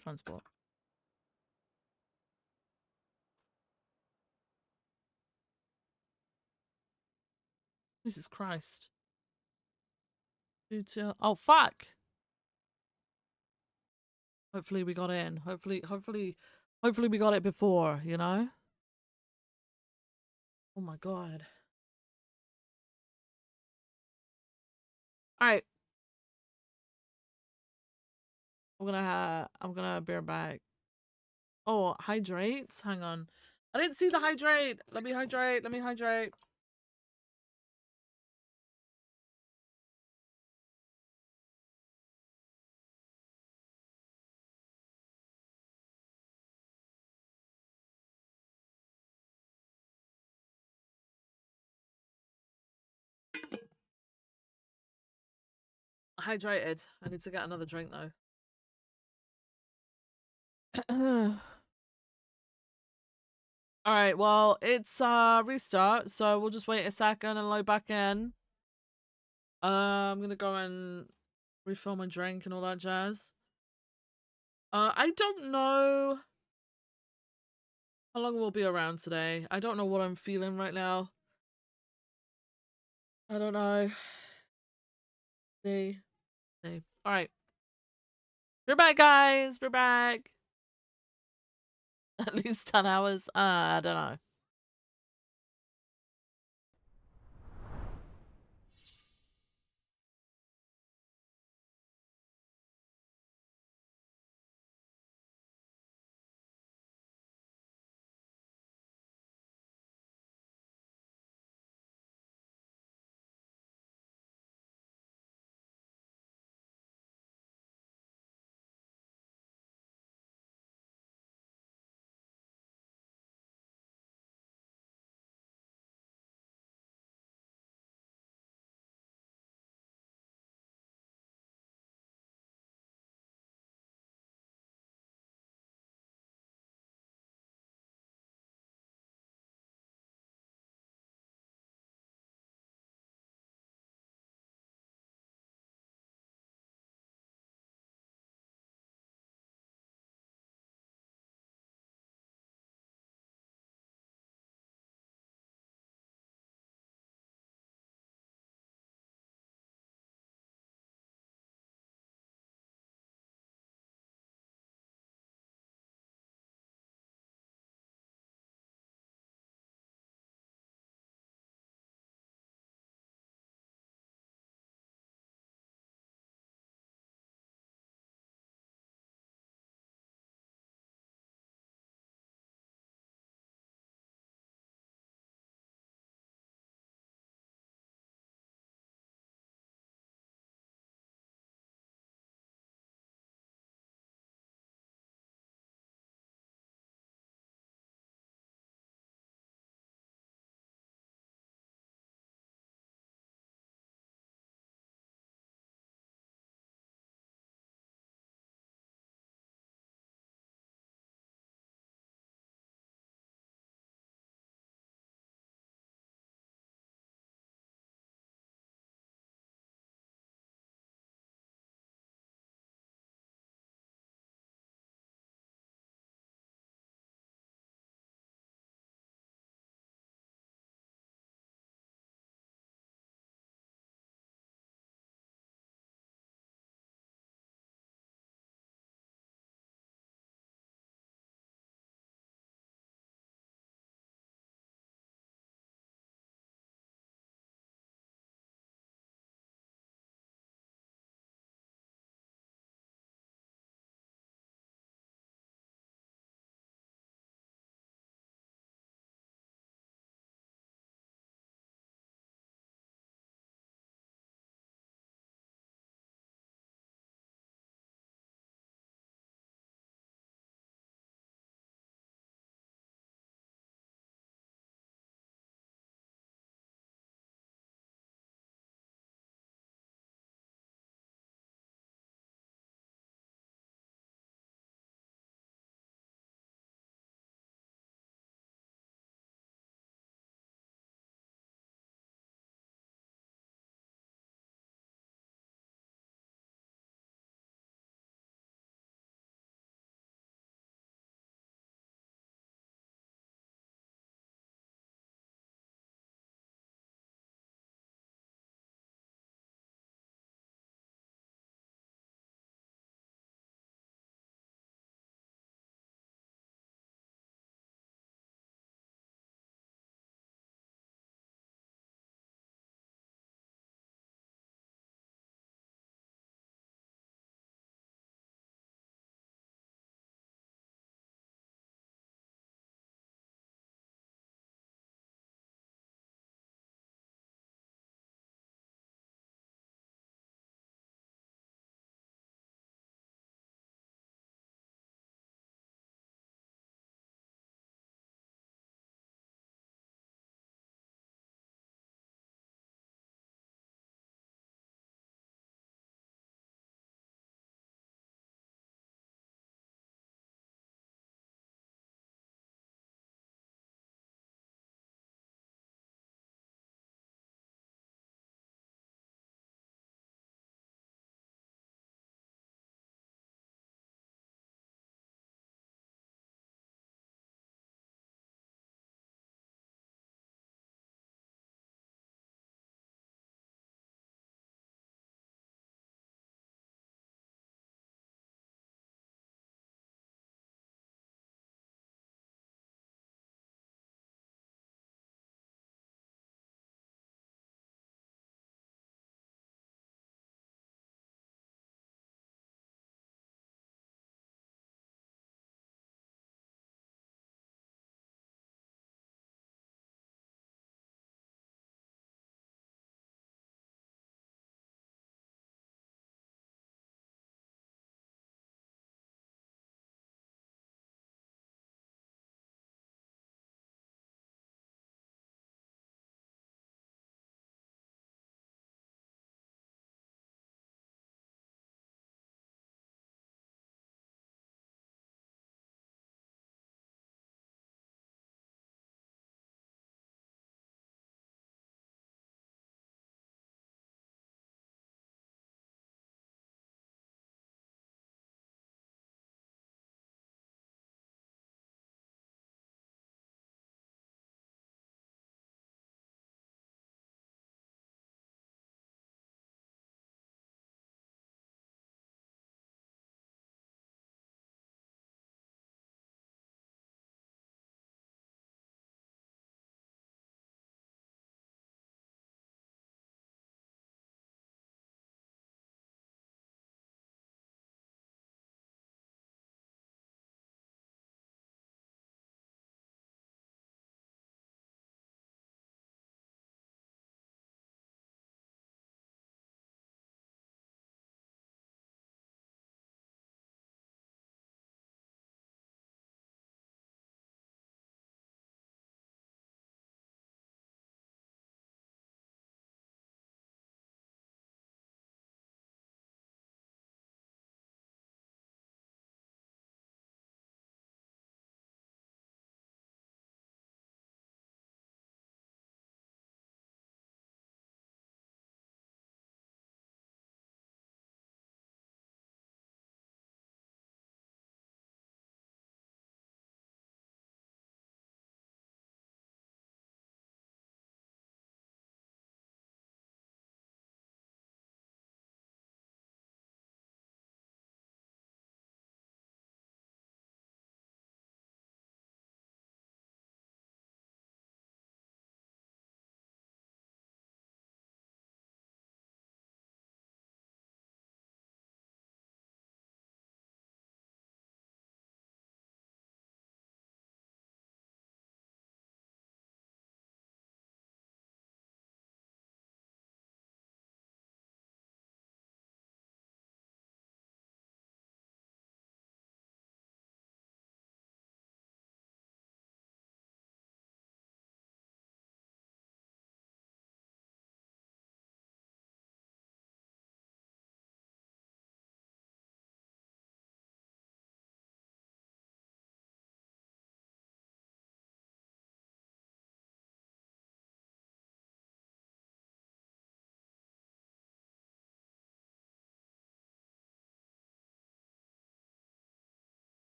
Jesus Christ. Oh, fuck! Hopefully we got in. Hopefully we got it before, you know? Oh my god. Alright. I'm gonna be right back. Oh, hydrate? Hang on. I didn't see the hydrate. Let me hydrate. Let me hydrate. Hydrated. I need to get another drink though. All right, well, it's restart, so we'll just wait a second and load back in. I'm gonna go and refill my drink and all that jazz. I don't know how long we'll be around today. I don't know what I'm feeling right now. I don't know. See. All right. We're back, guys. We're back. At least 10 hours. I don't know.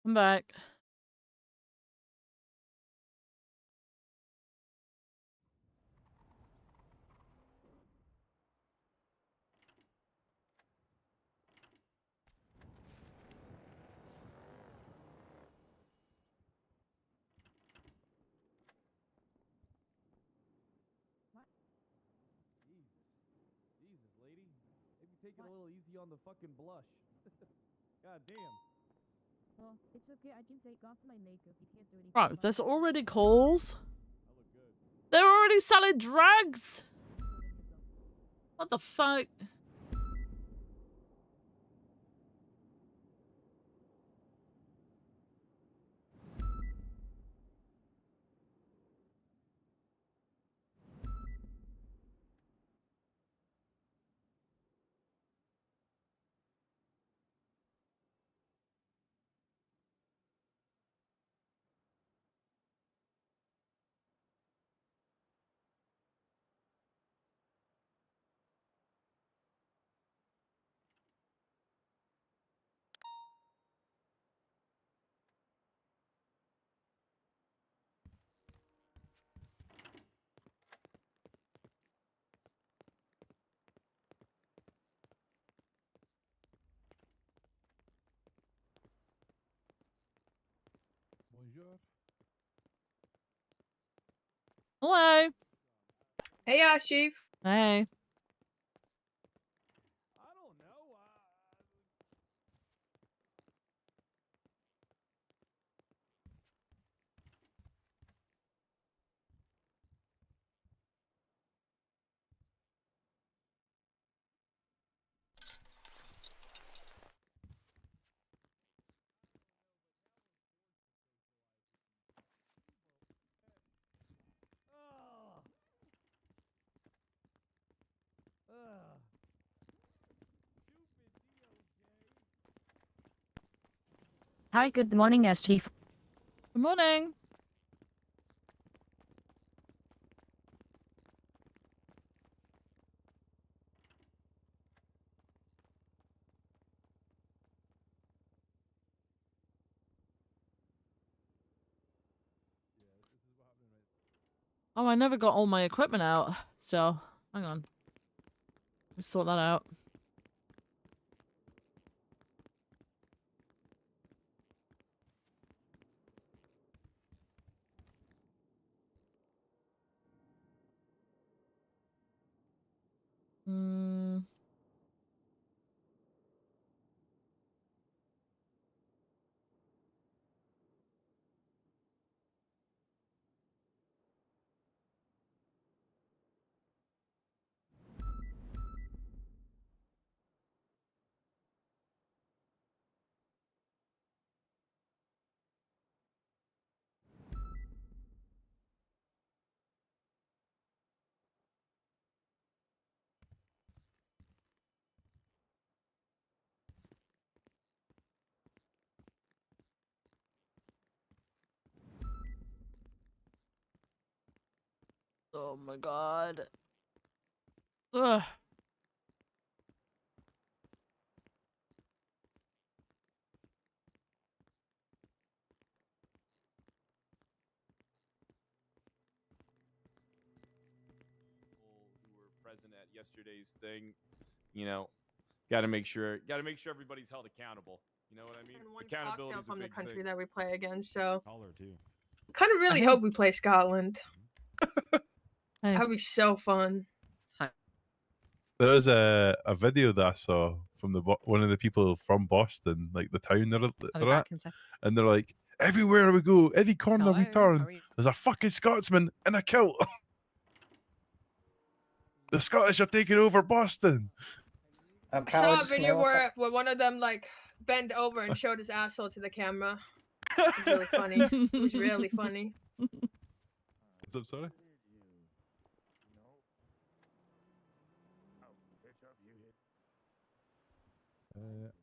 I'm back. Jesus, lady. Maybe take it a little easy on the fucking blush. God damn. Well, it's okay. I can take off my makeup. You can't do anything. Right, there's already calls. They're already selling drugs. What the fuck? Bonjour. Hello. Hey, Chief. Hey. Hi, good morning, as Chief. Good morning. Oh, I never got all my equipment out. Still, hang on. Let me sort that out. Hmm. Oh my god. Ugh. Who were present at yesterday's thing, you know, got to make sure everybody's held accountable. You know what I mean? And one Accountability cocktail is a from the big country thing. that we play against, so Caller too. kind of really hope we play Scotland. Hey. That'd be so fun. There was a video that I saw from one of the people from Boston, like the town they're at, and they're like, everywhere we go, every corner we turn, there's a fucking Scotsman in a kilt. The Scottish are taking over Boston. I saw a video where one of them like bent over and showed his asshole to the camera. It was really funny. It was really funny. What's up, sorry?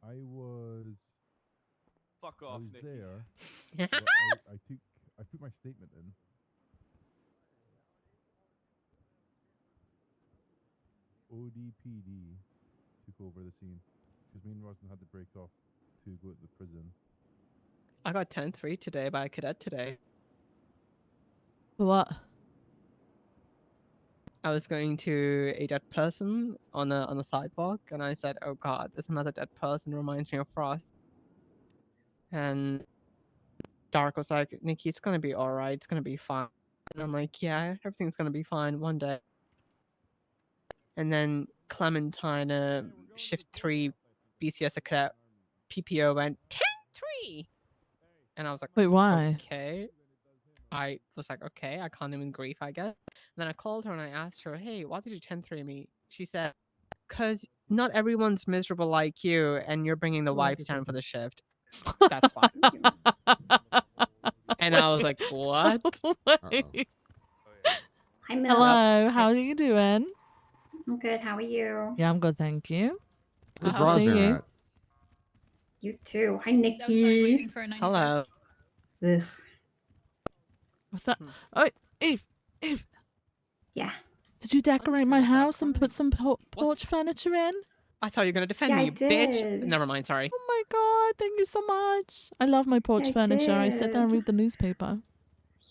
I was. Fuck off, Nikki. There. I put my statement in. ODPD took over the scene because me and Rosin had to break off to go to the prison. I got 10-3 today by a cadet today. For what? I was going to a dead person on the sidewalk, and I said, "Oh God, there's another dead person. Reminds me of Frost." And Dark was like, "Nikki, it's gonna be all right. It's gonna be fine." And I'm like, "Yeah, everything's gonna be fine one day." And then Clementine, shift 3, BCS a cadet, PPO went 10-3, and I was like, "Wait, why?" Okay. I was like, "Okay, I can't even grief, I guess." And then I called her and I asked her, "Hey, why did you 10-3 me?" She said, "Cause not everyone's miserable like you, and you're bringing the wives down for the shift. That's why." And I was like, "What?" Wait. Hi, Mel. Hello, how are you doing? I'm good. How are you? Yeah, I'm good, thank you. Where's Good to see Rosner you. at? You too. Hi, Nikki. Hello. Ugh. What's that? Oh, Eve. Yeah. Did you decorate my house and put some porch furniture in? I thought you were gonna defend Yeah, me, I you bitch. did. Never mind, sorry. Oh my god, thank you so much. I love my porch I furniture. I sit there and did. read the newspaper.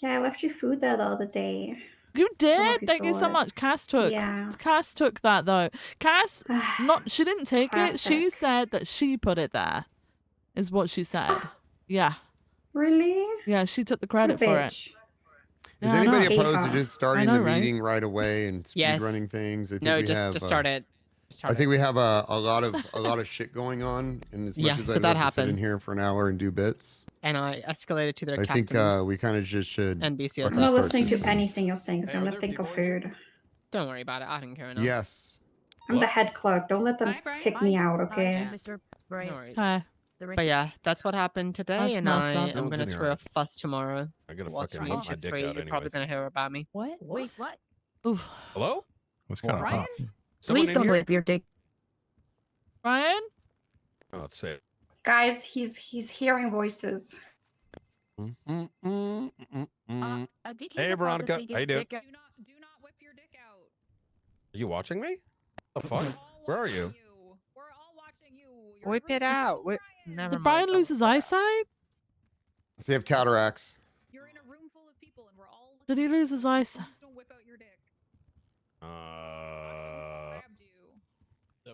Yeah, I left you food there the other day. You I don't know if did? Thank you saw so it. much. Cass took. Yeah. Cass took that though. Cass, she didn't take it. She Classic. said that she put it there. Is what she said. Yeah. Really? Yeah, she took the What a credit for it. bitch. Is Yeah, I anybody know. opposed to just starting I know, the right? meeting right away and speed Yes. running things? I think No, we just have. start it. I think we have a lot of shit going on, and as Yeah, much as so I'd that love to sit in happened. here for an hour and do bits, And I escalated to their I think captains we kind of just should. and fucking BCSS. I'm not start listening some to shit. anything you're saying because I'm gonna think of food. Don't worry about it. I don't care enough. Yes. I'm the head clerk. Don't let them kick me out, okay? Mr. Bright. No worries. Hi. But yeah, that's what happened today, That's and messed I up. am No one's gonna in here, throw a right? fuss tomorrow. I gotta What's fucking me? whip my Shift dick 3, out you're probably anyways. gonna hear about me. What? Wait, what? Oof. Hello? What's kind of Ryan? hot? Someone Please in don't here? whip your dick. Ryan? Oh, let's say it. Guys, he's hearing voices. Mm. He's Hey, about Veronica. to take How you his doing? dick out. Do not whip your dick out. Are you watching me? The fuck? Where are you? We're all watching you. Whip it out. Never Did mind. Brian don't lose his whip it out. eyesight? So you have cataracts. You're in a room full of people and we're all Did he lose his eyesight? Please don't whip out your dick.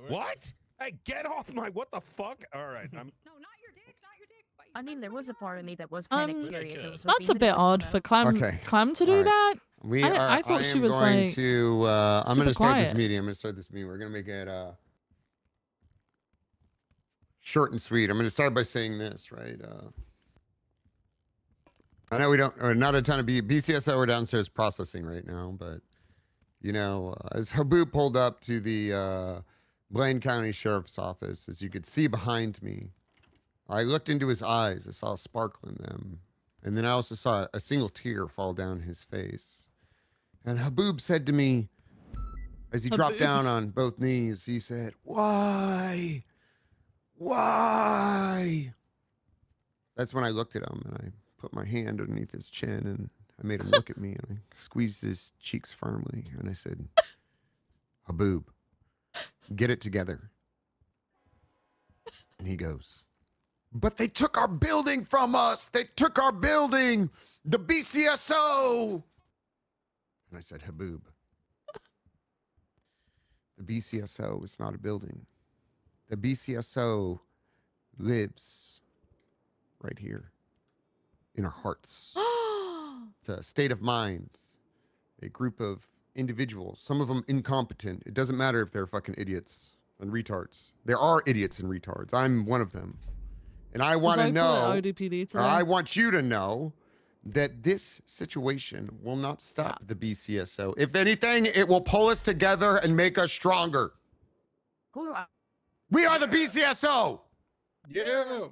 What? Hey, get off my. What the fuck? All right. I'm. I mean, there was a part of me that was kind of curious. It was That's a bit odd for Clem to do All right. that. We are. I thought she am was going like to. I'm super going to start this quiet. meeting. I'm going to start this meeting. We're going to make it short and sweet. I'm going to start by saying this, right? I know we don't, or not a ton of BCSO are downstairs processing right now, but you know, as Habu pulled up to the Blaine County Sheriff's Office, as you could see behind me, I looked into his eyes. I saw a sparkle in them, and then I also saw a single tear fall down his face. And Haboob said to me, as he dropped down on both knees, he said, "Why? Why?" That's when I looked at him and I put my hand underneath his chin and I made him look at me and I squeezed his cheeks firmly and I said, "Haboob, get it together." And he goes, "But they took our building from us. They took our building. The BCSO." And I said, "Haboob, the BCSO is not a building. The BCSO lives right here in our hearts. It's a state of mind, a group of individuals, some of them incompetent. It doesn't matter if they're fucking idiots and retards. There are idiots and retards. I'm one of them. And I want to know, or I want you to know, that this situation will not stop the BCSO. If anything, it will pull us together and make us stronger. We are the BCSO. Yeah.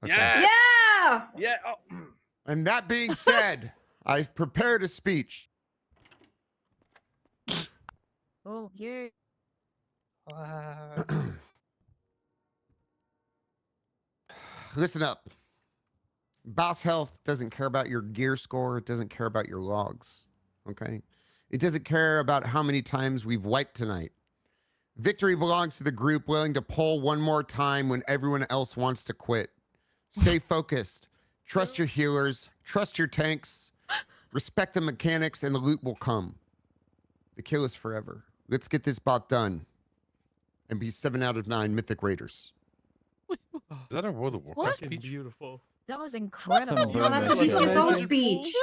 Okay. Yeah. Yeah. Oh. And that being said, I've prepared a speech. Oh, yeah. Listen up. Boss Health doesn't care about your gear score. It doesn't care about your logs. Okay? It doesn't care about how many times we've wiped tonight. Victory belongs to the group willing to pull one more time when everyone else wants to quit. Stay focused. Trust your healers. Trust your tanks. Respect the mechanics, and the loot will come. The kill is forever. Let's get this bot done and be 7 out of 9 Mythic Raiders. Is that a World of Warcraft What? speech? Beautiful. That was incredible. Oh, that's a BCSO speech.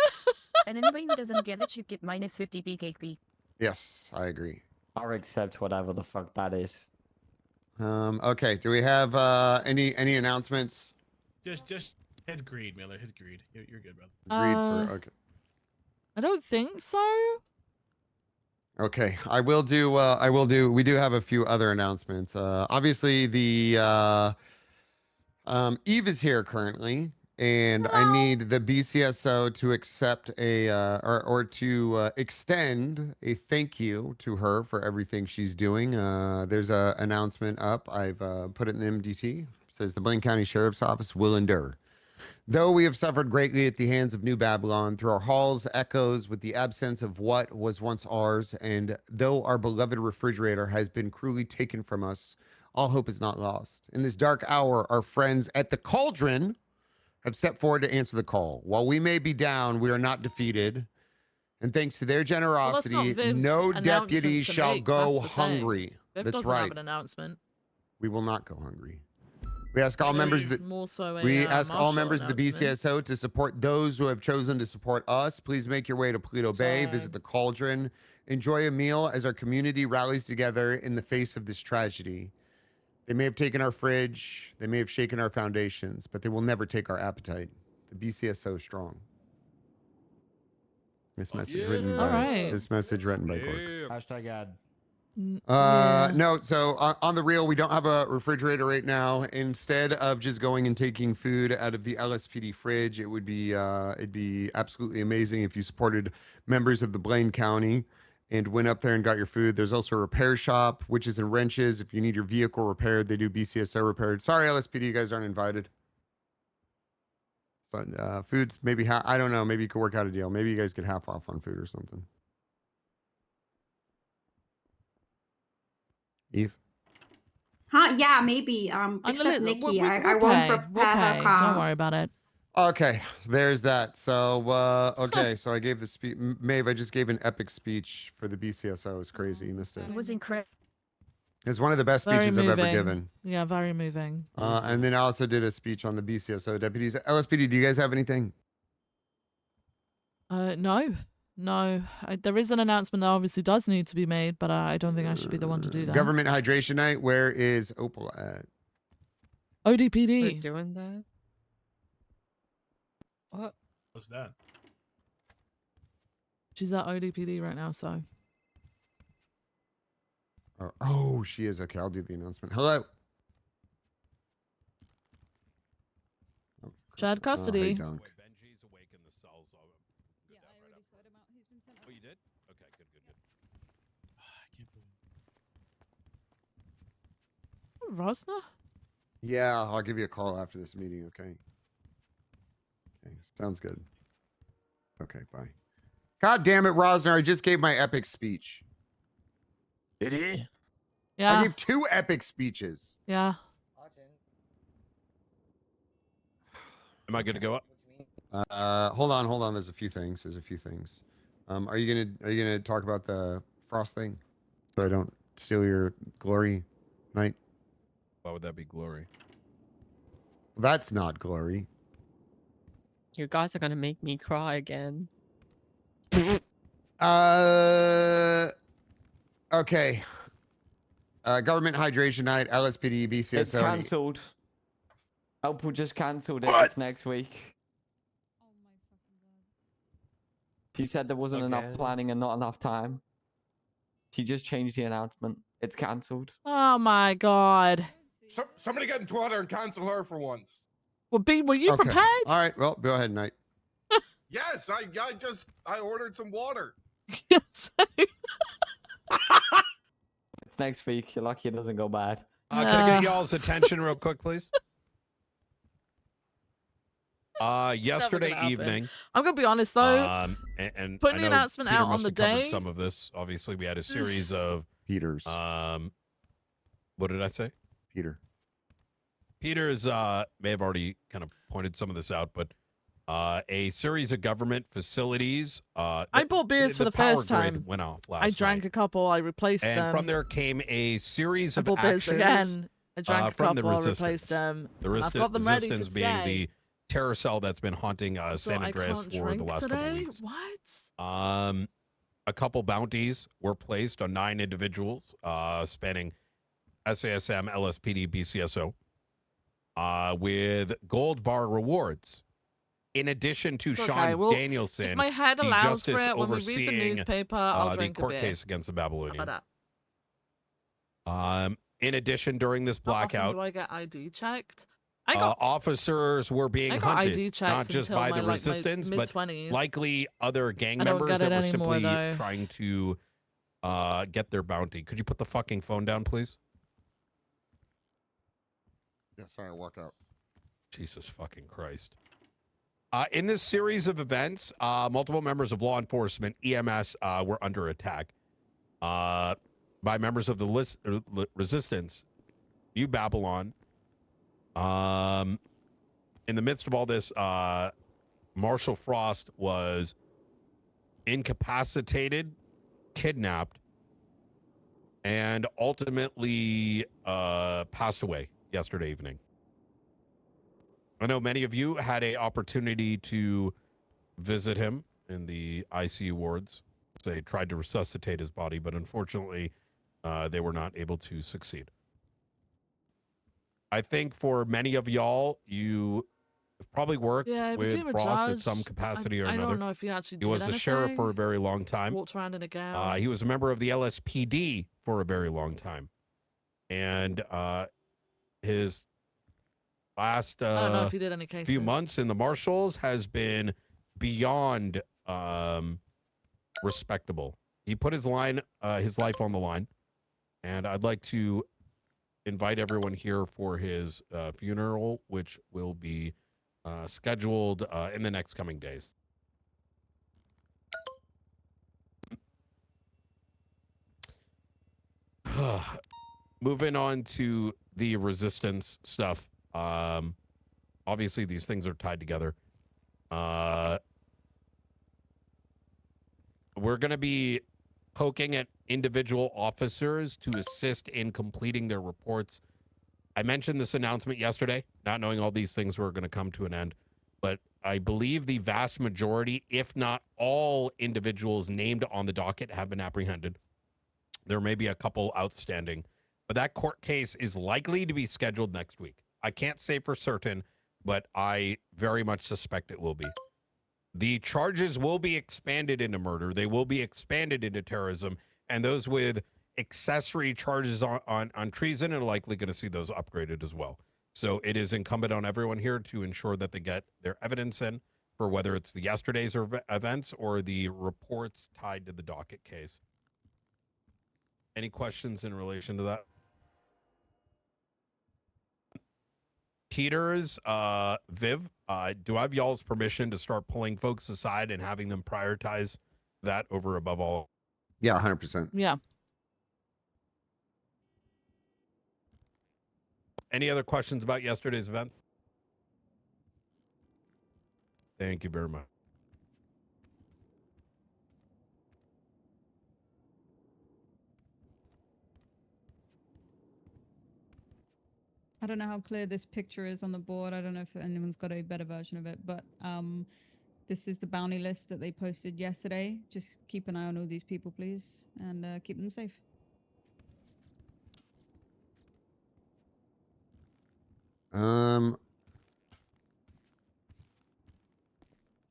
And anybody who doesn't get it should get minus 50 BKB. Yes, I agree. I'll accept whatever the fuck that is. Okay. Do we have any announcements? Just hit greed, Miller. Hit greed. You're good, brother. Agreed for okay. I don't think so. Okay, I will do. We do have a few other announcements. Obviously, the Eve is here currently, and I need the BCSO to accept or to extend a thank you to her for everything she's doing. There's a announcement up. I've put it in the MDT. It says the Blaine County Sheriff's Office will endure. Though we have suffered greatly at the hands of New Babylon, through our halls echoes with the absence of what was once ours, and though our beloved refrigerator has been cruelly taken from us, all hope is not lost. In this dark hour, our friends at the Cauldron have stepped forward to answer the call. While we may be down, we are not defeated. And thanks to their generosity, no deputy shall go hungry. Viv That's doesn't right. have an announcement. We will not go hungry. We ask all members of the, More so a, we ask all Marshall members of the announcement. BCSO to support those who have chosen to support us. Please make your way to Polito Bay, So- visit the Cauldron, enjoy a meal as our community rallies together in the face of this tragedy. They may have taken our fridge, they may have shaken our foundations, but they will never take our appetite. The BCSO is strong. This message written by Alright. this message written by Gork. Hashtag ad. No, so on the real, we don't have a refrigerator right now. Instead of just going and taking food out of the LSPD fridge, it would be it'd be absolutely amazing if you supported members of the Blaine County and went up there and got your food. There's also a repair shop, witches and wrenches. If you need your vehicle repaired, they do BCSO repaired. Sorry, LSPD, you guys aren't invited. So food's maybe I don't know. Maybe you could work out a deal. Maybe you guys get half off on food or something. Eve? Huh? Yeah, maybe. Except Nikki. I won't prepare her car. Don't worry about it. Okay, there's that. So, okay, so I gave the speech. Maeve, I just gave an epic speech for the BCSO. It's crazy. You missed it. It was incredible. It's one of the best Very speeches moving. I've ever given. Yeah, very moving. And then I also did a speech on the BCSO deputies. LSPD, do you guys have anything? No. There is an announcement that obviously does need to be made, but I don't think I should be the one to do that. Government Hydration Night, where is Opal at? ODPD. We're doing that? What? What's that? She's at ODPD right now, so. Oh, she is. Okay, I'll do the announcement. Hello. Shared custody. Hey, Dunk. Benji's awake in the cell, so I'm Yeah, I already sorted him out. He's been sent. Oh, you did? Okay, good. Rosner? Yeah, I'll give you a call after this meeting, okay? Okay, sounds good. Okay, bye. God damn it, Rosner, I just gave my epic speech. Did he? Yeah. I gave 2 epic speeches. Yeah. Am I good to go up? Hold on. There's a few things. Are you gonna talk about the Frost thing, so I don't steal your glory, Knight? Why would that be glory? That's not glory. You guys are gonna make me cry again. Okay. Government Hydration Night, LSPD, BCSO. It's cancelled. Opal just cancelled it. What? It's next week. She said there wasn't enough Okay. planning and not enough time. She just changed the announcement. It's cancelled. Oh my god. Somebody get into order and cancel her for once. Well, B, were you Okay. prepared? All right. Well, go ahead, Knight. Yes, I ordered some water. Yes. It's next week. You're lucky it doesn't go bad. Can I get y'all's attention real quick, please? Yesterday happen. evening. I'm gonna be honest though. And putting I the know announcement Peter out on must the have covered day. some of this. Obviously, we had a series of Peters. What did I say? Peter. Peter's may have already kind of pointed some of this out, but A series of government facilities. I bought beers for the power first grid time. went off last I drank night. a couple. I replaced And them. from there came a series I of bought beers actions again. I drank a from the couple. I resistance. replaced them. The And I've got them ready for resistance being today. the terror cell that's been haunting So San I Andreas can't for the drink last couple today? weeks. What? A couple bounties were placed on 9 individuals, spanning SASM, LSPD, BCSO, with gold bar rewards. In addition to It's Sean okay. Well, Danielson, if my head the allows for justice it, when we read the overseeing newspaper, I'll the drink a court beer. case against the Babylonian. How about that? In addition, during this How often blackout, do I get ID checked? I got officers were being I got hunted, ID not checked just until by my, the like, my resistance, but mid-20s. likely other gang I don't members get that it were anymore, simply though. trying to get their bounty. Could you put the fucking phone down, please? Yeah, sorry, I walk out. Jesus fucking Christ. In this series of events, multiple members of law enforcement, EMS, were under attack by members of the resistance, New Babylon. In the midst of all this, Marshall Frost was incapacitated, kidnapped, and ultimately passed away yesterday evening. I know many of you had an opportunity to visit him in the ICU wards. They tried to resuscitate his body, but unfortunately, they were not able to succeed. I think for many of y'all, you probably worked Yeah, he with became a Frost at judge. some capacity or I another. don't know if he actually He did was the sheriff for a anything. very long time. Walked around in a gown. He was a member of the LSPD for a very long time. And his last I don't know if he did any cases. few months in the Marshals has been beyond respectable. He put his life on the line. And I'd like to invite everyone here for his funeral, which will be scheduled in the next coming days. Moving on to the resistance stuff. Obviously, these things are tied together. We're going to be poking at individual officers to assist in completing their reports. I mentioned this announcement yesterday, not knowing all these things were going to come to an end. But I believe the vast majority, if not all individuals named on the docket have been apprehended. There may be a couple outstanding, but that court case is likely to be scheduled next week. I can't say for certain, but I very much suspect it will be. The charges will be expanded into murder. They will be expanded into terrorism, and those with accessory charges on treason are likely going to see those upgraded as well. So it is incumbent on everyone here to ensure that they get their evidence in for whether it's the yesterday's events or the reports tied to the docket case. Any questions in relation to that? Peters, Viv, do I have y'all's permission to start pulling folks aside and having them prioritize that over above all? Yeah, 100%. Yeah. Any other questions about yesterday's event? Thank you very much. I don't know how clear this picture is on the board. I don't know if anyone's got a better version of it, but this is the bounty list that they posted yesterday. Just keep an eye on all these people, please, and keep them safe.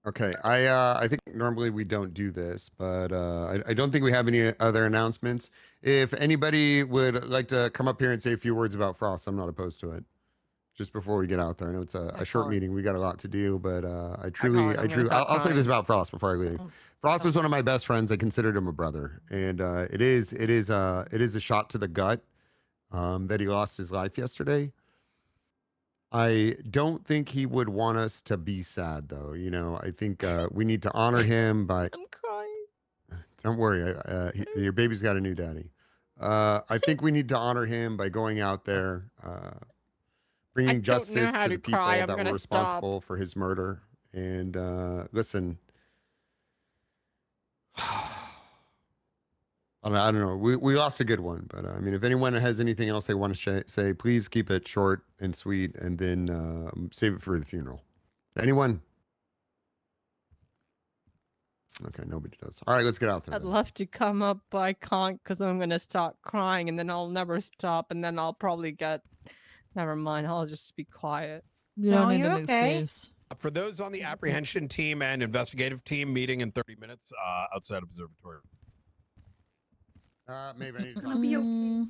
Okay, I think normally we don't do this, but I don't think we have any other announcements. If anybody would like to come up here and say a few words about Frost, I'm not opposed to it. Just before we get out there, I know it's a short meeting. We got a lot to do, but I'll say this about Frost before I leave. Frost was one of my best friends. I considered him a brother, and it is a shot to the gut that he lost his life yesterday. I don't think he would want us to be sad, though. You know, I think we need to honor him by. I'm crying. Don't worry, your baby's got a new daddy. I think we need to honor him by going out there, bringing justice to the people that were responsible for his murder, And listen, I don't know. We lost a good one, but I mean, if anyone has anything else they want to say, please keep it short and sweet, and then save it for the funeral. Anyone? Okay, nobody does. All right, let's get out there. I'd Then. love to come up, but I can't because I'm gonna start crying, and then I'll never stop, and then I'll probably get. Never mind. I'll just be quiet. You don't need an excuse. For those on the apprehension team and investigative team, meeting in 30 minutes outside observatory. Maybe I need to Gonna be okay.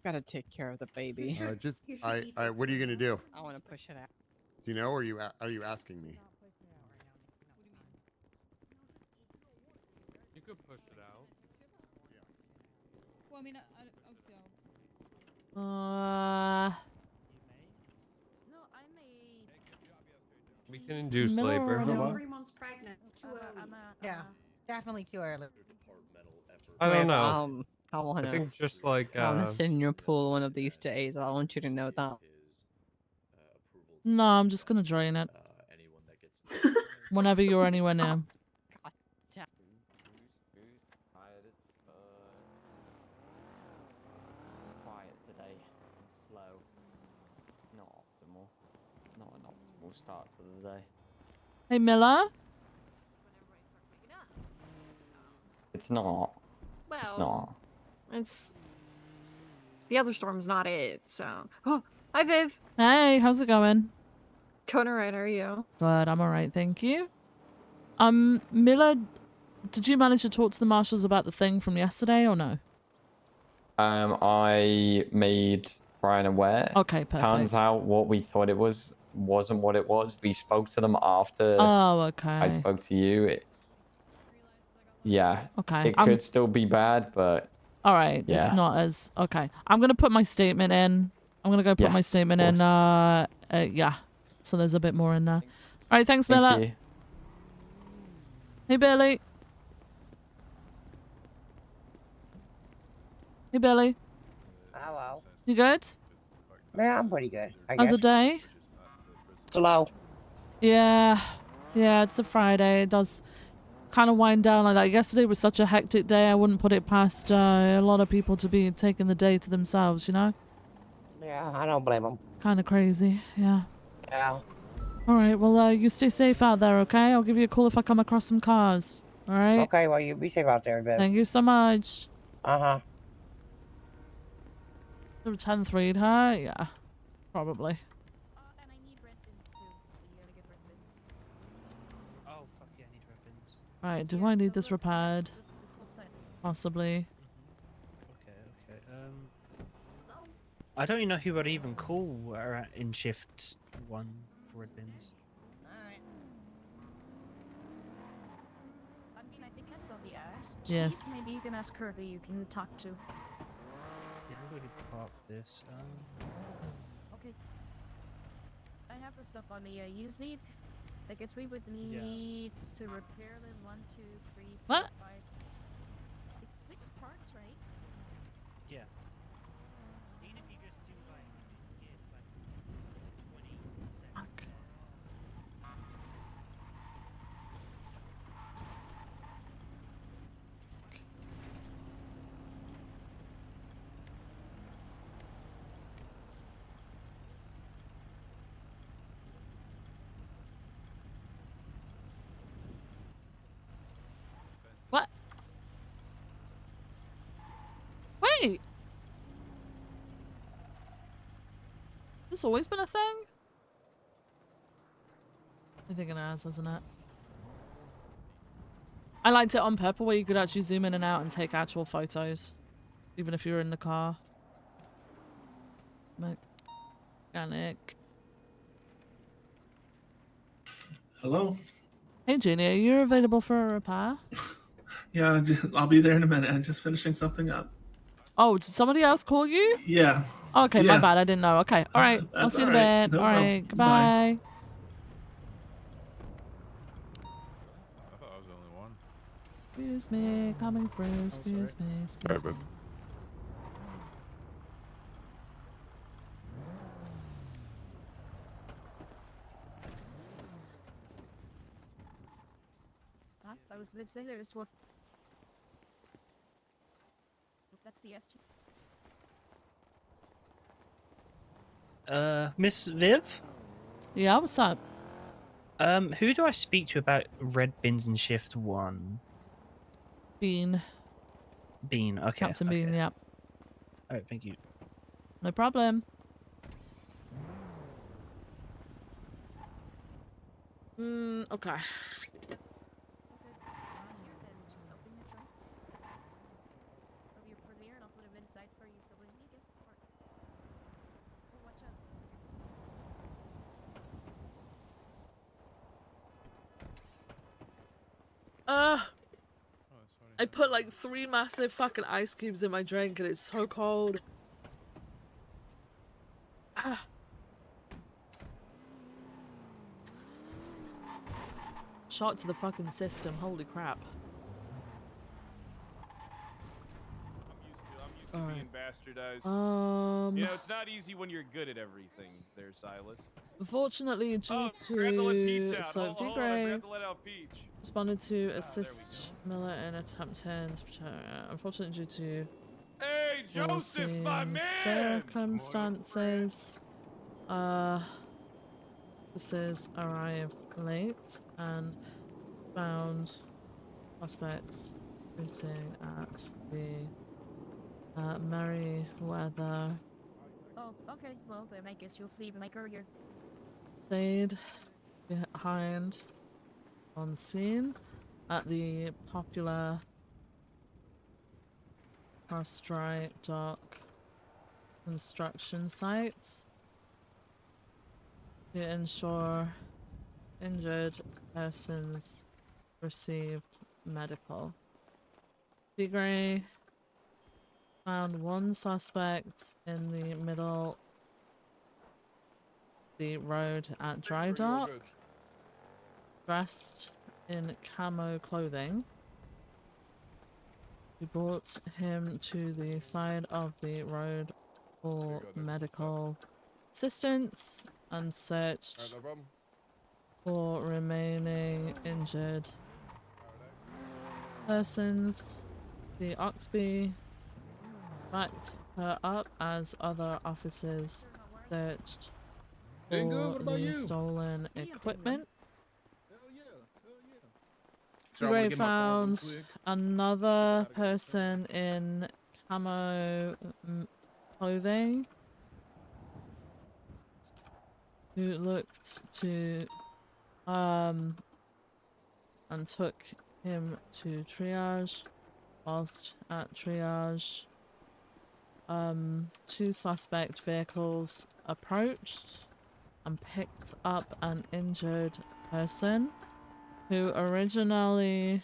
Gotta take care of the baby. What are you gonna do? I want to push it out. Do you know, or are you asking me? You could push it out. Well, I mean, We can induce Miller labor. already- 3 months pregnant. Too early. Yeah, definitely too early. I don't Wait, know. I wanna. I think just like I wanna sit in your pool one of these days. I want you to know that. No, I'm just gonna drain it. Whenever you're anywhere near. Quiet today. Slow. Not optimal. Not an optimal start to the day. Hey, Miller. It's not. It's not. It's the other storm's not it. So, oh, hi Viv. Hey, how's it going? Going alright. How are you? Good, I'm alright, thank you. Miller, did you manage to talk to the marshals about the thing from yesterday or no? I made Brian aware. Okay, perfect. Turns out what we thought it wasn't what it was. We spoke to them after. Oh, okay. I spoke to you. Yeah. Okay, It could still be bad, but. All right, Yeah. it's not as okay. I'm gonna put my statement in. I'm gonna go put my Yes, statement of in. Yeah. So there's a bit more in there. All right, thanks, Thank Miller. you. Hey, Billy. Hey, Billy. Hello. You good? Yeah, I'm pretty good. How's the day? Slow. Yeah, it's a Friday. It does kind of wind down like that. Yesterday was such a hectic day. I wouldn't put it past a lot of people to be taking the day to themselves, you know? Yeah, I don't blame them. Kind of crazy, yeah. Yeah. All right, well, you stay safe out there, okay? I'll give you a call if I come across some cars, all right? Okay, well, you be safe out there, Viv. Thank you so much. Uh-huh. 10-3'd her? Yeah, probably. Oh, fuck yeah, I need red bins. All right, do I need this repaired? Possibly. Okay. I don't even know who I'd even call in shift 1 for red bins. I mean, I think I saw the ass. Yes. Maybe you can ask her who you can talk to. Yeah, I'm going to park this. Okay. I have the stuff on the use need. I guess we would need to repair them 1, 2, 3, 4, What? 5. It's 6 parts, right? Yeah. Even if you just do like, get like 20%. Fuck. What? Wait! This always been a thing? I think it has, hasn't it? I liked it on purple where you could actually zoom in and out and take actual photos. Even if you were in the car. Mechanic. Hello? Hey Junior, are you available for a repair? Yeah, I'll be there in a minute. I'm just finishing something up. Oh, did somebody else call you? Yeah. Okay, my Yeah. bad. I didn't know. Okay. All right. I'll That's see you in all a right. bit. No All problem. right. Bye. Goodbye. I thought I was the only one. Excuse me. Coming through. Excuse me. Excuse me. babe. map. I was gonna say there's what. That's the SG. Miss Viv? Yeah, what's up? Who do I speak to about red bins in shift 1? Bean. Bean, okay. Captain Bean, okay. yeah. Alright, thank you. No problem. Okay. I put like 3 massive fucking ice cubes in my drink and it's so cold. Ah. Shot to the fucking system, holy crap. I'm used to being bastardized. You know, it's not easy when you're good at everything there, Silas. Unfortunately, due Grab to let Peach to out. so Hold on, I Vigray forgot to let out Peach. responded to assist Miller in attempting to unfortunately due to Hey, Joseph, my man! circumstances, officers arrived late and found suspects shooting at the Merryweather. Oh, okay. Well, then I guess you'll see my courier. Stayed behind on scene at the popular cross-dry dock construction site to ensure injured persons received medical. Vigray found 1 suspect in the middle of the road at dry dock, dressed in camo clothing. We brought him to the side of the road for medical assistance and searched for remaining injured persons. The Oxby backed her up as other officers searched Doing good. for What about the you? stolen equipment. So I'm gonna Gray get my car real found quick. another person in camo clothing who looked to and took him to triage. Whilst at triage, 2 suspect vehicles approached and picked up an injured person who originally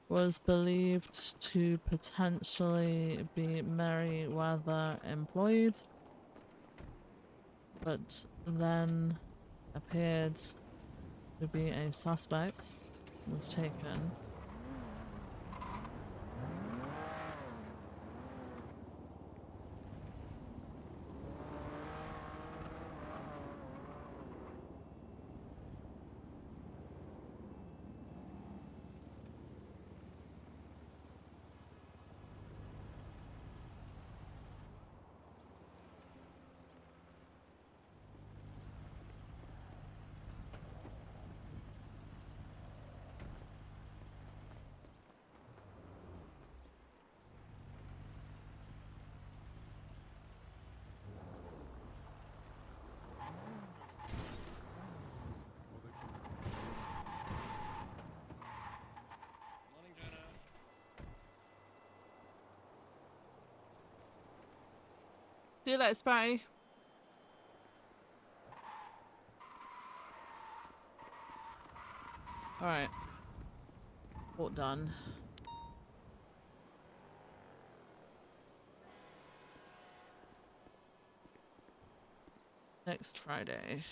was believed to potentially be Merryweather employed, but then appeared to be a suspect, was taken. See you later, Spray. Alright. All done. Next Friday.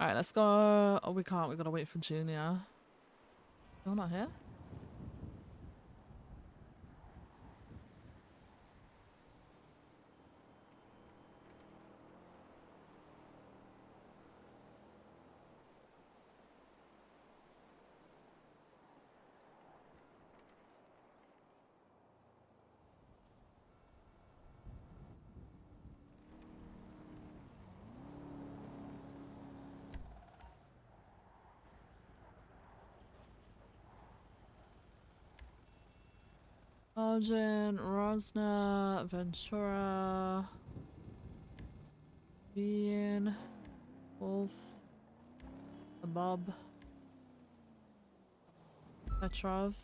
Alright, let's go. Oh, we can't. We gotta wait for Junior. You're not here? Sergeant Rosner, Ventura, Bean, Wolf, Bob, Petrov.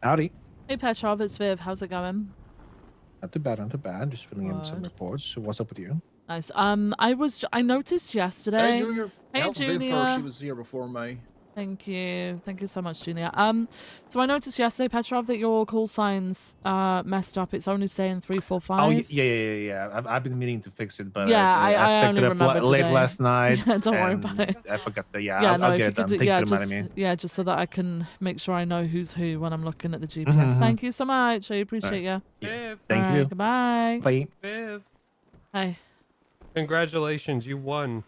Howdy. Hey Petrov, it's Viv. How's it going? Not too bad, not too bad. Just filling in some Good. reports. So what's up with you? Nice. I noticed yesterday. Hey, Junior. Hey, Help Viv her. She Junior. was here before me. Thank you so much, Junior. So I noticed yesterday, Petrov, that your call signs messed up. It's only saying 345. Oh yeah. I've been meaning to fix it, but Yeah, I picked only it up remember late today. last night. Yeah, don't worry and about it. I forgot that. Yeah, Yeah, I'll if get you it done. could, Thank yeah, you for reminding me. yeah, just so that I can make sure I know who's who when I'm looking at the GPS. Mhm. Thank you so much. I appreciate you. Thank All right, you. Goodbye. Bye. Viv. Hey. Congratulations, you won.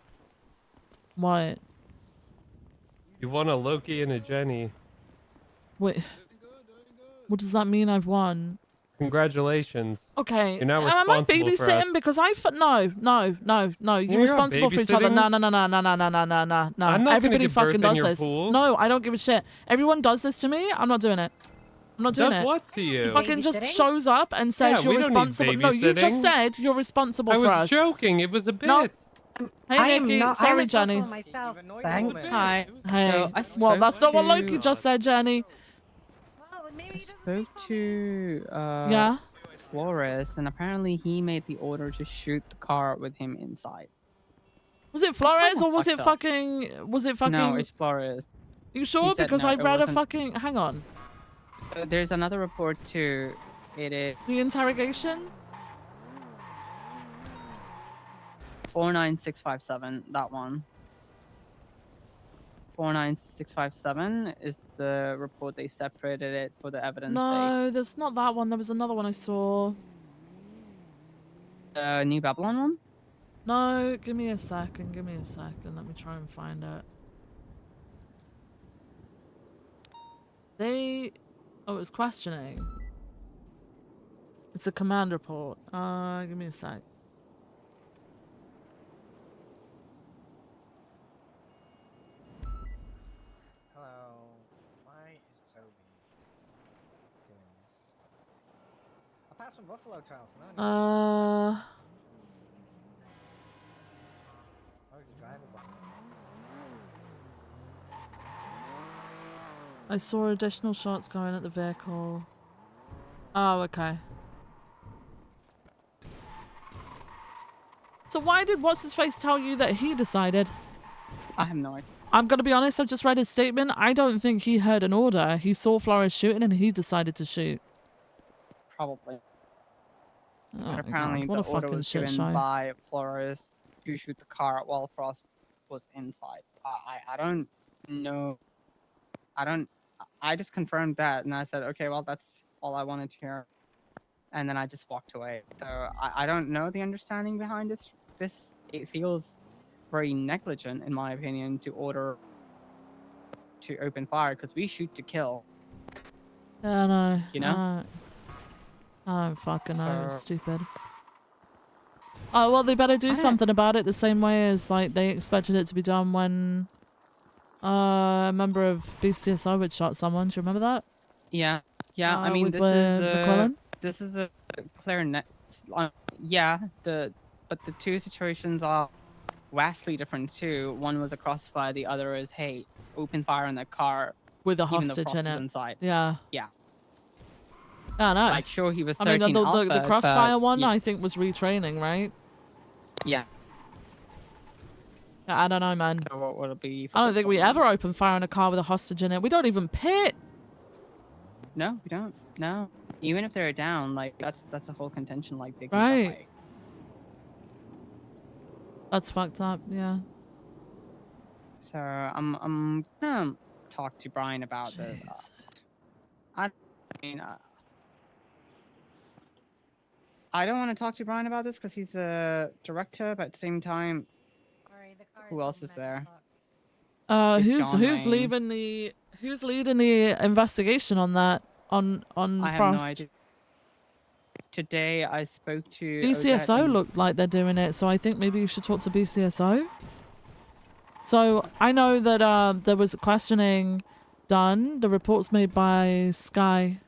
What? You won a Loki and a Jenny. Wait. What does that mean? I've won. Congratulations. Okay. You're now Am I responsible for us. babysitting? Because no. You're You're not responsible for each other. babysitting? No. I'm not gonna Everybody give fucking birth in does your this. pool. No, I don't give a shit. Everyone does this to me. I'm not doing it. I'm not doing Does it. what to you? Fucking just shows up and says Yeah, you're we don't need responsible. No, you just babysitting. said you're responsible I for was us. joking. It was a bit. No. Hey, I am Nikki. not. I'm Sorry, responsible Jenny. for myself. Thanks. Hi. Hey. So I Well, that's not what spoke Loki to- just said, Jenny. I spoke to Yeah? Flores, and apparently he made the order to shoot the car with him inside. Was it Flores or was it fucked up. fucking? Was it fucking? No, it's Flores. You sure? said Because no, I it read a wasn't. fucking. Hang on. There's another report too. It is The interrogation. 49657. That one. 49657 is the report. They separated it for the evidence sake. No, there's not that one. There was another one I saw. The New Babylon one? No, give me a second. Let me try and find it. Oh, it was questioning. It's a command report. Give me a sec. Hello. Why is Toby doing this? I passed my Buffalo trial, so now I need to drive a Buffalo. I saw additional shots going at the vehicle. Oh, okay. So why did What's-His-Face tell you that he decided? I have no idea. I'm gonna be honest, I've just read his statement. I don't think he heard an order. He saw Flores shooting and he decided to shoot. Probably. Oh But my apparently God, what the a order fucking was shit given show. by Flores to shoot the car while Frost was inside. I don't know. I just confirmed that and I said, okay, well, that's all I wanted to hear. And then I just walked away. So I don't know the understanding behind this. It feels very negligent, in my opinion, to order to open fire because we shoot to kill. Yeah, no. You know? I don't fucking know. It's So- stupid. Oh, well, they better do something about it the same way as, like, they expected it to be done when a member of BCSO had shot someone. Do you remember that? Yeah, yeah. I mean, with this McClellan? is a clarinet. Yeah, but the two situations are vastly different too. One was a crossfire. The other is, hey, open fire on the car With a even though hostage Frost in is it. inside. Yeah. Yeah. I know. Like, sure, he was I mean, 13 the alpha, crossfire but one, yeah. I think, was retraining, right? Yeah. Yeah, I don't know, man. So what would it be? For I don't this think we one? ever open fire on a car with a hostage in it. We don't even pit. No, we don't. No. Even if they're down, like that's a whole contention. Like they can Right. die. That's fucked up, yeah. So I'm gonna talk to Brian about this. I mean, I don't want to talk to Brian about this because he's a director, but at the same time, who else is there? It's John Who's Wayne. who's leading the investigation on that on I have Frost? no idea. Today I spoke to Odette BCSO and- looked like they're doing it, so I think maybe you should talk to BCSO. So I know that there was questioning done. The reports made by Sky.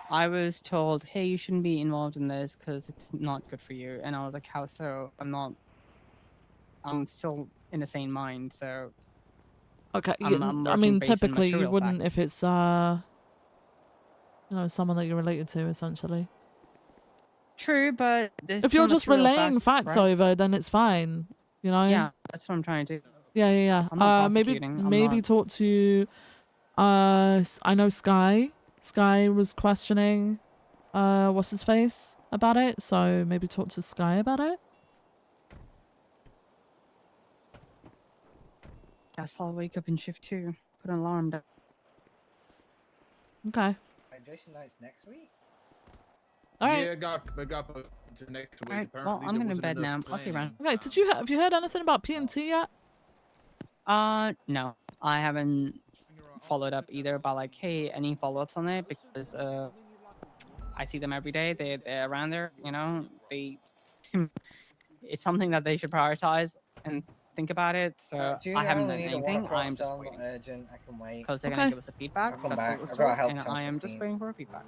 I was told, hey, you shouldn't be involved in this because it's not good for you. And I was like, how so? I'm still in a sane mind, so. Okay, I'm I working mean, based on typically you material wouldn't facts. if it's someone that you're related to, essentially. True, but there's If you're some just material relaying facts right? over, then it's fine. You know. Yeah, that's what I'm trying to do. Yeah. I'm not Maybe prosecuting. I'm maybe not- talk to I know Sky. Sky was questioning what's his face about it, so maybe talk to Sky about it. Guess I'll wake up in shift 2. Put an alarm down. Okay. Hydration nights next week? All right. Yeah, got put to next week. Alright, well, Apparently I'm there going to wasn't bed now. enough I'll see you around. time. Okay, have you heard anything about PNT yet? No. I haven't followed up either about like, hey, any follow-ups on it because I see them every day. They're around there, you know. It's something that they should prioritize and think about it. So Junior, I haven't only done need a anything. one across I'm just cell, waiting not urgent. I can wait. because they're gonna give us a feedback. I'll come That's back. what it was I've got to told, help and till I am just 15. waiting for a feedback.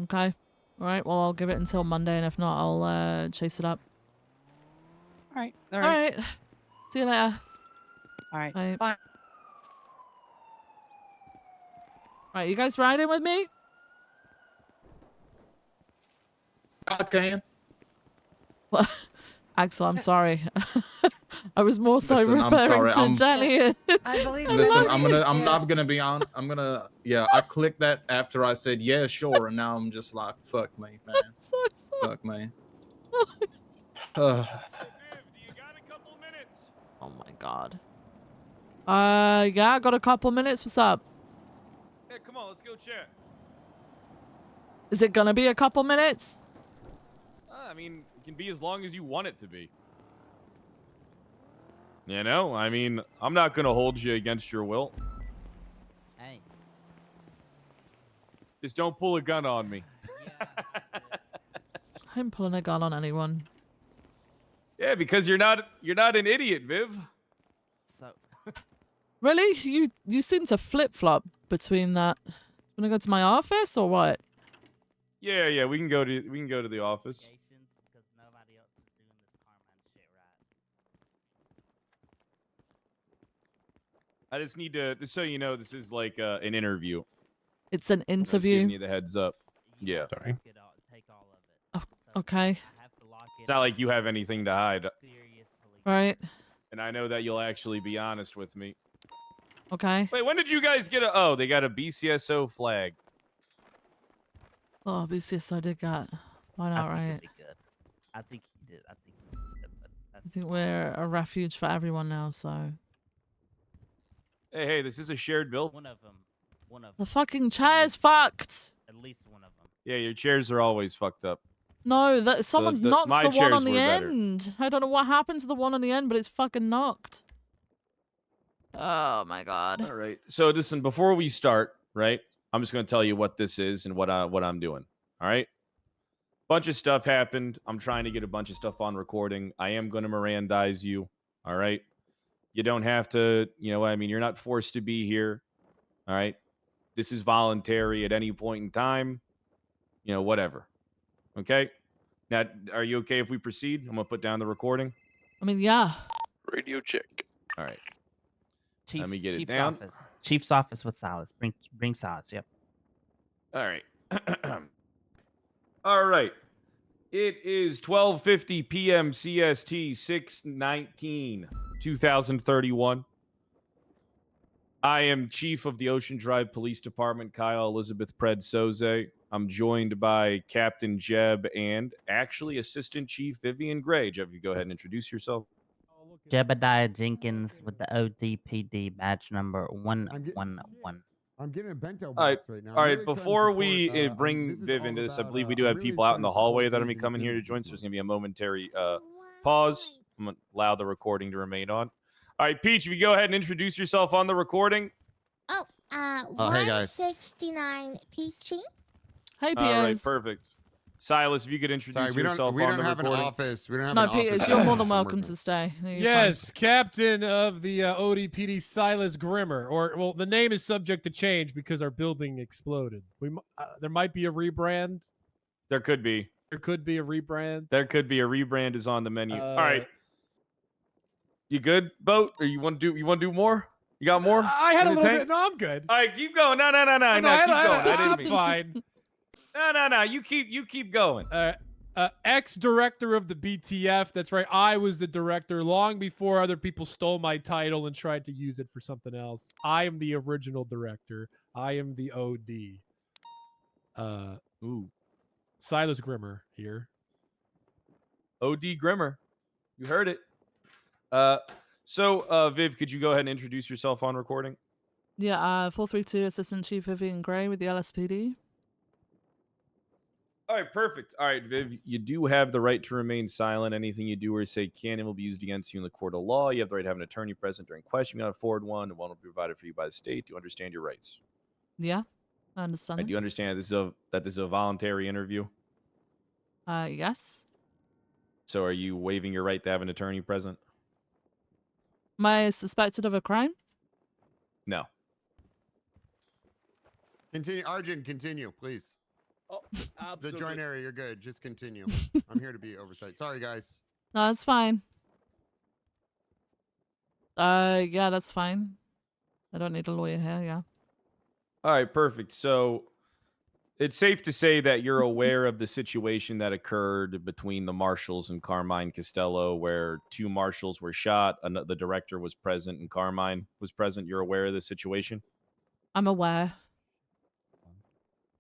Okay. All right. Well, I'll give it until Monday, and if not, I'll chase it up. All right. All right. See you later. All right. Bye. Bye. Right, you guys riding with me? I can. Well, Axel, I'm sorry. I was more so Listen, I'm referring sorry, to Jenny. Listen, I'm not gonna be on. I'm gonna. Yeah, I clicked that after I said yeah, sure, and now I'm just like, fuck me, man. Fuck me. Oh my god. Yeah, I got a couple minutes. What's up? Yeah, come on, let's go chat. Is it gonna be a couple minutes? I mean, it can be as long as you want it to be. You know, I mean, I'm not gonna hold you against your will. Hey. Just don't pull a gun on me. I'm pulling a gun on anyone. Yeah, because you're not an idiot, Viv. So. Really? You seem to flip-flop between that. Wanna go to my office or what? Yeah, we can go to the office. I just need to, just so you know, this is like an interview. It's an I'm just interview. giving you the heads up. Yeah. Sorry. Okay. It's not like you have anything to hide. Right. And I know that you'll actually be honest with me. Okay. Wait, when did you guys get a... Oh, they got a BCSO flag. Oh, BCSO did that. Why not, right? I think he did. I think he did. I think we're a refuge for everyone now, so... Hey, this is a shared bill. One of them. The fucking chair's fucked! At least one of them. Yeah, your chairs are always fucked up. No, that someone's knocked my the one chairs on the were better. end. I don't know what happened to the one on the end, but it's fucking knocked. Oh my god. All right. So listen, before we start, right? I'm just going to tell you what this is and what I'm doing. All right? Bunch of stuff happened. I'm trying to get a bunch of stuff on recording. I am going to Mirandize you. All right? You don't have to, I mean, you're not forced to be here. All right? This is voluntary at any point in time. Whatever. Okay? Now, are you okay if we proceed? I'm going to put down the recording. I mean, yeah. Radio check. All right. Let me get it Chief's down. office. Chief's office with Silas. Bring Silas. Yep. All right. All right. It is 12:50 p.m. CST, 6/19/2031. I am Chief of the Ocean Drive Police Department, Kyle Elizabeth Pred Soze. I'm joined by Captain Jeb and actually Assistant Chief Vivian Gray. Jeb, you go ahead and introduce yourself. Jebediah Jenkins with the ODPD badge number 111. I'm getting a bento box All right, right now. all I'm right. really trying to Before support, we this bring is Viv all into this, I about, believe we do I'm have really people out trying in to the support hallway that are Asian coming here to communities join. this So there's gonna be a momentary pause. I'm gonna allow the recording to remain on. All right, Peach, if you go ahead and introduce yourself on the recording. Oh, hey, guys. 169 Peachy. Hey, All right, Piers. perfect. Silas, if you could introduce Sorry, yourself we on don't the have an recording. office. We don't have No, an office. Peters, you're more than so I'm welcome working. to stay. No, you're Yes, captain of the ODPD Silas Grimmer. Or, well, the name is subject to change because our building exploded. There might be a rebrand. There could be. There could be a rebrand. There could be a rebrand is on the menu. All right. You good, Boat? Or you want to do more? You got more? I had in a the little tank? bit. No, I'm good. All right, keep going. No, keep going. I didn't I'm mean. fine. No. You keep going. Ex-director of the BTF. That's right. I was the director long before other people stole my title and tried to use it for something else. I am the original director. I am the OD. Silas Grimmer here. OD Grimmer. You heard it. So Viv, could you go ahead and introduce yourself on recording? Yeah, 432 Assistant Chief Vivian Gray with the LSPD. All right, perfect. All right, Viv, you do have the right to remain silent. Anything you do or say can and will be used against you in the court of law. You have the right to have an attorney present during questioning. You can afford one, and one will be provided for you by the state. Do you understand your rights? Yeah, I understand. Do you understand that this is a voluntary interview? Yes. So are you waiving your right to have an attorney present? Am I suspected of a crime? No. Continue, Arjun. Continue, please. Oh, the joint area, you're good. Just continue. I'm here to be oversight. Sorry, guys. No, that's fine. Yeah, that's fine. I don't need a lawyer here, yeah. All right, perfect. So it's safe to say that you're aware of the situation that occurred between the marshals and Carmine Costello, where two marshals were shot. The director was present and Carmine was present. You're aware of the situation? I'm aware.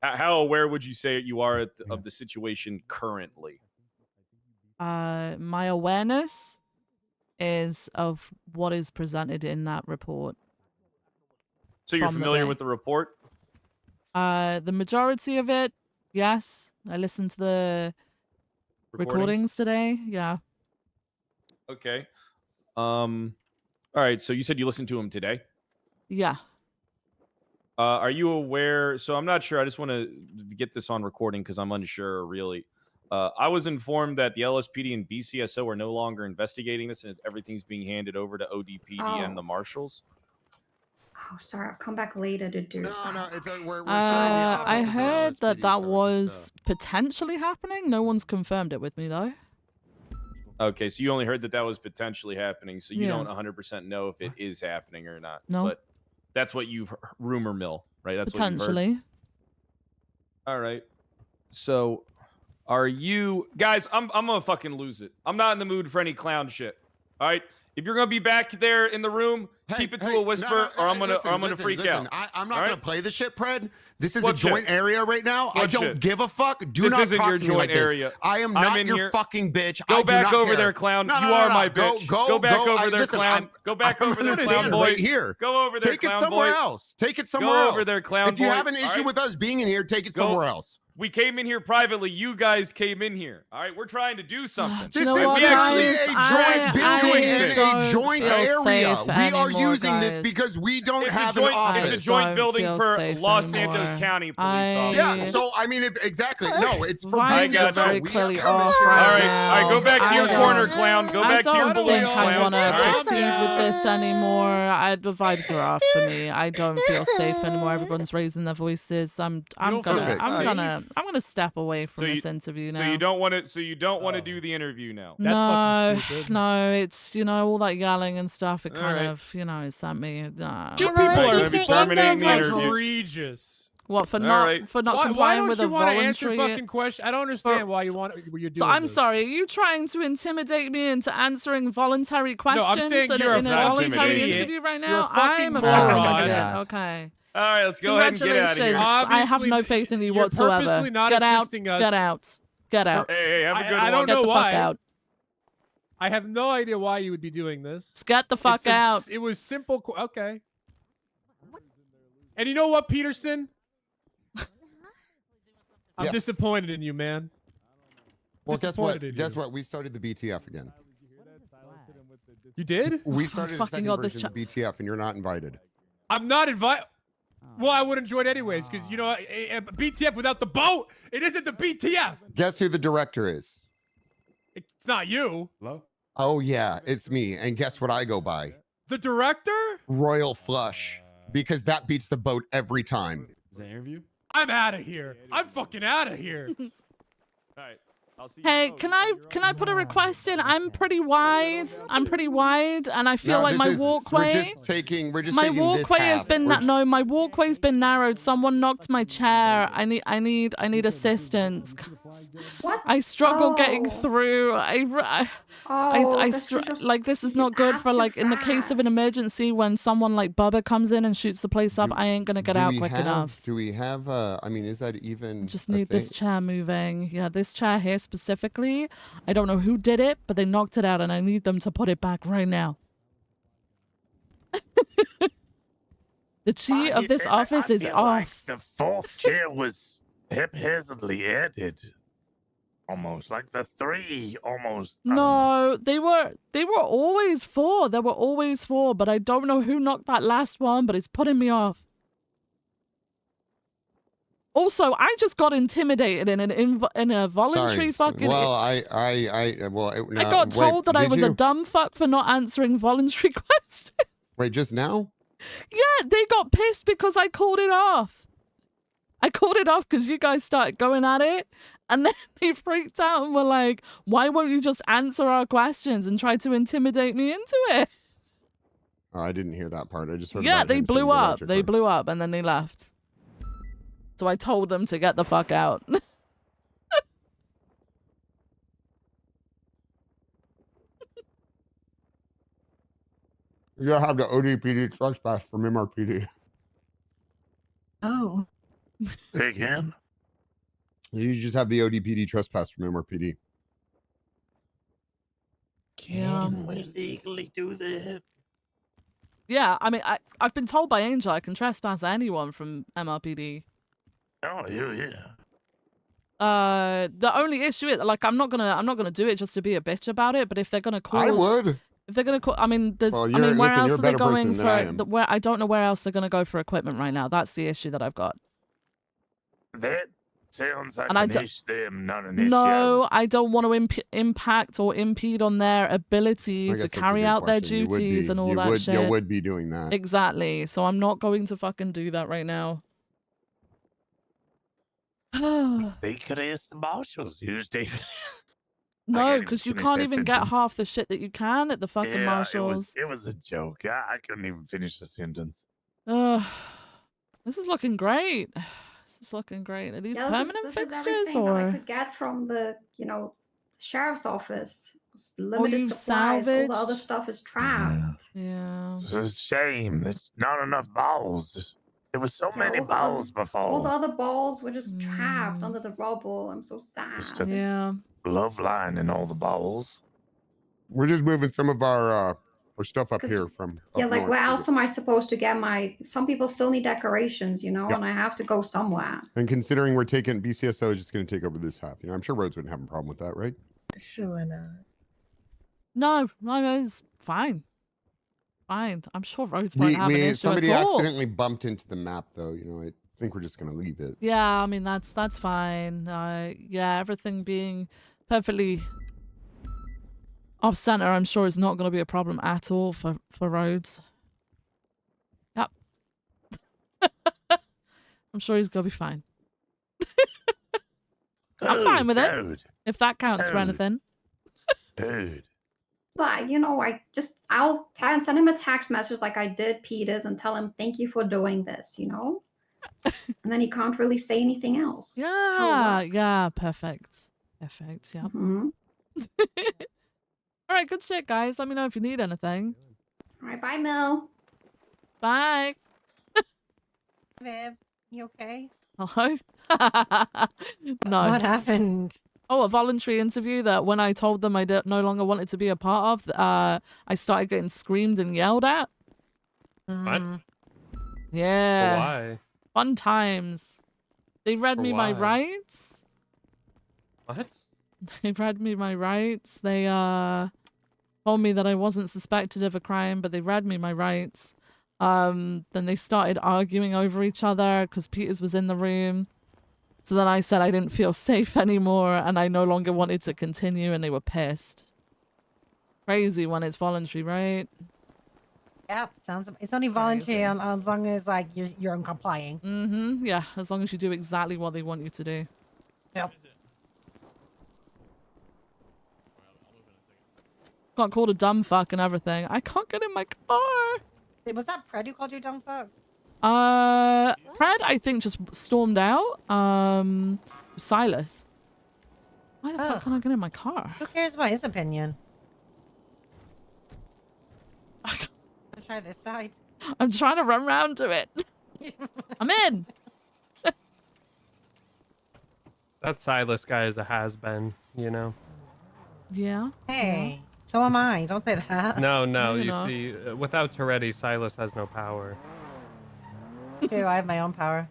How aware would you say you are of the situation currently? My awareness is of what is presented in that report. So you're from the familiar day. with the report? The majority of it, yes. I listened to the recordings today. Yeah. Okay. All right. So you said you listened to him today? Yeah. Are you aware? So I'm not sure. I just want to get this on recording because I'm unsure, really. I was informed that the LSPD and BCSO are no longer investigating this, and everything's being handed over to ODPD and the marshals. Oh, sorry. I'll come back later to do. No, it's we're I heard that was potentially happening. No one's confirmed it with me, though. Okay, so you only heard that was potentially happening, so you Yeah. don't 100% know if it is happening or not. No. But that's what you've rumor mill, right? That's Potentially. what you've heard. All right. So, are you guys? I'm gonna fucking lose it. I'm not in the mood for any clown shit. All right. If you're gonna be back there in the room, keep it to a whisper, or I'm gonna freak out. I'm not All gonna right? play this shit, Pred. This is What a joint shit? area right now. I What don't shit? give a fuck. Do This not isn't talk your to me like joint this. area. I am I'm not in your here. fucking bitch. Go I do back not over care. there, clown. No, You no, are no, my go, bitch. Go, Go back go. over there, Listen, clown. Go back I'm over there, gonna clown stand boy. right here. Go over there, Take it clown somewhere boy. else. Take it somewhere Go else. over there, clown If you boy. have an All issue right? with us being in here, take it Go- somewhere else. We came in here privately. You guys came in here. All right, we're trying to do something. This is actually a joint building and a joint area. We are using this because we don't have an office. It's a joint building for Los Santos County Police Office. Yeah, so I mean, exactly. No, it's for I got BCSO. you. We clearly have off permission. right All right, now. all right. Go back to your corner, clown. Go back to your I don't police think I clown. want to All right? proceed with this anymore. The vibes are off for me. I don't feel safe anymore. Everyone's raising their voices. I'm gonna step away from this interview now. So you don't want to do the interview now. No, it's all that yelling and stuff. It All kind right. of it's at me. You people are terminating the interview. egregious. What for All not right. for not Why complying don't with you a want to answer voluntary? fucking question? I don't understand why you want what you're doing. So I'm this. sorry. Are you trying to intimidate me into answering voluntary questions I'm saying in, you're in a a voluntary idiot. interview right You're now? a fucking I'm a moron. fucking idiot. Okay. All right, let's go ahead and get out of here. Congratulations. I have no faith in you you're whatsoever. purposely not Get out. assisting us. Get out. Get out. Hey, have a good I one. don't Get know the why. fuck out. I have no idea why you would be doing this. Just get the fuck out. It was simple. Okay. And you know what, Peterson? I'm Yes. disappointed in you, man. Well, guess what? Disappointed in Guess you. what? We started the BTF again. You did? We started a fucking second God, this version of the BTF, and you're not invited. I'm not invited. Well, I would enjoy it anyways, because you know, a BTF without the boat, it isn't the BTF. Guess who the director is? It's not you. Hello? Oh yeah, it's me. And guess what I go by? The director? Royal Flush. Because that beats the boat every time. Is that an interview? I'm out of here. I'm fucking out of here. All right. I'll see you. Hey, can I put a request in? I'm pretty wide, and I feel No, like this my is- walkway. We're just taking My this walkway has half. been We're no, my walkway's been narrowed. Someone knocked my chair. I need assistance. What? I struggle getting Oh. through. Like this is not good for like in the case of an emergency when someone like Bubba comes in and shoots the place up. I ain't gonna get out quick enough. Do we have? I mean, is that even? Just a need this thing? chair moving. Yeah, this chair here specifically. I don't know who did it, but they knocked it out, and I need them to put it back right now. The chi of this office is off. The fourth chair was haphazardly added. Almost like the three, almost. No, they were always four. There were always four, but I don't know who knocked that last one, but it's putting me off. Also, I just got intimidated in a voluntary fucking. Well, I got told that I was a dumb fuck for not answering voluntary questions. Wait, just now? Yeah, they got pissed because I called it off. I called it off because you guys started going at it, and then they freaked out and were like, "Why won't you just answer our questions?" and tried to intimidate me into it. Oh, I didn't hear that part. I just heard. Yeah, about they him saying blew go up. out your They car. blew up, and then they left. So I told them to get the fuck out. You gotta have the ODPD trespass from MRPD. Oh. Say again? You just have the ODPD trespass from MRPD. Can we legally do that? Yeah, I mean, I've been told by Angel I can trespass anyone from MRPD. Oh, yeah. The only issue is like I'm not gonna do it just to be a bitch about it. But if they're gonna call, I would. If they're gonna call, I mean, there's. Well, I mean, where listen, else you're are a they better going person than I am. for? Where I don't know where else they're gonna go for equipment right now. That's the issue that I've got. That sounds like And I an don't- issue, them, not an issue. No, I don't want to impact or impede on their ability I to guess that's a carry good out their question. You would duties be- and all you that would- shit. You would be doing that. Exactly. So I'm not going to fucking do that right now. They could ask the marshals. Usually. No, because you finish can't that even get sentence. half the shit that you can at the fucking Yeah, marshals. It was a joke. I couldn't even finish the sentence. This is looking great. This is looking great. Are these Yeah, permanent this is fixtures everything that I or? could get from the, sheriff's office. It's Oh, limited you've supplies. All the other salvaged? stuff is trapped. Yeah. It's a shame. There's not enough balls. There was so many all the other- balls before. All the other balls were just trapped under the rubble. I'm so sad. Just a Yeah. love line in all the balls. We're just moving some of our stuff up 'Cause- here from. Yeah, up like north. where else am I supposed to get my? Some people still need decorations, Yeah. and I have to go somewhere. And considering we're taking BCSO is just going to take over this half, I'm sure Rhodes wouldn't have a problem with that, right? Sure not. No, it's fine. Fine. I'm sure Rhodes won't have an issue Somebody at all. accidentally bumped into the map, though. I think we're just going to leave it. Yeah, I mean that's fine. Yeah, everything being perfectly off center, I'm sure is not going to be a problem at all for Rhodes. Yep. I'm sure he's going to be fine. I'm fine with it. Dude. If that counts for Dude. anything. Dude. But I'll send him a text message like I did Peters and tell him thank you for doing this, and then he can't really say anything else. That's how it Yeah, works. yeah, perfect. Yep. Mhm. All right, good shit, guys. Let me know if you need anything. All right, bye, Mel. Bye. Viv, you okay? Hello? No. What happened? Oh, a voluntary interview that when I told them I no longer wanted to be a part of, I started getting screamed and yelled at. Mm. Yeah. why? Fun times. They read For me my why? rights. What? They read me my rights. They told me that I wasn't suspected of a crime, but they read me my rights. Then they started arguing over each other because Peters was in the room. So then I said I didn't feel safe anymore and I no longer wanted to continue, and they were pissed. Crazy when it's voluntary, right? Yep, sounds. It's only voluntary as long as like you're complying. Mm-hmm. Yeah, as long as you do exactly what they want you to do. Yep. Got called a dumb fuck and everything. I can't get in my car. Was that Pred who called you dumb fuck? Fred, I think, just stormed out. Silas. Why the fuck can't I get in my car? Who cares about his opinion? Wanna try this side. I'm trying to run round to it. I'm in. That Silas guy is a has-been, you know? Yeah. Hey, so am I. Don't say that. No, you're you not. see, without Toretti, Silas has no power. True, I have my own power.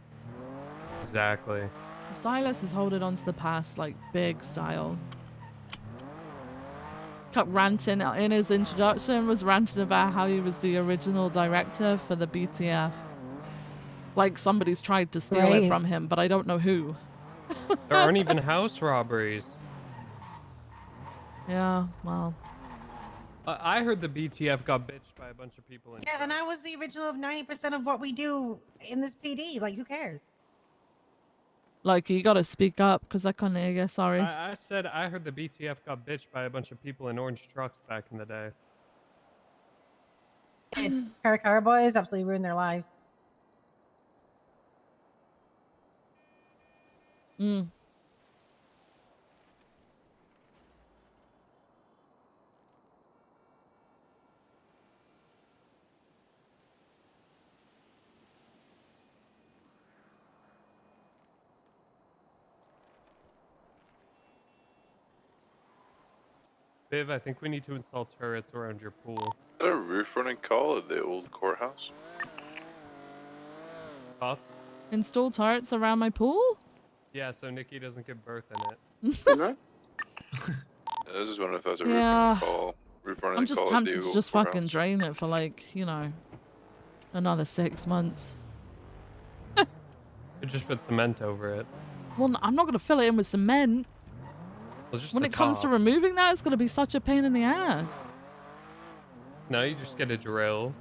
Exactly. Silas is holding on to the past, like, big style. Kept ranting in his introduction, was ranting about how he was the original director for the BTF. Like somebody's tried to steal it Great. from him, but I don't know who. There aren't even house robberies. Yeah, well. I heard the BTF got bitched by a bunch of people in. Yeah, and I was the original of 90% of what we do in this PD. Like, who cares? Like, you gotta speak up, because I can't hear you, sorry. I said I heard the BTF got bitched by a bunch of people in orange trucks back in the day. Car boys absolutely ruined their lives. Mm. Viv, I think we need to install turrets around your pool. Is that a roof running call at the old courthouse? Thoughts? Install turrets around my pool? Yeah, so Nikki doesn't give birth in it. I was just wondering if that was a roof Yeah. running call. Roof running I'm just call at tempted the to old just courthouse. fucking drain it for, like, you know, another 6 months. You just put cement over it. Well, I'm not gonna fill it in with cement. Well, just When the it comes to top. removing that, it's gonna be such a pain in the ass. No, you just get a drill.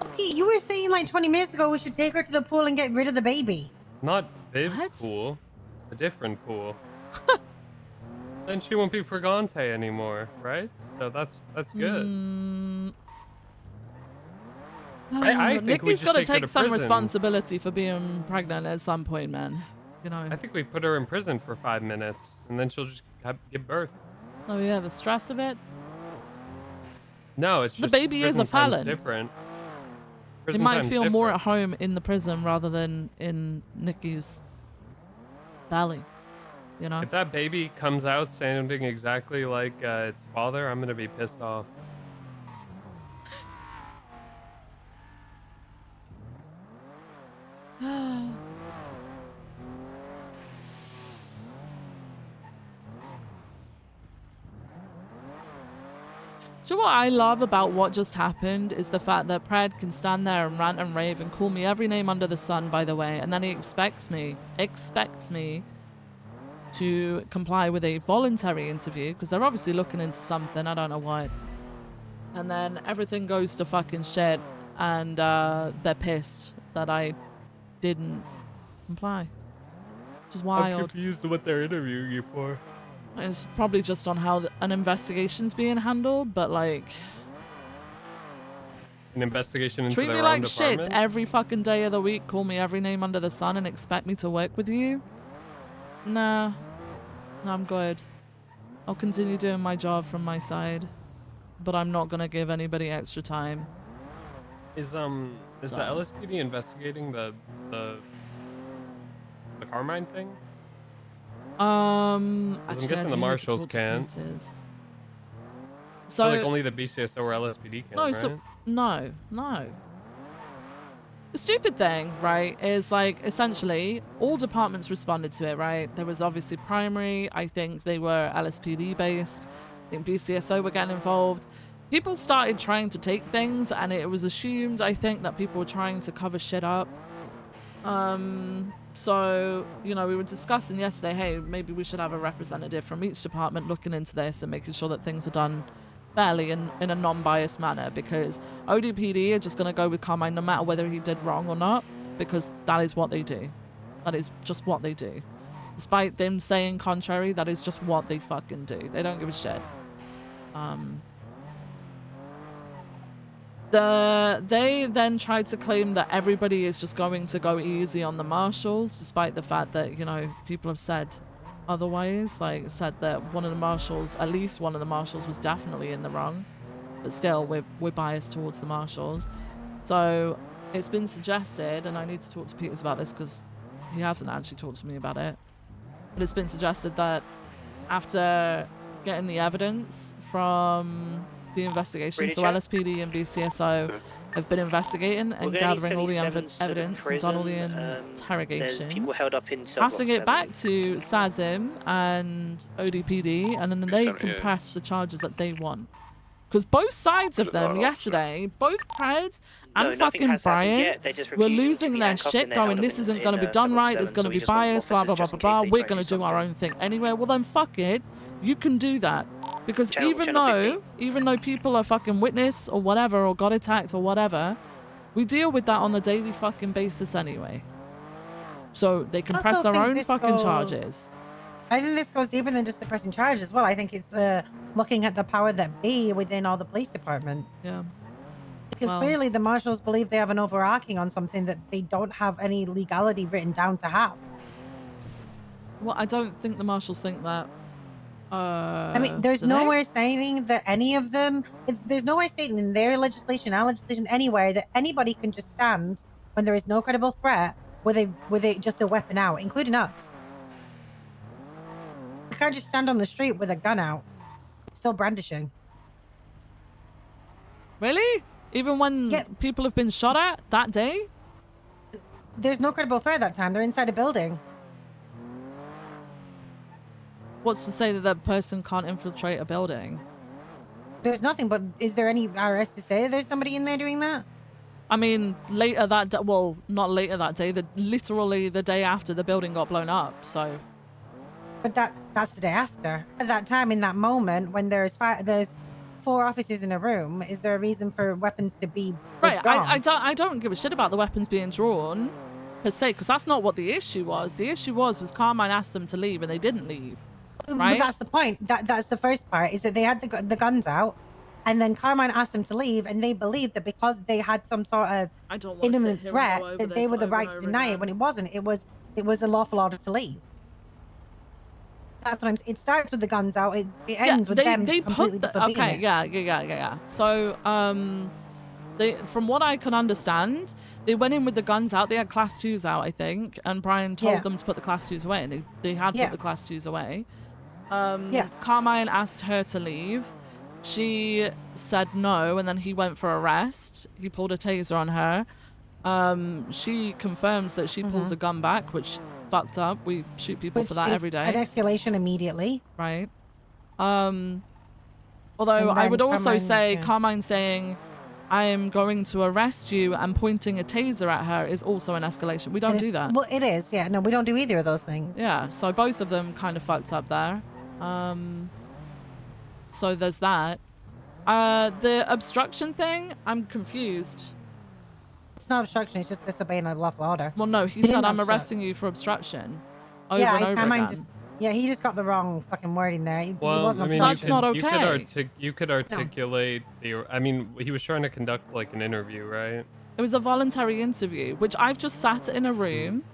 Okay, you were saying like 20 minutes ago we should take her to the pool and get rid of the baby. Not Viv's pool. A different pool. Then she won't be Pregante anymore, right? So that's good. I think we Nikki's just gotta take her take to some prison. responsibility for being pregnant at some point, man. You know. I think we put her in prison for 5 minutes, and then she'll just give birth. Oh yeah, the stress of it. No, it's The just baby is a prison time's felon. different. They Prison might time's feel more at different. home in the prison rather than in Nikki's belly. You know. If that baby comes out sounding exactly like its father, I'm gonna be pissed off. Do you know what I love about what just happened is the fact that Pred can stand there and rant and rave and call me every name under the sun, by the way, and then he expects me to comply with a voluntary interview because they're obviously looking into something, I don't know what. And then everything goes to fucking shit and they're pissed that I didn't comply. Which is I'm wild. confused what they're interviewing you for. It's probably just on how an investigation's being handled, but like, An investigation into treat their me own like shit department? every fucking day of the week, call me every name under the sun and expect me to work with you? Nah. No, I'm good. I'll continue doing my job from my side, but I'm not gonna give anybody extra time. Is the LSPD investigating the Carmine thing? I'm Because I'm guessing the marshals can't. So like only the BCSO or LSPD can, no, right? so no. The stupid thing, right, is like essentially all departments responded to it, right? There was obviously primary. I think they were LSPD based. I think BCSO were getting involved. People started trying to take things, and it was assumed, I think, that people were trying to cover shit up. So, you know, we were discussing yesterday, hey, maybe we should have a representative from each department looking into this and making sure that things are done fairly in a non-biased manner, because ODPD are just going to go with Carmine no matter whether he did wrong or not, because that is what they do. That is just what they do. Despite them saying contrary, that is just what they fucking do. They don't give a shit. They then tried to claim that everybody is just going to go easy on the marshals, despite the fact that, you know, people have said otherwise. Like, said that one of the marshals, at least one of the marshals, was definitely in the wrong. But still, we're biased towards the marshals. So it's been suggested, and I need to talk to Peters about this because he hasn't actually talked to me about it. But it's been suggested that after getting the evidence from the investigation, so LSPD and BCSO have been investigating and gathering all the evidence and done all the interrogations, passing it back to SASIM and ODPD, and then they can press the charges that they want. Because both sides of them yesterday, both Pred and fucking Brian, were losing their shit, going, this isn't going to be done right, there's going to be bias, blah, blah, blah, blah, blah, we're going to do our own thing anyway. Well, then fuck it, you can do that. Because even though people are fucking witness or whatever, or got attacked or whatever, we deal with that on a daily fucking basis anyway. So they can press their own fucking charges. I think this goes deeper than just the pressing charge as well. I think it's looking at the power that be within all the police department. Yeah. Because clearly the marshals believe they have an overarching on something that they don't have any legality written down to have. Well, I don't think the marshals think that. I mean, there's nowhere stating that any of them, there's nowhere stating in their legislation, our legislation, anywhere that anybody can just stand when there is no credible threat with just a weapon out, including us. You can't just stand on the street with a gun out, still brandishing. Really? Even when people have been shot at that day? There's no credible threat that time. They're inside a building. What's to say that that person can't infiltrate a building? There's nothing, but is there any RS to say there's somebody in there doing that? I mean, later that day, well, not later that day, literally the day after the building got blown up, so. But that's the day after. At that time, in that moment, when there's 4 officers in a room, is there a reason for weapons to be withdrawn? Right, I don't give a shit about the weapons being drawn, per se, because that's not what the issue was. The issue was Carmine asked them to leave, and they didn't leave. Right? But that's the point. That's the first part, is that they had the guns out, and then Carmine asked them to leave, and they believed that because they had some sort of imminent threat, that they were the right to deny it, when it wasn't. It was a lawful order to leave. That's what it starts with the guns out. It ends with them completely disobeying it. Yeah. So, from what I can understand, they went in with the guns out. They had Class 2s out, I think, and Brian told them to put the Class 2s away, and they had put the Class 2s away. Carmine asked her to leave. She said no, and then he went for arrest. He pulled a taser on her. She confirms that she pulls a gun back, which fucked up. We shoot people for that every day. An escalation immediately. Right. Although I would also say Carmine saying, I am going to arrest you, and pointing a taser at her is also an escalation. We don't do that. Well, it is. Yeah, no, we don't do either of those things. Yeah, so both of them kind of fucked up there. So there's that. The obstruction thing, I'm confused. It's not obstruction, it's just disobeying a lawful order. Well, no, he said, I'm arresting you for obstruction. Over and over again. He just got the wrong fucking wording there. Well, wasn't I mean, that's not okay. You could articulate the. I mean, he was trying to conduct like an interview, right? It was a voluntary interview, which I've just sat in a room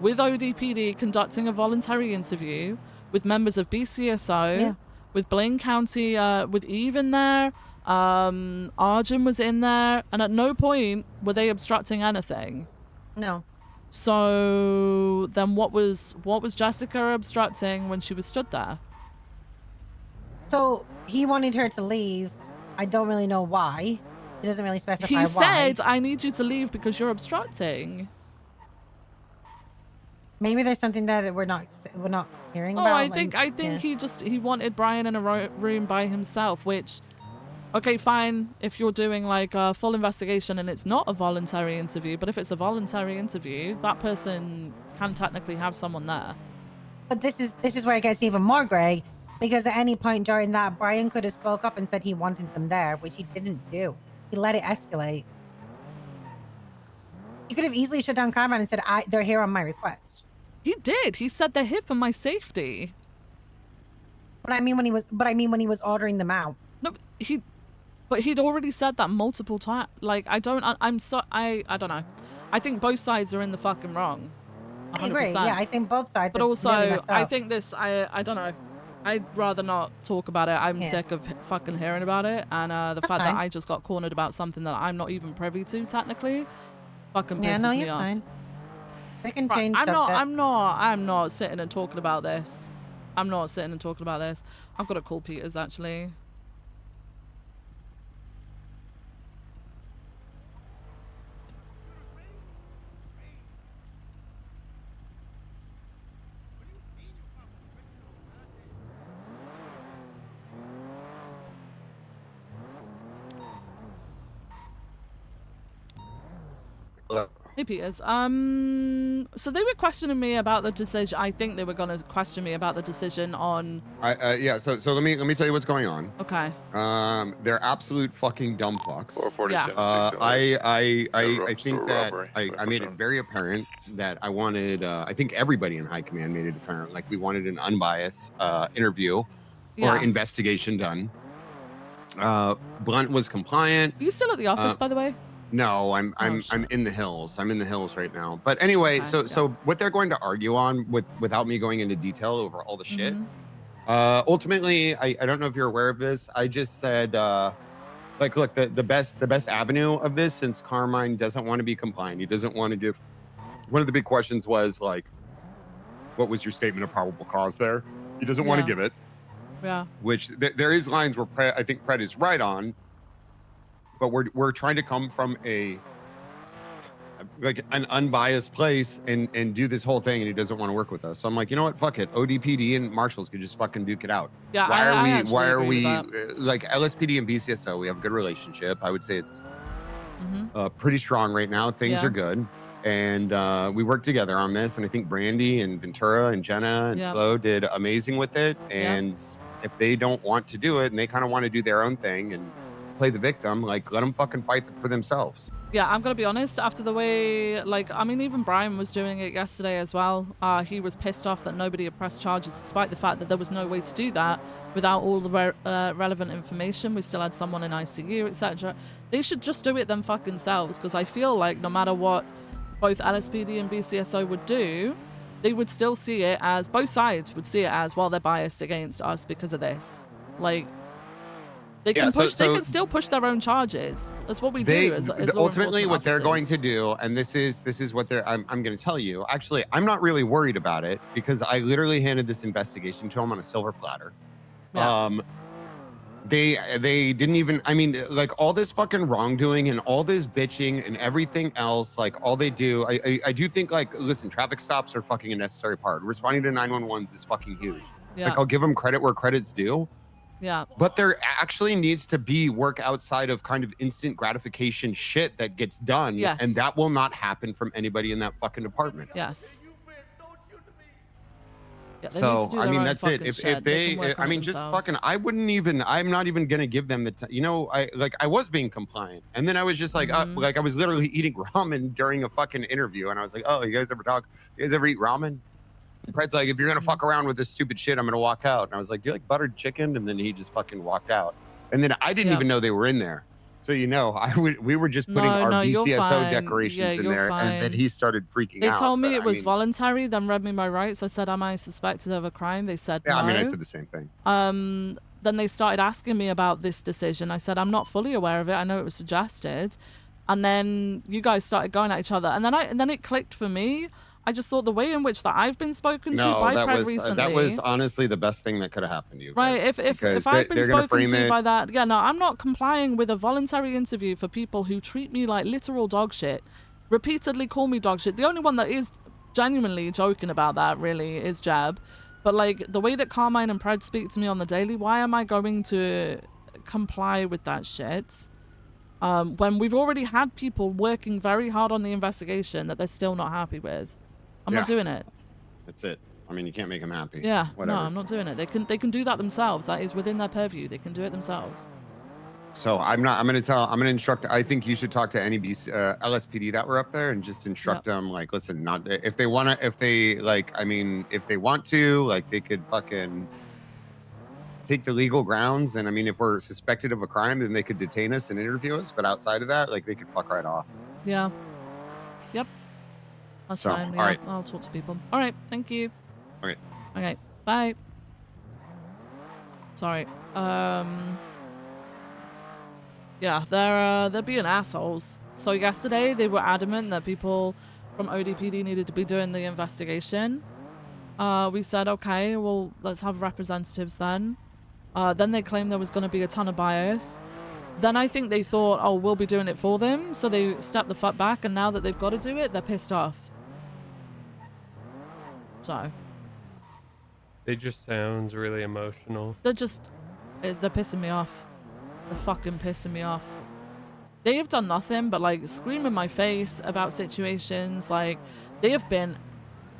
with ODPD conducting a voluntary interview with members of BCSO, with Blaine County, with Eve in there. Arjun was in there, and at no point were they obstructing anything. No. So then what was Jessica obstructing when she was stood there? So he wanted her to leave. I don't really know why. It doesn't really specify He why. said, I need you to leave because you're obstructing. Maybe there's something there that we're not hearing Oh, about. I think he wanted Brian in a room by himself, which, okay, fine, if you're doing like a full investigation and it's not a voluntary interview, but if it's a voluntary interview, that person can technically have someone there. But this is where it gets even more grey, because at any point during that, Brian could have spoke up and said he wanted them there, which he didn't do. He let it escalate. He could have easily shut down Carmine and said, they're here on my request. He did. He said they're here for my safety. But I mean when he was ordering them out. No, but he'd already said that multiple times. Like, I don't know. I think both sides are in the fucking wrong. 100%. I agree. Yeah, I think both sides. But are also, really messed up. I think this. I don't know. I'd rather not talk about it. I'm sick of fucking hearing about it, and the fact that I just got cornered about something that I'm not even privy to technically, fucking pisses me off. Fine. We can change I'm not sitting and talking about this. I'm not sitting and talking about this. I've got to call Peters actually. Hey Peters, so they were questioning me about the decision. I think they were going to question me about the decision on. Yeah. So let me tell you what's going on. Okay. They're absolute fucking dumb fucks. 447. I think that I made it very apparent that I wanted. I think everybody in high command made it apparent. Like we wanted an unbiased interview or investigation done. Blunt was compliant. Are you still at the office, by the way? No, I'm in the hills. I'm in the hills right now. But anyway, so what they're going to argue on without me going into detail over all the shit. Ultimately, I don't know if you're aware of this. I just said like look, the best avenue of this, since Carmine doesn't want to be compliant. He doesn't want to do. One of the big questions was like, what was your statement of probable cause there? He doesn't want to give it. Yeah. Which there is lines where I think Pred is right on. But we're trying to come from an unbiased place and do this whole thing, and he doesn't want to work with us. So I'm like, you know what? Fuck it. ODPD and Marshals could just fucking duke it out. Yeah. Why are we like LSPD and BCSO? We have a good relationship. I would say it's pretty strong right now. Things are good, and we work together on this. And I think Brandy and Ventura and Jenna and Slow did amazing with it. And if they don't want to do it, and they kind of want to do their own thing and play the victim, like let them fucking fight for themselves. Yeah, I'm gonna be honest, after the way, like, I mean, even Brian was doing it yesterday as well. He was pissed off that nobody had pressed charges, despite the fact that there was no way to do that without all the relevant information. We still had someone in ICU, etc. They should just do it them fucking selves, because I feel like no matter what both LSPD and BCSO would do, they would still see it as, both sides would see it as, well, they're biased against us because of this. Like, they can push. They can still push their own charges. That's what we do as ultimately what they're officers. going to do, and this is what I'm going to tell you. Actually, I'm not really worried about it because I literally handed this investigation to them on a silver platter. Yeah. They didn't even. I mean, like all this fucking wrongdoing and all this bitching and everything else. Like all they do, I do think like, listen, traffic stops are fucking a necessary part. Responding to 911s is fucking huge. Yeah. Like I'll give them credit where credit's due. Yeah. But there actually needs to be work outside of kind of instant gratification shit that gets done. Yes. And that will not happen from anybody in that fucking department. Yes. Yeah, So, I mean, that's it. If they, I mean, just fucking, I'm not even going to give them the, I was being compliant. And then I was just like, like I was literally eating ramen during a fucking interview. And I was like, oh, you guys ever eat ramen? And Pred's like, if you're going to fuck around with this stupid shit, I'm going to walk out. And I was like, do you like buttered chicken? And then he just fucking walked out. And then I didn't even know they were in there. So, we were just putting our BCSO decorations in there. Fine. And then he started freaking They out. told me it was voluntary, then read me my rights. I said, am I suspected of a crime? They said no. I mean, I said the same thing. Then they started asking me about this decision. I said, I'm not fully aware of it. I know it was suggested. And then you guys started going at each other. And then it clicked for me. I just thought the way in which that I've been spoken to No, by that Pred was recently. honestly the best thing that could have happened to you. Right, guys, if because I've been they're gonna spoken frame to it. by that, yeah, no, I'm not complying with a voluntary interview for people who treat me like literal dog shit, repeatedly call me dog shit. The only one that is genuinely joking about that really is Jab, but like the way that Carmine and Pred speak to me on the daily, why am I going to comply with that shit? When we've already had people working very hard on the investigation that they're still not happy with. I'm not doing it. That's it. I mean, you can't make them happy. Yeah, Whatever. no, I'm not doing it. They can do that themselves. That is within their purview. They can do it themselves. So I'm gonna instruct. I think you should talk to any LSPD that were up there and just instruct them. Like, listen, not if they want to. If they like, I mean, if they want to, like, they could fucking take the legal grounds. And I mean, if we're suspected of a crime, then they could detain us and interview us. But outside of that, like, they could fuck right off. Yeah. Yep. That's So, fine. all Yeah, right. I'll talk to people. All right. Thank you. Okay. Okay. Bye. Sorry. Yeah, they're being assholes. So yesterday they were adamant that people from ODPD needed to be doing the investigation. We said, okay, well, let's have representatives then. Then they claimed there was going to be a ton of bias. Then I think they thought, oh, we'll be doing it for them. So they stepped the fuck back, and now that they've got to do it, they're pissed off. So. They just sounds really emotional. They're pissing me off. They're fucking pissing me off. They have done nothing but like scream in my face about situations. Like, they have been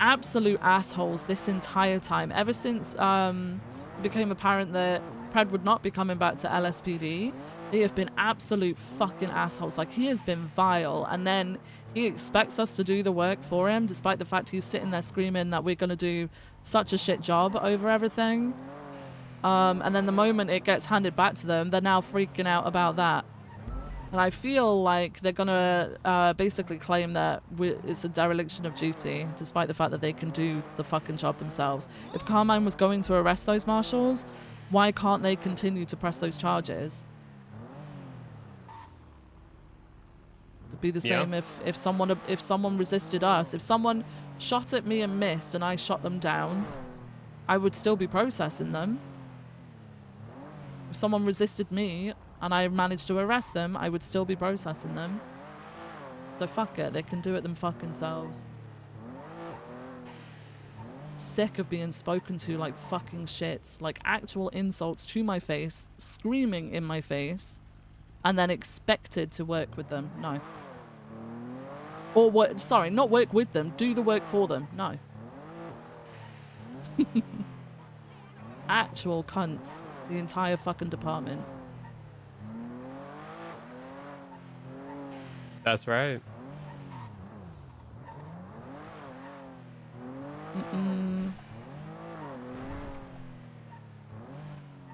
absolute assholes this entire time. Ever since it became apparent that Pred would not be coming back to LSPD, they have been absolute fucking assholes. Like, he has been vile, and then he expects us to do the work for him, despite the fact he's sitting there screaming that we're gonna do such a shit job over everything. And then the moment it gets handed back to them, they're now freaking out about that. And I feel like they're gonna basically claim that it's a dereliction of duty, despite the fact that they can do the fucking job themselves. If Carmine was going to arrest those marshals, why can't they continue to press those charges? It'd be the same if someone resisted us. If someone shot at me and missed and I shot them down, I would still be processing them. If someone resisted me and I managed to arrest them, I would still be processing them. So fuck it, they can do it them fucking selves. Sick of being spoken to like fucking shit, like actual insults to my face, screaming in my face, and then expected to work with them. No. Or what? Sorry, not work with them, do the work for them. No. Actual cunts. The entire fucking department. That's right.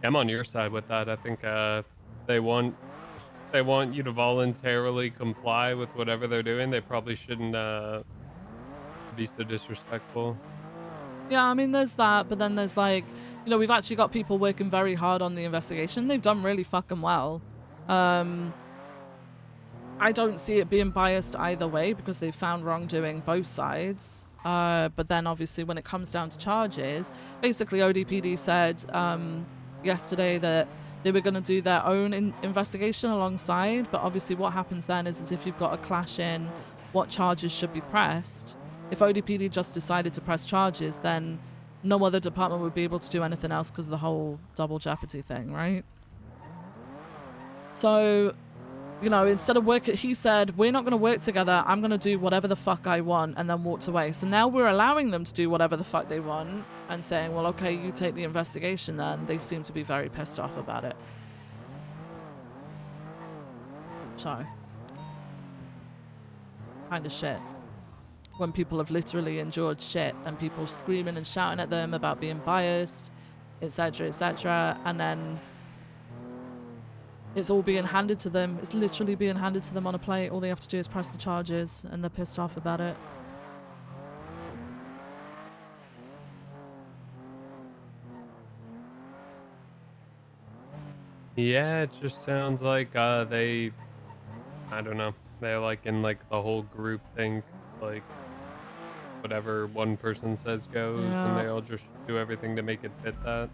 I'm on your side with that. I think they want you to voluntarily comply with whatever they're doing. They probably shouldn't be so disrespectful. Yeah, I mean, there's that, but then there's like, you know, we've actually got people working very hard on the investigation. They've done really fucking well. I don't see it being biased either way because they found wrongdoing both sides. But then obviously when it comes down to charges, basically ODPD said yesterday that they were going to do their own investigation alongside. But obviously what happens then is if you've got a clash in what charges should be pressed, if ODPD just decided to press charges, then no other department would be able to do anything else because of the whole double jeopardy thing, right? So, you know, instead of he said, we're not going to work together. I'm going to do whatever the fuck I want, and then walked away. So now we're allowing them to do whatever the fuck they want and saying, well, okay, you take the investigation then. They seem to be very pissed off about it. So, kind of shit. When people have literally endured shit and people screaming and shouting at them about being biased, etc., and then it's all being handed to them. It's literally being handed to them on a plate. All they have to do is press the charges and they're pissed off about it. Yeah, it just sounds like I don't know, they're like in like the whole group think like whatever one person says goes, and Yeah. they all just do everything to make it fit that.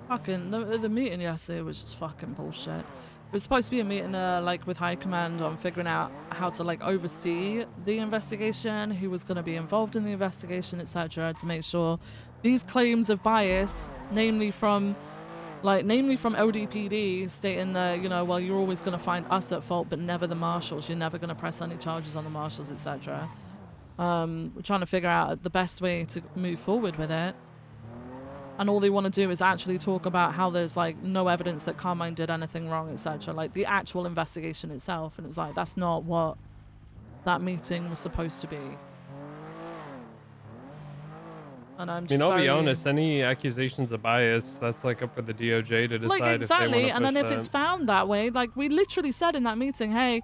Fucking the meeting yesterday was just fucking bullshit. It was supposed to be a meeting like with high command on figuring out how to like oversee the investigation, who was going to be involved in the investigation, etc., to make sure these claims of bias, namely from LDPD, stating that, you know, well, you're always going to find us at fault but never the marshals, you're never going to press any charges on the marshals, etc. We're trying to figure out the best way to move forward with it. And all they want to do is actually talk about how there's like no evidence that Carmine did anything wrong, etc. Like the actual investigation itself. And it's like, that's not what that meeting was supposed to be. And I'm just I'll be honest, any accusations of bias, that's like up for the DOJ to decide like, if they want exactly. to And push then if that. it's found that way, like we literally said in that meeting, hey,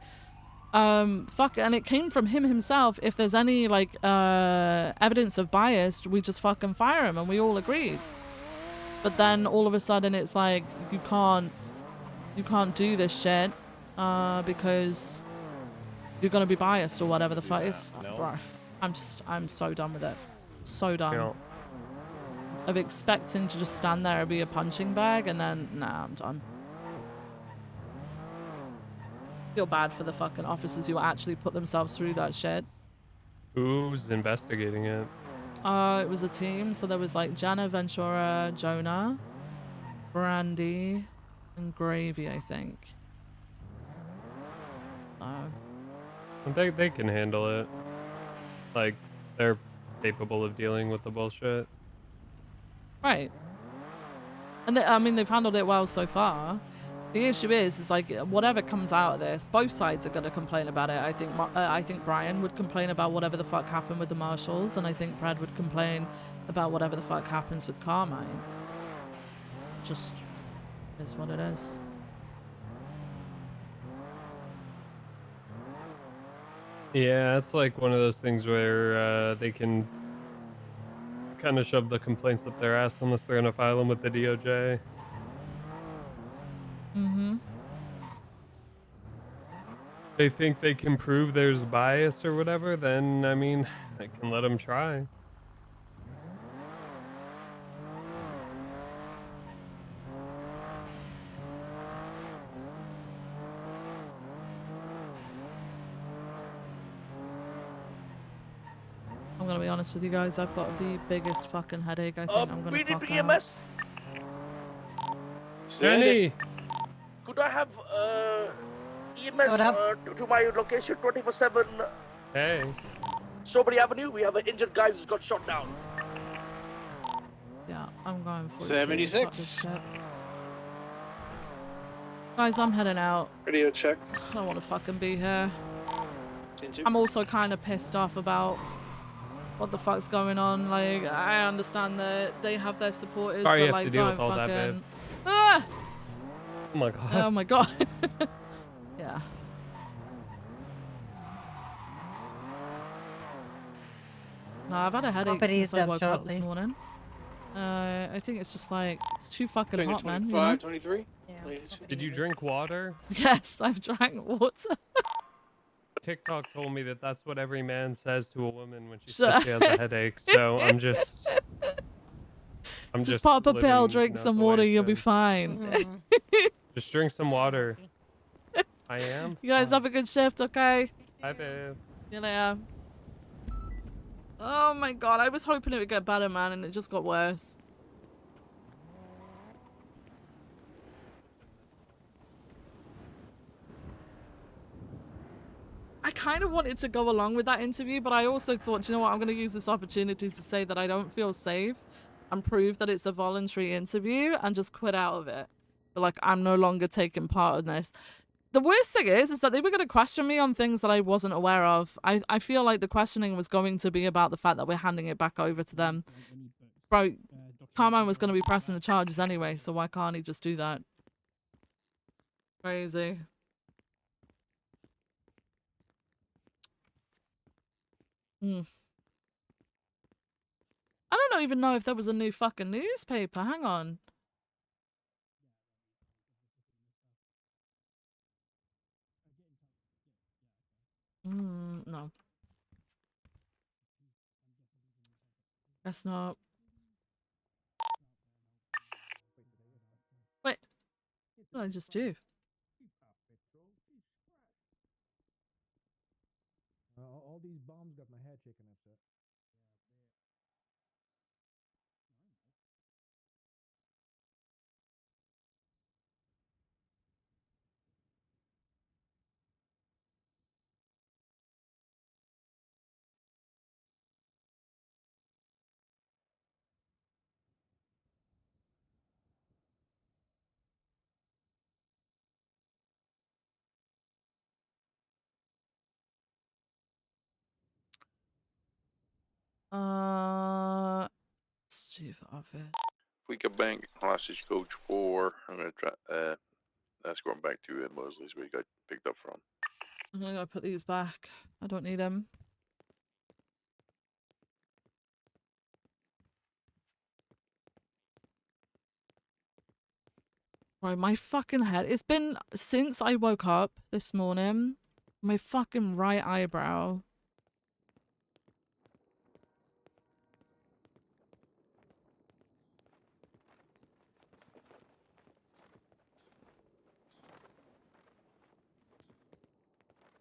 fuck, and it came from him himself, if there's any like evidence of bias, we just fucking fire him, and we all agreed. But then all of a sudden it's like, you can't do this shit because you're gonna be biased or whatever the fuck. It's, bro, I'm so done with it. So done. Yeah. Of expecting to just stand there and be a punching bag, and then, nah, I'm done. Feel bad for the fucking officers who actually put themselves through that shit. Who's investigating it? It was a team, so there was like Jana, Ventura, Jonah, Brandy, and Gravy, I think. They can handle it. Like, they're capable of dealing with the bullshit. Right. And I mean, they've handled it well so far. The issue is like, whatever comes out of this, both sides are going to complain about it. I think Brian would complain about whatever the fuck happened with the marshals, and I think Brad would complain about whatever the fuck happens with Carmine. Just is what it is. Yeah, it's like one of those things where they can kind of shove the complaints up their ass unless they're going to file them with the DOJ. Mm-hmm. They think they can prove there's bias or whatever, then, I mean, I can let them try. I'm gonna be honest with you guys, I've got the biggest fucking headache. I think I'm gonna clock out. EMS. Jenny! Could I have EMS to my location 24/7? Hey. Strawberry Avenue. We have an injured guy who's got shot down. Yeah, I'm going for 76. Fuck this shit. Guys, I'm heading out. Radio check. I don't want to fucking be here. I'm also kind of pissed off about what the fuck's going on. Like, I understand that they have their supporters, Sorry but you have like, to deal don't with all that, fucking. babe. Ah! Oh my god. Oh my god. Yeah. No, I've had a headache Properties since I up woke up this shortly. morning. I think it's just like, it's too fucking Doing a hot, man. 25, You know? 23. Did you drink water? Yes, I've drank water. TikTok told me that that's what every man says to a woman when she Sure. says she has a headache, so I'm just Pop a pill, living, drink you know, some the water, way you'll be said. fine. Just drink some water. I am. You guys have a good shift, okay? Hi, babe. See you later. Oh my god, I was hoping it would get better, man, and it just got worse. I kind of wanted to go along with that interview, but I also thought, you know what, I'm going to use this opportunity to say that I don't feel safe and prove that it's a voluntary interview and just quit out of it. But, like, I'm no longer taking part in this. The worst thing is that they were going to question me on things that I wasn't aware of. I feel like the questioning was going to be about the fact that we're handing it back over to them. Bro, Carmine was going to be pressing the charges anyway, so why can't he just do that? Crazy. Hmm. I don't even know if there was a new fucking newspaper. Hang on. No. Guess not. Wait. What did I just do? All these bombs got my head shaking. That's it. Chief office. We could bank hostage coach 4. I'm gonna try. That's going back to Mosley's where you got picked up from. I'm gonna go put these back. I don't need them. Right, my fucking head. It's been since I woke up this morning. My fucking right eyebrow.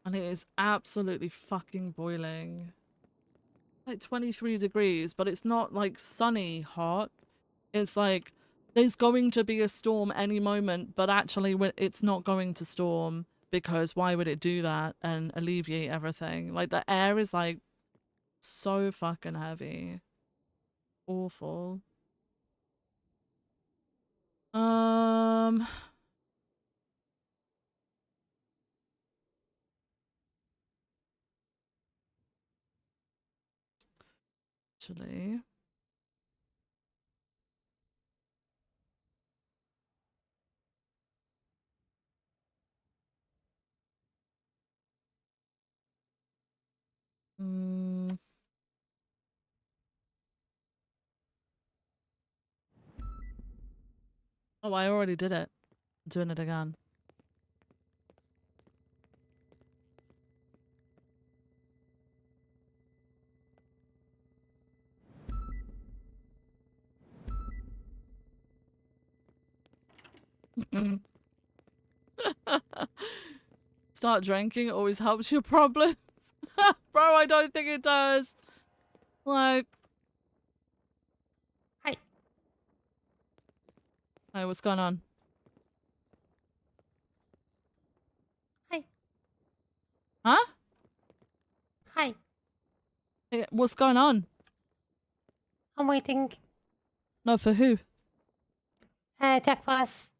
And it is absolutely fucking boiling. Like 23 degrees, but it's not like sunny hot. It's like there's going to be a storm any moment, but actually it's not going to storm because why would it do that and alleviate everything? Like the air is like so fucking heavy. Awful. Actually. Oh, I already did it. I'm doing it again. Start drinking, it always helps your problems. Bro, I don't think it does. Like... Hi. Hey, what's going on? Hi. Huh? Hi. Hey, what's going on? I'm waiting. No, for who? Jack Pass.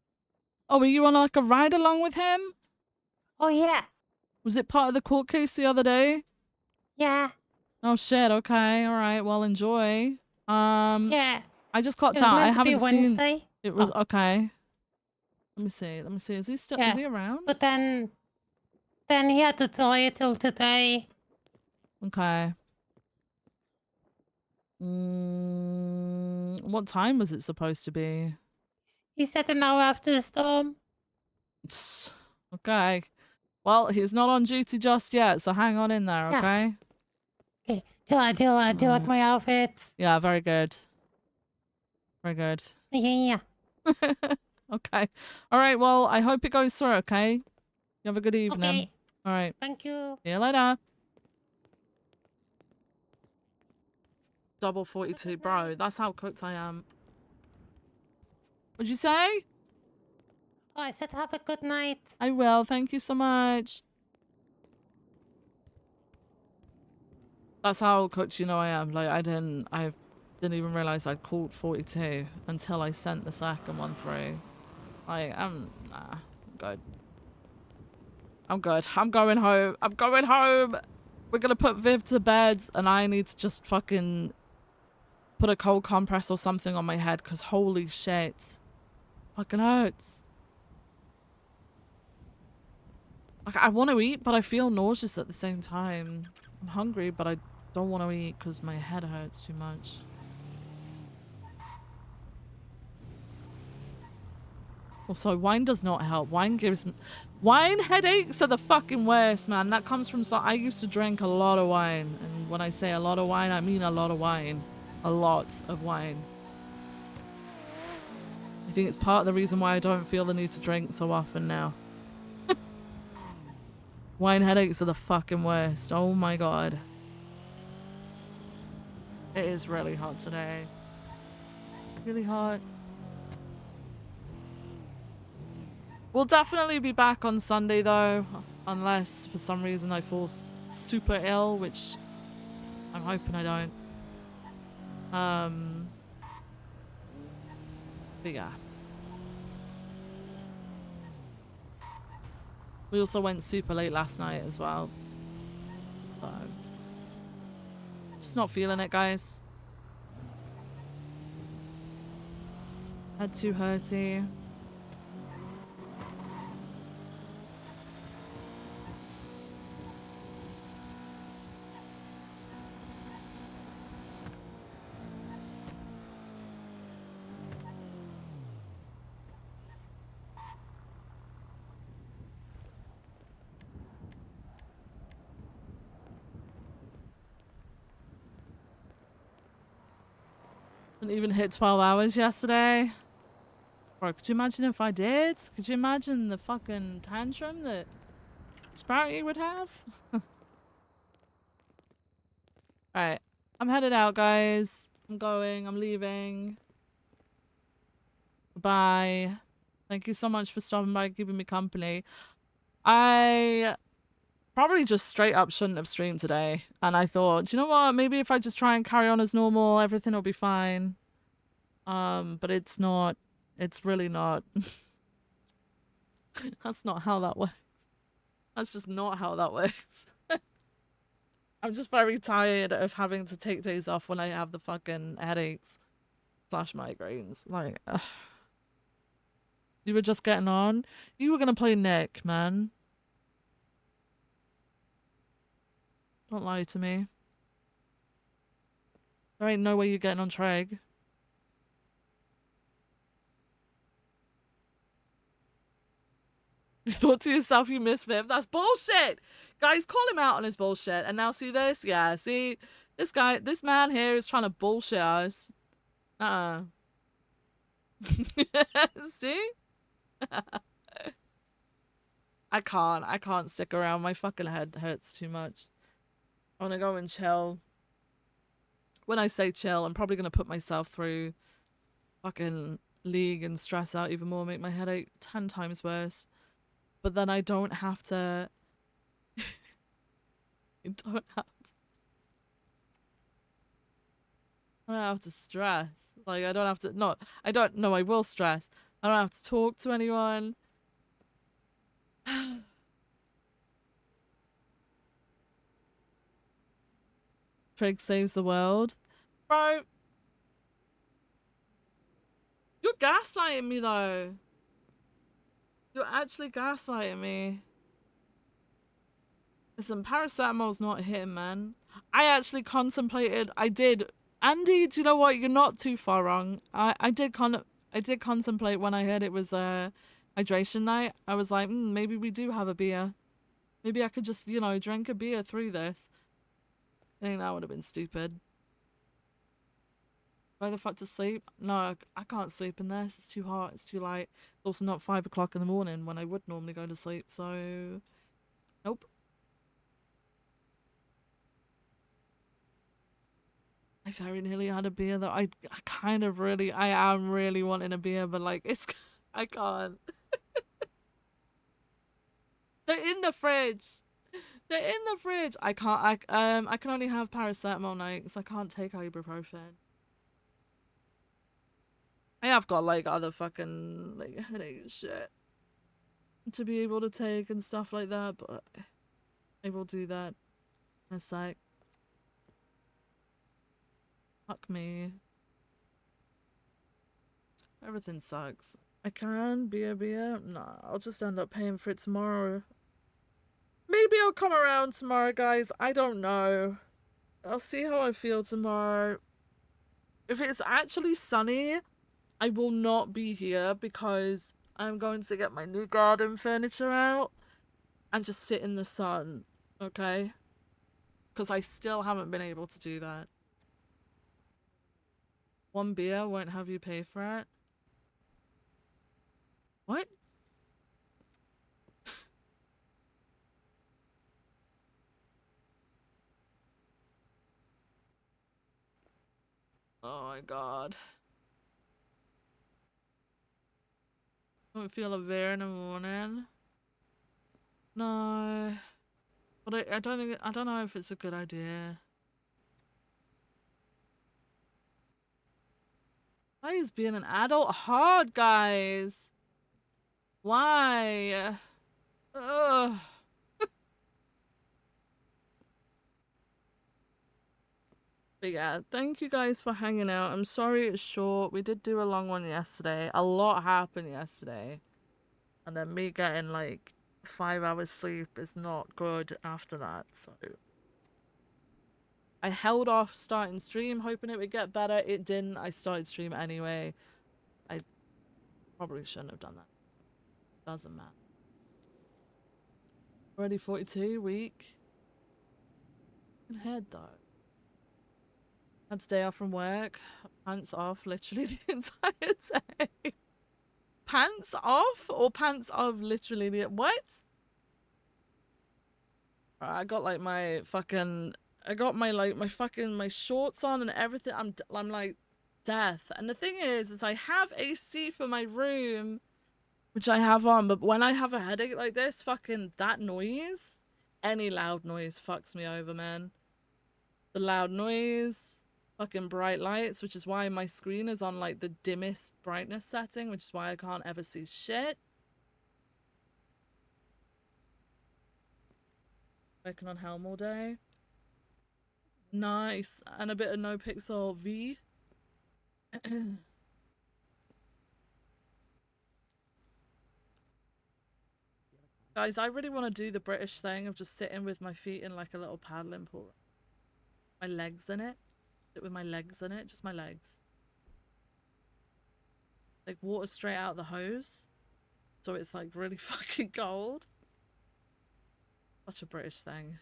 Oh, were you on like a ride along with him? Oh, yeah. Was it part of the court case the other day? Yeah. Oh shit, okay, alright, well enjoy. Yeah. I just clocked It was out. I meant to be haven't seen Wednesday. it was Oh. okay. Let me see. Is he still Yeah. is he around? But then he had to delay it till today. Okay. What time was it supposed to be? He said an hour after the storm. Okay. Well, he's not on duty just yet, so hang on in there, Yuck. okay? Okay. Do you like my outfit? Yeah, very good. Very good. Yeah. Okay. All right, well, I hope it goes through, okay? You have a good evening. Okay. All right. Thank you. See you later. Double 42, bro. That's how cooked I am. What'd you say? Oh, I said have a good night. I will. Thank you so much. That's how cooked you know I am. Like, I didn't even realize I'd called 42 until I sent the second one through. Like, nah, I'm good. I'm good. I'm going home. I'm going home. We're gonna put Viv to bed and I need to just fucking put a cold compress or something on my head because holy shit. Fucking hurts. Like, I want to eat, but I feel nauseous at the same time. I'm hungry, but I don't want to eat because my head hurts too much. Also, wine does not help. Wine headaches are the fucking worst, man. That comes from I used to drink a lot of wine. And when I say a lot of wine, I mean a lot of wine. A lot of wine. I think it's part of the reason why I don't feel the need to drink so often now. Wine headaches are the fucking worst. Oh my god. It is really hot today. Really hot. We'll definitely be back on Sunday though, unless for some reason I fall super ill, which I'm hoping I don't. But yeah. We also went super late last night as well. So just not feeling it, guys. Head too hurty. Didn't even hit 12 hours yesterday. Bro, could you imagine if I did? Could you imagine the fucking tantrum that Sprouty would have? Alright. I'm headed out, guys. I'm going. I'm leaving. Bye. Thank you so much for stopping by and keeping me company. I probably just straight up shouldn't have streamed today. And I thought, you know what? Maybe if I just try and carry on as normal, everything will be fine. But it's not. It's really not. That's not how that works. That's just not how that works. I'm just very tired of having to take days off when I have the fucking headaches / migraines. Like, ugh. You were just getting on? You were gonna play Nick, man. Don't lie to me. There ain't no way you're getting on Treg. You thought to yourself you missed Viv. That's bullshit! Guys, call him out on his bullshit. And now see this? Yeah, see? This guy, this man here is trying to bullshit us. See? I can't stick around. My fucking head hurts too much. I want to go and chill. When I say chill, I'm probably going to put myself through fucking League and stress out even more, make my headache 10 times worse. But then I don't have to... I don't have to stress. Like, I don't have to... No, I don't... No, I will stress. I don't have to talk to anyone. Trig saves the world. Bro. You're gaslighting me, though. You're actually gaslighting me. Listen, paracetamol's not hitting, man. I actually contemplated... I did... Andy, do you know what? You're not too far wrong. I did contemplate when I heard it was hydration night. I was like, maybe we do have a beer. Maybe I could just, you know, drink a beer through this. I think that would have been stupid. Why the fuck to sleep? No, I can't sleep in this. It's too hot. It's too light. It's also not 5 o'clock in the morning when I would normally go to sleep, so... Nope. I very nearly had a beer though. I am really wanting a beer, but like, I can't. They're in the fridge. They're in the fridge. I can't, I can only have paracetamol nights. I can't take ibuprofen. I have got like other fucking like headache shit to be able to take and stuff like that, but I will do that in a sec. Fuck me. Everything sucks. I can be a beer. Nah, I'll just end up paying for it tomorrow. Maybe I'll come around tomorrow, guys. I don't know. I'll see how I feel tomorrow. If it's actually sunny, I will not be here because I'm going to get my new garden furniture out and just sit in the sun, okay? Because I still haven't been able to do that. 1 beer won't have you pay for it. What? Oh my god. Don't feel a beer in the morning. No. But I don't know if it's a good idea. Why is being an adult hard, guys? Why? Ugh. But yeah, thank you guys for hanging out. I'm sorry it's short. We did do a long one yesterday. A lot happened yesterday. And then me getting like 5 hours sleep is not good after that, so. I held off starting stream, hoping it would get better. It didn't. I started stream anyway. I probably shouldn't have done that. Doesn't matter. Already 42, week. Good head though. Had to day off from work. Pants off literally the entire day. Pants off or pants off literally the what? I got like my fucking my shorts on and everything. I'm like death. And the thing is I have AC for my room, which I have on, but when I have a headache like this, fucking that noise, any loud noise fucks me over, man. The loud noise, fucking bright lights, which is why my screen is on like the dimmest brightness setting, which is why I can't ever see shit. Working on Helm all day. Nice. And a bit of NoPixel V. Guys, I really want to do the British thing of just sitting with my feet in like a little paddling pool. My legs in it. Sit with my legs in it. Just my legs. Like water straight out the hose. So it's like really fucking cold. Such a British thing.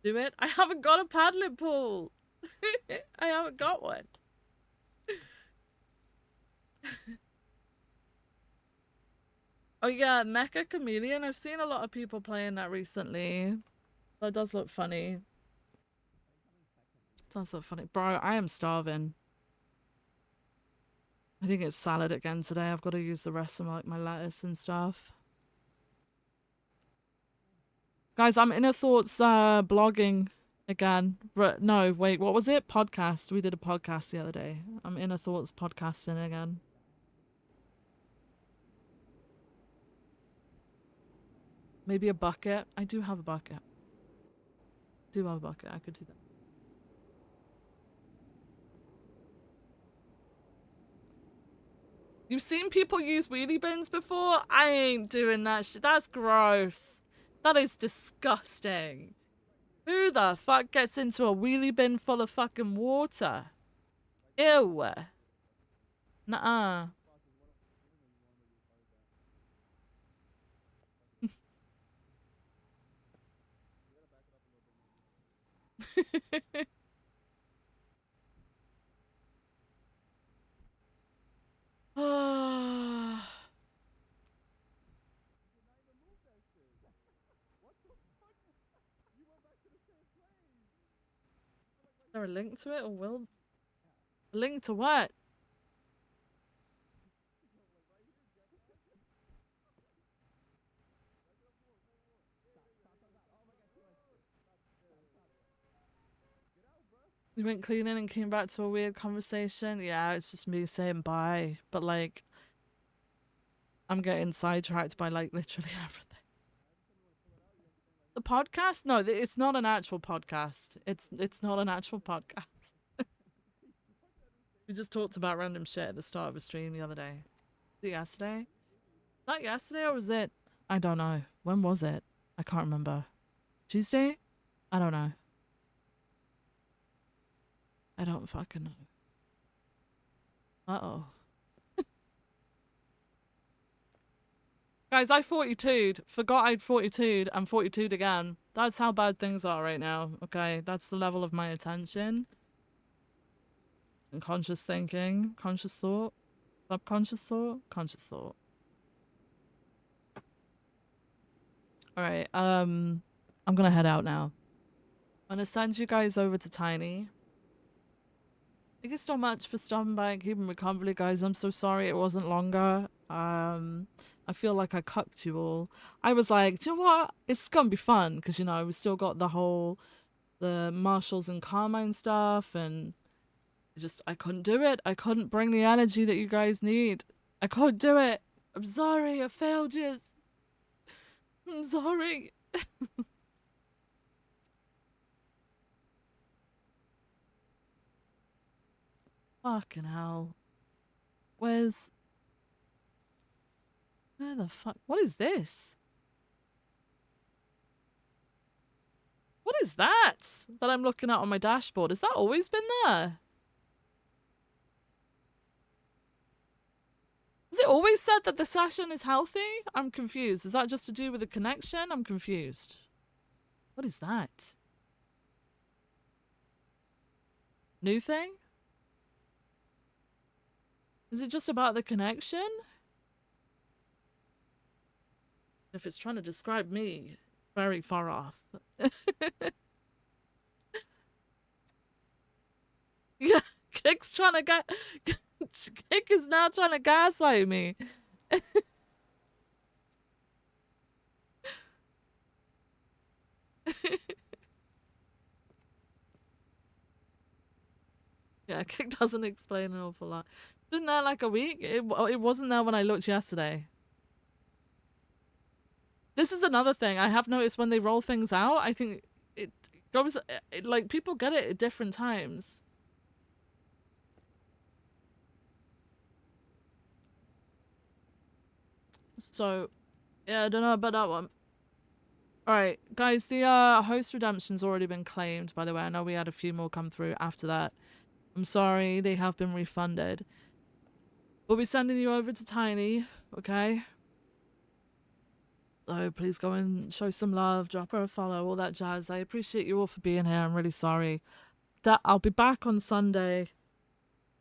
Do it? I haven't got a paddling pool. I haven't got one. Oh yeah, Mecha Chameleon. I've seen a lot of people playing that recently. That does look funny. Does look funny. Bro, I am starving. I think it's salad again today. I've got to use the rest of my lettuce and stuff. Guys, I'm Inner Thoughts blogging again. No, wait, what was it? Podcast. We did a podcast the other day. I'm Inner Thoughts podcasting again. Maybe a bucket. I do have a bucket. I do have a bucket. I could do that. You've seen people use wheelie bins before? I ain't doing that shit. That's gross. That is disgusting. Who the fuck gets into a wheelie bin full of fucking water? Ew. Nuh-uh. Is there a link to it or will? A link to what? You went cleaning and came back to a weird conversation? Yeah, it's just me saying bye. But like, I'm getting sidetracked by like literally everything. The podcast? No, it's not an actual podcast. It's not an actual podcast. We just talked about random shit at the start of a stream the other day. Was it yesterday? Was that yesterday or was it? I don't know. When was it? I can't remember. Tuesday? I don't know. I don't fucking know. Uh-oh. Guys, I 42'd. Forgot I'd 42'd and 42'd again. That's how bad things are right now, okay? That's the level of my attention. Unconscious thinking, conscious thought, subconscious thought, conscious thought. All right, I'm gonna head out now. I'm gonna send you guys over to Tiny. Thank you so much for stopping by and keeping me company, guys. I'm so sorry it wasn't longer. I feel like I cucked you all. I was like, do you know what? It's gonna be fun because, you know, we still got the Marshals and Carmine stuff, and I couldn't do it. I couldn't bring the energy that you guys need. I couldn't do it. I'm sorry. I failed you. I'm sorry. Fucking hell. Where the fuck? What is this? What is that I'm looking at on my dashboard? Has that always been there? Has it always said that the session is healthy? I'm confused. Is that just to do with the connection? I'm confused. What is that? New thing? Is it just about the connection? If it's trying to describe me, very far off. Yeah, Kick's trying to get... Kick is now trying to gaslight me. Yeah, Kick doesn't explain an awful lot. It's been there like a week. It wasn't there when I looked yesterday. This is another thing I have noticed when they roll things out. I think it goes like people get it at different times. So, yeah, I don't know about that one. Alright, guys, the host redemption's already been claimed, by the way. I know we had a few more come through after that. I'm sorry, they have been refunded. We'll be sending you over to Tiny, okay? So please go and show some love, drop her a follow, all that jazz. I appreciate you all for being here. I'm really sorry. I'll be back on Sunday.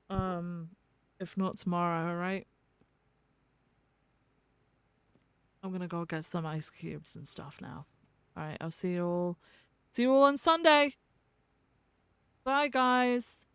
If not tomorrow, alright? I'm gonna go get some ice cubes and stuff now. Alright, I'll see you all on Sunday. Bye, guys.